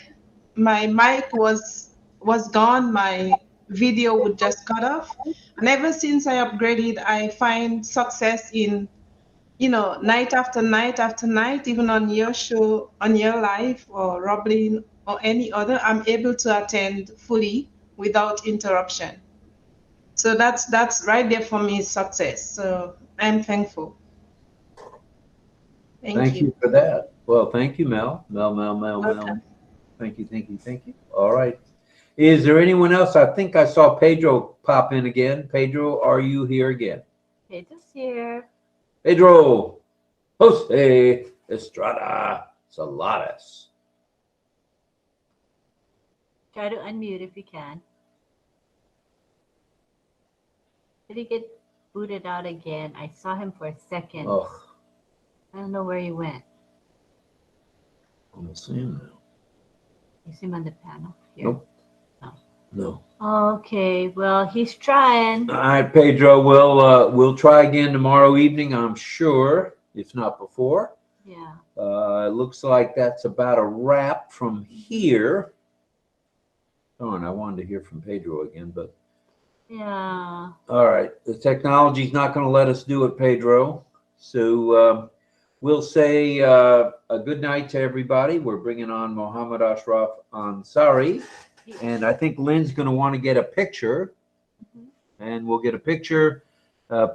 My mic was gone. My video would just cut off. And ever since I upgraded, I find success in, night after night after night, even on your show, on your live or RobLynn or any other, I'm able to attend fully without interruption. So that's right there for me is success. So I'm thankful. Thank you for that. Well, thank you, Mel. Mel. Thank you. All right. Is there anyone else? I think I saw Pedro pop in again. Pedro, are you here again? Pedro's here. Pedro, Jose Estrada Saladas. Try to unmute if you can. Did he get booted out again? I saw him for a second. Oh, I don't know where he went. I don't see him now. You see him on the panel here? Nope. No. No. Okay, well, he's trying. All right, Pedro, we'll try again tomorrow evening, I'm sure, if not before. Yeah. It looks like that's about a wrap from here. Oh, and I wanted to hear from Pedro again, but Yeah. all right. The technology's not going to let us do it, Pedro. So we'll say a good night to everybody. We're bringing on Mohammed Ashraf Ansari. And I think Lynn's going to want to get a picture. And we'll get a picture.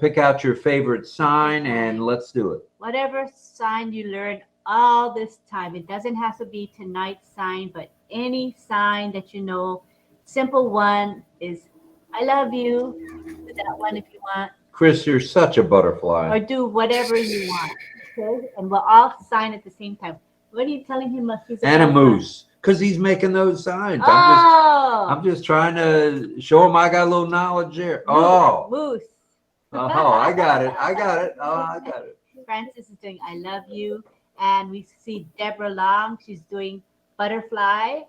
Pick out your favorite sign and let's do it. Whatever sign you learned all this time. It doesn't have to be tonight's sign, but any sign that you know. Simple one is I love you. Do that one if you want. Chris, you're such a butterfly. Or do whatever you want. Okay? And we'll all sign at the same time. What are you telling him? He's And a moose. Because he's making those signs. Oh. I'm just trying to show him I got a little knowledge there. Moose. Oh, I got it. I got it. Francis is doing I love you. And we see Deborah Long. She's doing butterfly.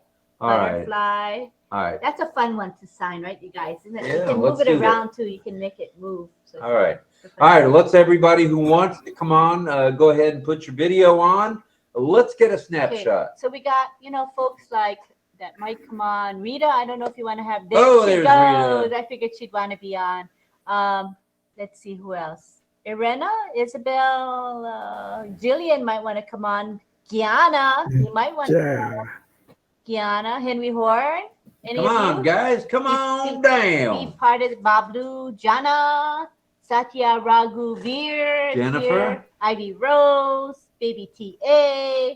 All right. Butterfly. All right. That's a fun one to sign, right, you guys? Isn't it? Yeah, you can let's move it do that. around too. You can make it move. So All right. All right. Let's everybody who wants to come on, go ahead and put your video on. Let's get a snapshot. Okay, so we got, folks like that might come on. Rita, I don't know if you want to have this. Oh, She there's goes. Rita. I figured she'd want to be on. Let's see who else. Irena, Isabel, Jillian might want to come on. Gianna, you might want to come on. Gianna, Henry Horn. Any Come of on, you? guys. Come on down. Be part of Bablu, Jana, Satya Raghuveer, Jennifer. here, Ivy Rose, Baby TA.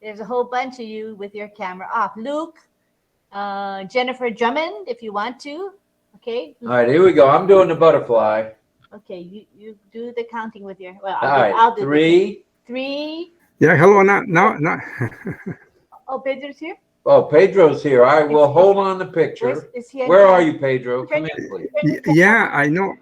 There's a whole bunch of you with your camera off. Luke, Jennifer Drummond, if you want to. Okay. All right, here we go. I'm doing the butterfly. Okay, you do the counting with your. Well, All right, I'll do three. Three. Yeah, hello. Now. Oh, Pedro's here. Oh, Pedro's here. All right, well, hold on the picture. Is he Where are you, Pedro? Come in, please. Yeah, I know.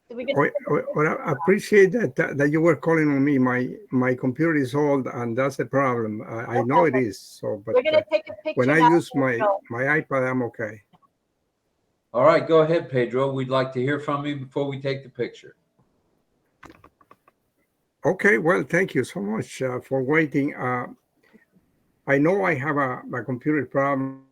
Did we get I appreciate that you were calling on me. My computer is old, and that's the problem. I know it is. So, but We're gonna take a picture when I now, use my Pedro. iPad, I'm okay. All right, go ahead, Pedro. We'd like to hear from you before we take the picture. Okay, well, thank you so much for waiting. I know I have a computer problem.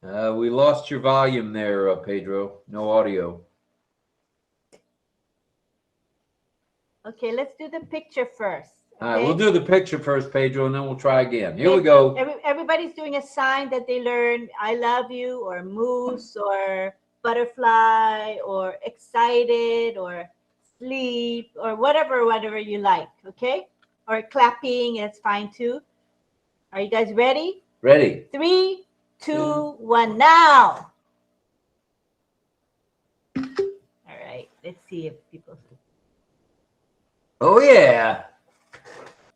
We lost your volume there, Pedro. No audio. Okay, let's do the picture first. All right, okay? we'll do the picture first, Pedro, and then we'll try again. Here we go. Everybody's doing a sign that they learned, I love you, or moose, or butterfly, or excited, or sleep, or whatever you like, okay? Or clapping, that's fine too. Are you guys ready? Ready. 3, 2, 1, now. All right, let's see if people. Oh, yeah.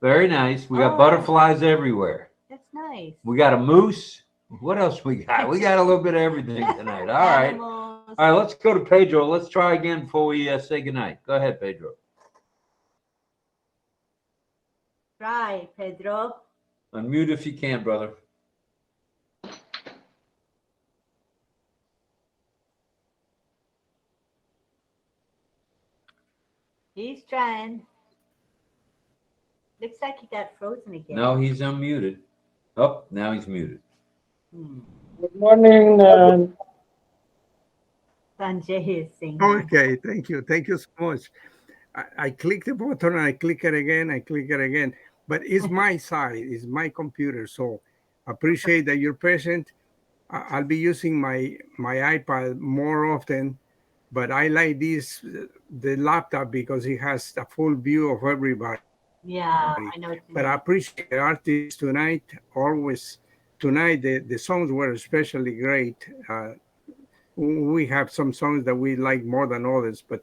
Very nice. We got butterflies everywhere. That's nice. We got a moose. What else we got? We got a little bit of everything tonight. All right. All right, let's go to Pedro. Let's try again before we say goodnight. Go ahead, Pedro. Try, Pedro. Unmute if you can, brother. He's trying. Looks like he got frozen again. No, he's unmuted. Oh, now he's muted. Good morning. Sanjay is singing. Okay, thank you so much. I click the button, I click it again, but it's my side, it's my computer, so appreciate that you're present. I'll be using my iPad more often, but I like the laptop because it has a full view of everybody. Yeah, I know what you But I mean. appreciate the artists tonight. Always tonight, the songs were especially great. We have some songs that we like more than others, but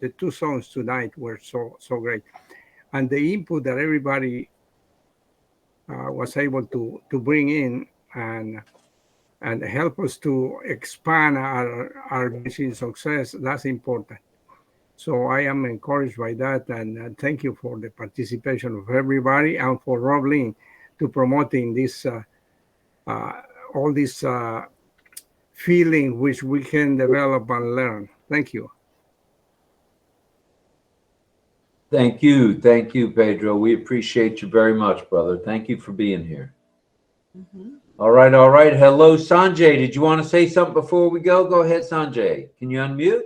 the two songs tonight were so great, and the input that everybody was able to bring in and help us to expand our mission success. That's important. So I am encouraged by that, and thank you for the participation of everybody and for RobLynn to promoting this all this feeling which we can develop and learn. Thank you. Thank you, Pedro. We appreciate you very much, brother. Thank you for being here. All right. Hello, Sanjay. Did you want to say something before we go? Go ahead, Sanjay. Can you unmute?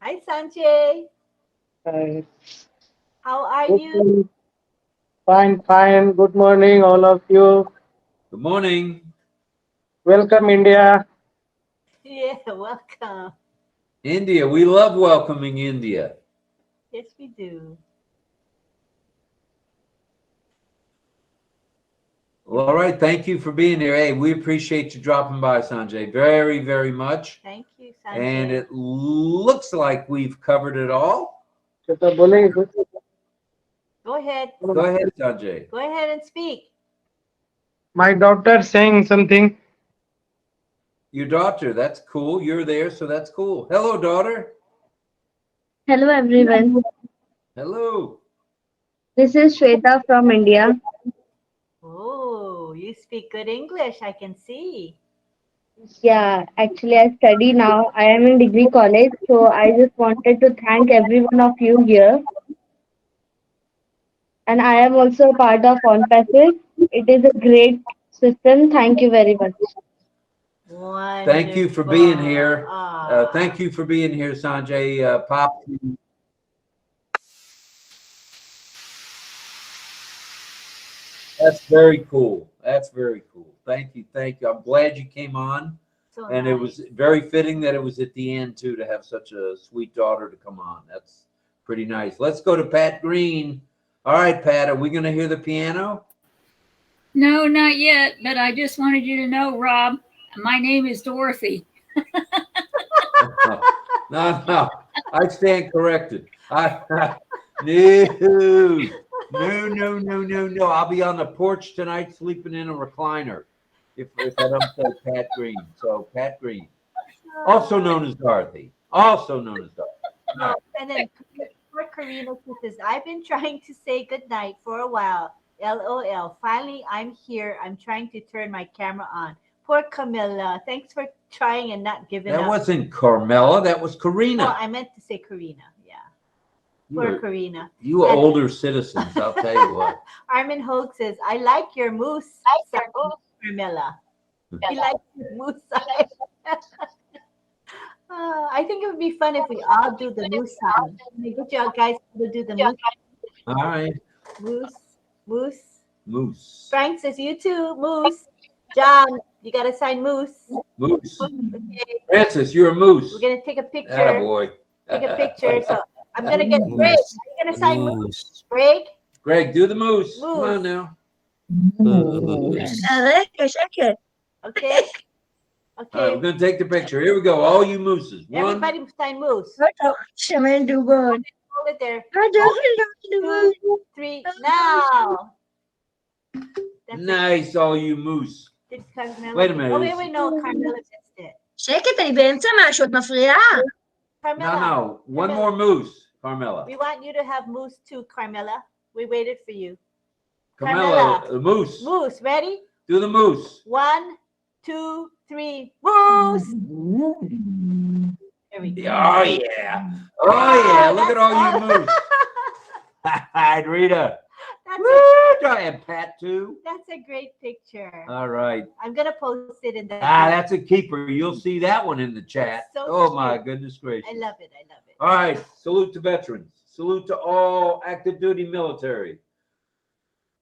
Hi, Sanjay. Hi. How are Good you? morning. Fine. Good morning, all of you. Good morning. Welcome, India. Yeah, welcome. India. We love welcoming India. Yes, we do. Well, all right. Thank you for being here. Hey, we appreciate you dropping by, Sanjay, very, very much. Thank you, Sanjay. And it looks like we've covered it all. Go ahead. Go ahead, Sanjay. Go ahead and speak. My daughter saying something. Your daughter. That's cool. You're there, so that's cool. Hello, daughter. Hello everyone. Hello. This is Shweta from India. Oh, you speak good English, I can see. Yeah, actually I study now. I am in degree college, so I just wanted to thank every one of you here. And I am also a part of ONPASSIVE. It is a great system. Thank you very much. Thank you for being here. Thank you for being here, Sanjay. Pop. That's very cool. That's very cool. Thank you. I'm glad you came on. And it was very fitting that it was at the end too, to have such a sweet daughter to come on. That's pretty nice. Let's go to Pat Green. All right, Pat, are we going to hear the piano? No, not yet. But I just wanted you to know, Rob, my name is Dorothy. No. I stand corrected. No. I'll be on the porch tonight sleeping in a recliner if I don't say Pat Green. So Pat Green, also known as Dorothy. And then for Karina, who says, I've been trying to say goodnight for a while. LOL. Finally, I'm here. I'm trying to turn my camera on. Poor Camilla. Thanks for trying and not giving up. That wasn't Carmela. That was Karina. Oh, I meant to say Karina. Yeah. Poor Karina. You older citizens, I'll tell you what. Armin Hogue says, I like your moose, Carmela. He likes your moose side. I think it would be fun if we all do the moose sound. Can I get you guys to do the moose? All right. Moose. Frank says, you too, moose. John, you got to sign moose. Moose. Okay. Francis, you're a moose. We're going to take a picture. Attaboy. Take a picture. So I'm going to get Greg. Are you going to sign moose? Greg, do the moose. Come on now. Okay. All right, we're going to take the picture. Here we go. All you mooses. Everybody sign moose. Hold it there. 1, 2, 3. Now. Nice, all you moose. Wait a minute. Oh, wait. No, Carmela missed it. שקט, אני באמצע משהו, את מפריעה. Carmela. No. One more moose, Carmela. We want you to have moose too, Carmela. We waited for you. Carmela, the moose. Moose, ready? Do the moose. 1, 2, 3. Moose. There we go. Oh, yeah. Oh, yeah. Look at all you moose. Hi, Rita. And Pat, too. That's a great picture. All right. I'm going to post it in the. That's a keeper. You'll see that one in the chat. So oh, my goodness gracious. I love it. All right. Salute to veterans. Salute to all active duty military.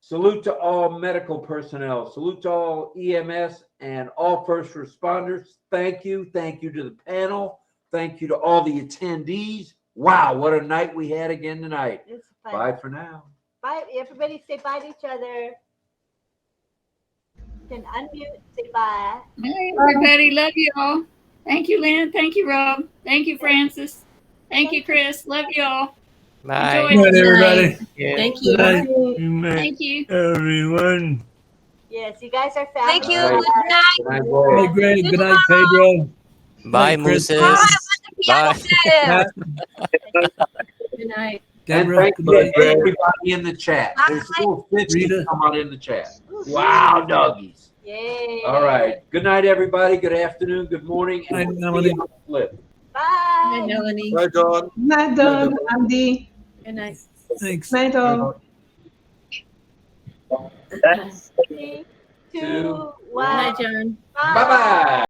Salute to all medical personnel. Salute to all EMS and all first responders. Thank you. Thank you to the panel. Thank you to all the attendees. Wow, what a night we had again tonight. It's fun. Bye for now. Bye. Everybody say bye to each other. You can unmute, say bye. Bye, everybody. Love you all. Thank you, Lynn. Thank you, Rob. Thank you, Francis. Thank you, Chris. Love you all. Bye. Enjoy Good night, everybody. Yeah. Thank you. Good night. Good night, Thank you. everyone. Yes, you guys are family. Thank you. All right. Good night. Good night, Good boys. night, Greg. Good night, Pedro. Bye, Good night, Chris. Mooses. Piano Bye. player. Good night. And Deborah, thank good you to night. everybody in the chat. There's still 50 Rita. come out in the chat. Wow, doggies. Yay. All right. Good night, everybody. Good afternoon. Good morning. Good night, And we'll see Melanie. you on the flip. Bye. Good night, Melanie. Bye, John. Night, Don, Andy. Good night. Thanks. Night, all. 3, 2, 1. Good night, John. Bye-bye.